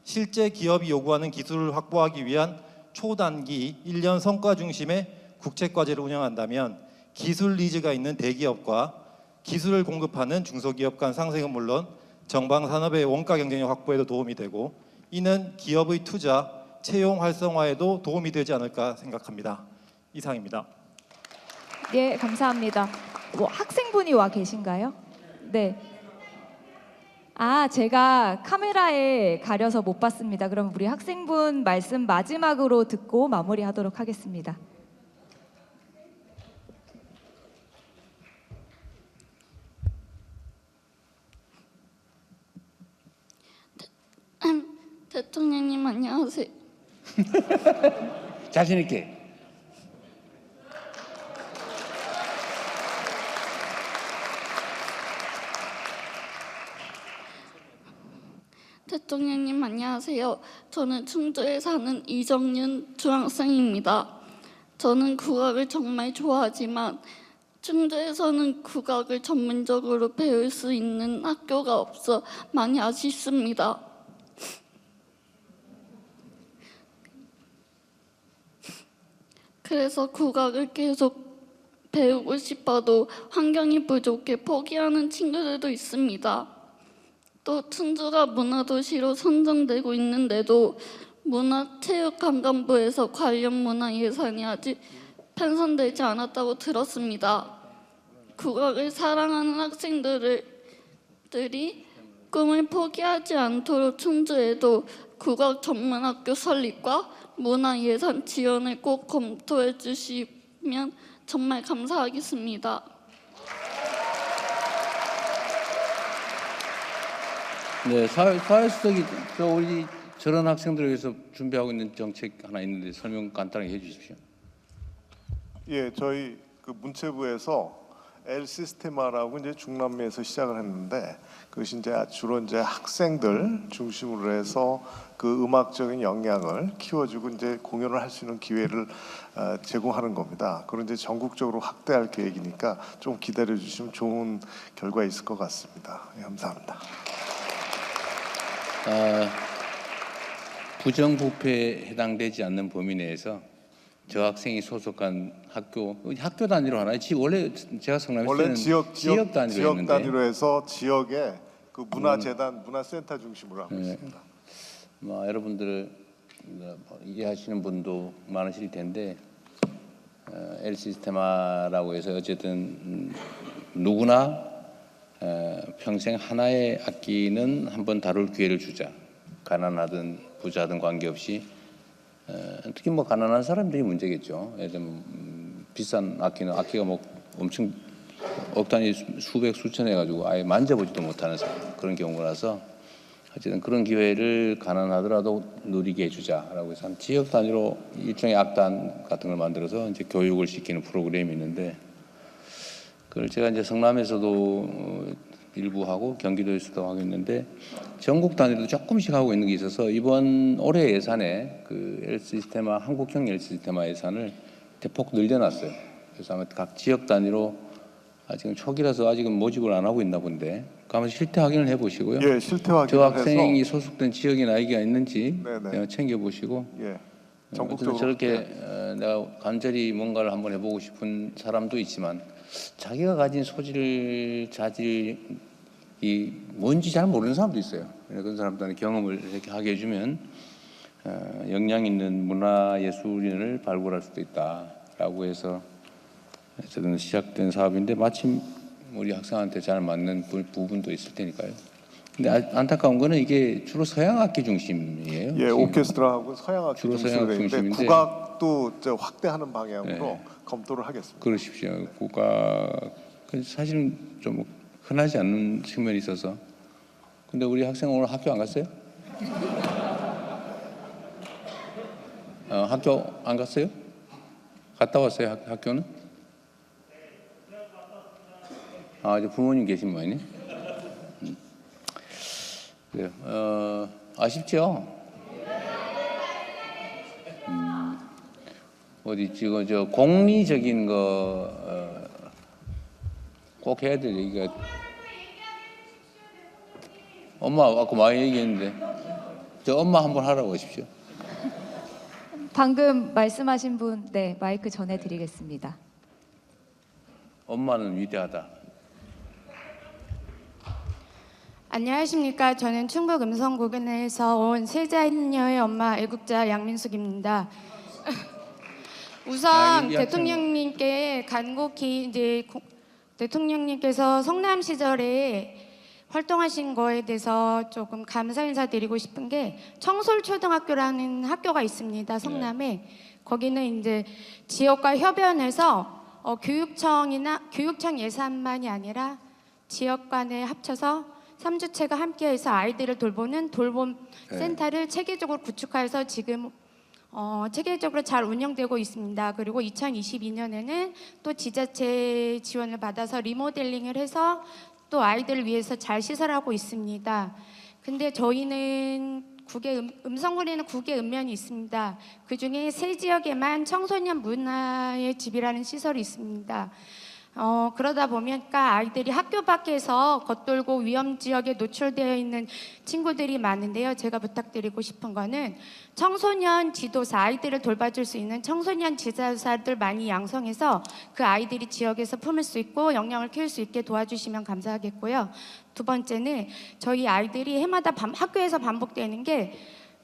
Speaker 9: 실제 기업이 요구하는 기술을 확보하기 위한 초단기 1년 성과 중심의 국책과제를 운영한다면 기술 니즈가 있는 대기업과 기술을 공급하는 중소기업 간 상생은 물론 정방산업의 원가 경쟁력 확보에도 도움이 되고 이는 기업의 투자, 채용 활성화에도 도움이 되지 않을까 생각합니다. 이상입니다.
Speaker 1: 예, 감사합니다. 학생분이 와 계신가요? 네. 제가 카메라에 가려서 못 봤습니다. 그럼 우리 학생분 말씀 마지막으로 듣고 마무리하도록 하겠습니다.
Speaker 10: 대통령님 안녕하세요.
Speaker 2: 자신 있게.
Speaker 10: 대통령님 안녕하세요. 저는 충주에 사는 이정윤 중학생입니다. 저는 국악을 정말 좋아하지만 충주에서는 국악을 전문적으로 배울 수 있는 학교가 없어 많이 아쉽습니다. 그래서 국악을 계속 배우고 싶어도 환경이 부족해 포기하는 친구들도 있습니다. 또 충주가 문화도시로 선정되고 있는데도 문화체육관광부에서 관련 문화 예산이 아직 편성되지 않았다고 들었습니다. 국악을 사랑하는 학생들이 꿈을 포기하지 않도록 충주에도 국악 전문학교 설립과 문화 예산 지원을 꼭 검토해 주시면 정말 감사하겠습니다.
Speaker 2: 네, 사회수석이 우리 저런 학생들을 위해서 준비하고 있는 정책 하나 있는데 설명 간단하게 해주십시오.
Speaker 11: 예, 저희 그 문체부에서 엘시스테마라고 이제 중남미에서 시작을 했는데 그것이 이제 주로 이제 학생들 중심으로 해서 그 음악적인 역량을 키워주고 이제 공연을 할 수 있는 기회를 제공하는 겁니다. 그런 이제 전국적으로 확대할 계획이니까 좀 기다려 주시면 좋은 결과 있을 것 같습니다. 예, 감사합니다.
Speaker 2: 부정부패에 해당되지 않는 범위 내에서 저 학생이 소속한 학교 단위로 하나요? 원래 제가 성남에서
Speaker 11: 원래 지역
Speaker 2: 단위로 했는데
Speaker 11: 단위로 해서 지역의 그 문화재단, 문화센터 중심으로 하고 있습니다.
Speaker 2: 여러분들 이해하시는 분도 많으실 텐데 엘시스테마라고 해서 어쨌든 누구나 평생 하나의 악기는 한번 다룰 기회를 주자. 가난하든 부자든 관계없이 특히 가난한 사람들이 문제겠죠. 예를 들면 비싼 악기가 엄청 억 단위 수백 수천 해가지고 아예 만져보지도 못하는 그런 경우라서 어쨌든 그런 기회를 가난하더라도 누리게 해주자라고 해서 한 지역 단위로 일종의 악단 같은 걸 만들어서 이제 교육을 시키는 프로그램이 있는데 그걸 제가 이제 성남에서도 일부 하고 경기도에서도 하고 있는데 전국 단위로 조금씩 하고 있는 게 있어서 이번 올해 예산에 그 엘시스테마 한국형 엘시스테마 예산을 대폭 늘려놨어요. 그래서 아마 각 지역 단위로 아직은 초기라서 아직은 모집을 안 하고 있나 본데 한번 실태 확인을 해보시고요.
Speaker 11: 예, 실태 확인을
Speaker 2: 저 학생이 소속된 지역이나 아이가 있는지
Speaker 11: 네네.
Speaker 2: 챙겨보시고
Speaker 11: 예, 전국적으로
Speaker 2: 저렇게 내가 간절히 뭔가를 한번 해보고 싶은 사람도 있지만 자기가 가진 소질, 자질이 뭔지 잘 모르는 사람도 있어요. 그런 사람들한테 경험을 이렇게 하게 해주면 역량 있는 문화예술인을 발굴할 수도 있다라고 해서 어쨌든 시작된 사업인데 마침 우리 학생한테 잘 맞는 부분도 있을 테니까요. 근데 안타까운 거는 이게 주로 서양 악기 중심이에요.
Speaker 11: 예, 오케스트라하고 서양 악기
Speaker 2: 주로 서양
Speaker 11: 중심으로 있는데
Speaker 2: 중심인데
Speaker 11: 국악도 확대하는 방향으로
Speaker 2: 네.
Speaker 11: 검토를 하겠습니다.
Speaker 2: 그러십시오. 국악 사실은 좀 흔하지 않는 측면이 있어서. 근데 우리 학생 오늘 학교 안 갔어요? 학교 안 갔어요? 갔다 왔어요? 학교는? 이제 부모님 계신 모양이네. 그래요. 아쉽죠? 어디 지금 저 공리적인 거 꼭 해야 될 얘기가 엄마 아까 많이 얘기했는데 저 엄마 한번 하라고 하십시오.
Speaker 1: 방금 말씀하신 분, 네, 마이크 전해드리겠습니다.
Speaker 2: 엄마는 위대하다.
Speaker 12: 안녕하십니까. 저는 충북 음성고변에서 온 세자녀의 엄마 애국자 양민숙입니다. 우선 대통령님께 간곡히 이제 대통령님께서 성남 시절에 활동하신 거에 대해서 조금 감사 인사드리고 싶은 게 청솔초등학교라는 학교가 있습니다. 성남에. 거기는 이제 지역과 협연해서 교육청 예산만이 아니라 지역 간에 합쳐서 3주체가 함께해서 아이들을 돌보는 돌봄 센터를 체계적으로 구축해서 지금 체계적으로 잘 운영되고 있습니다. 그리고 2022년에는 또 지자체 지원을 받아서 리모델링을 해서 또 아이들을 위해서 잘 시설하고 있습니다. 근데 저희는 음성군에는 9개 읍면이 있습니다. 그중에 3지역에만 청소년 문화의 집이라는 시설이 있습니다. 그러다 보니까 아이들이 학교 밖에서 겉돌고 위험 지역에 노출되어 있는 친구들이 많은데요. 제가 부탁드리고 싶은 거는 청소년 지도사, 아이들을 돌봐줄 수 있는 청소년 지도사들 많이 양성해서 그 아이들이 지역에서 품을 수 있고 역량을 키울 수 있게 도와주시면 감사하겠고요. 두 번째는 저희 아이들이 해마다 학교에서 반복되는 게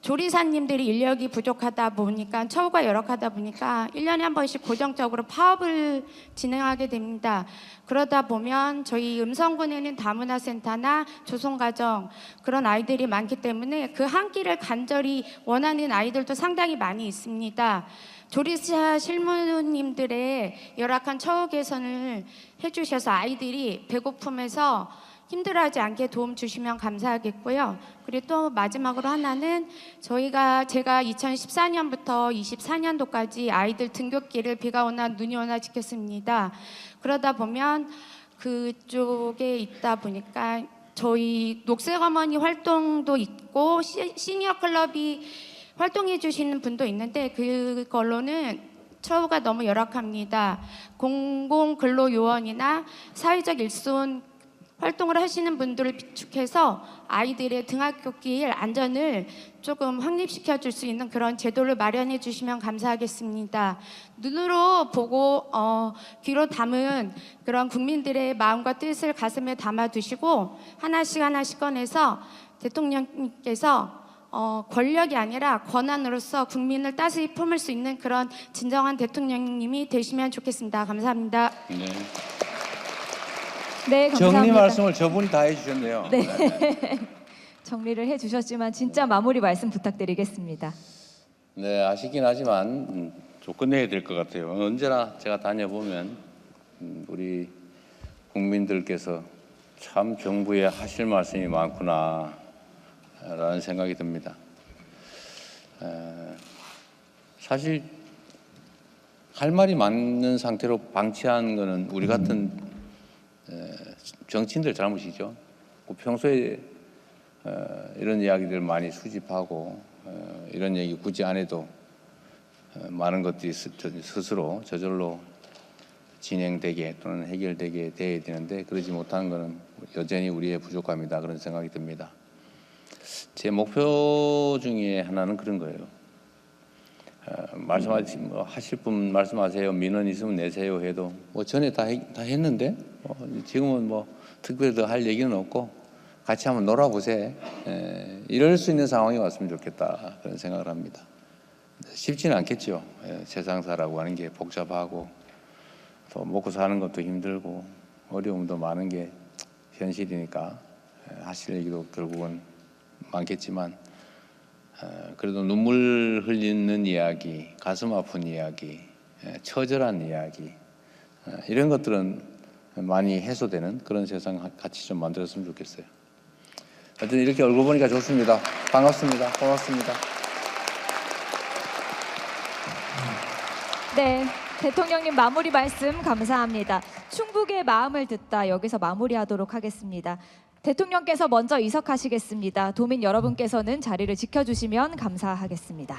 Speaker 12: 조리사님들이 인력이 부족하다 보니까 처우가 열악하다 보니까 1년에 한 번씩 고정적으로 파업을 진행하게 됩니다. 그러다 보면 저희 음성군에는 다문화센터나 조성가정 그런 아이들이 많기 때문에 그 한 끼를 간절히 원하는 아이들도 상당히 많이 있습니다. 조리사 실무님들의 열악한 처우 개선을 해주셔서 아이들이 배고픔에서 힘들어하지 않게 도움 주시면 감사하겠고요. 그리고 또 마지막으로 하나는 제가 2014년부터 24년도까지 아이들 등굣길을 비가 오나 눈이 오나 지켰습니다. 그러다 보면 그쪽에 있다 보니까 저희 녹색 어머니 활동도 있고 시니어 클럽이 활동해 주시는 분도 있는데 그걸로는 처우가 너무 열악합니다. 공공근로요원이나 사회적 일손 활동을 하시는 분들을 비축해서 아이들의 등하굣길 안전을 조금 확립시켜 줄 수 있는 그런 제도를 마련해 주시면 감사하겠습니다. 눈으로 보고 귀로 담은 그런 국민들의 마음과 뜻을 가슴에 담아 두시고 하나씩 꺼내서 대통령님께서 권력이 아니라 권한으로서 국민을 따스히 품을 수 있는 그런 진정한 대통령님이 되시면 좋겠습니다. 감사합니다.
Speaker 2: 네.
Speaker 1: 네, 감사합니다.
Speaker 2: 정리 말씀을 저분이 다 해주셨네요.
Speaker 1: 네. 정리를 해주셨지만 진짜 마무리 말씀 부탁드리겠습니다.
Speaker 2: 네, 아쉽긴 하지만 좀 끝내야 될 것 같아요. 언제나 제가 다녀보면 우리 국민들께서 참 정부에 하실 말씀이 많구나 라는 생각이 듭니다. 사실 할 말이 많은 상태로 방치한 거는 우리 같은 정치인들 잘못이죠. 평소에 이런 이야기들 많이 수집하고 이런 얘기 굳이 안 해도 많은 것들이 스스로 저절로 진행되게 또는 해결되게 돼야 되는데 그러지 못하는 것은 여전히 우리의 부족함이다 그런 생각이 듭니다. 제 목표 중에 하나는 그런 거예요. 하실 분 말씀하세요. 민원 있으면 내세요 해도 전에 다 했는데 지금은 특별히 더 할 얘기는 없고 같이 한번 놀아보세요. 이럴 수 있는 상황이 왔으면 좋겠다 그런 생각을 합니다. 쉽지는 않겠죠. 세상 살라고 하는 게 복잡하고 또 먹고 사는 것도 힘들고 어려움도 많은 게 현실이니까 하실 얘기도 결국은 많겠지만 그래도 눈물 흘리는 이야기, 가슴 아픈 이야기, 처절한 이야기 이런 것들은 많이 해소되는 그런 세상 같이 좀 만들었으면 좋겠어요. 하여튼 이렇게 얼굴 보니까 좋습니다. 반갑습니다. 고맙습니다.
Speaker 1: 네, 대통령님 마무리 말씀 감사합니다. 충북의 마음을 듣다 여기서 마무리하도록 하겠습니다. 대통령께서 먼저 이석하시겠습니다. 도민 여러분께서는 자리를 지켜주시면 감사하겠습니다.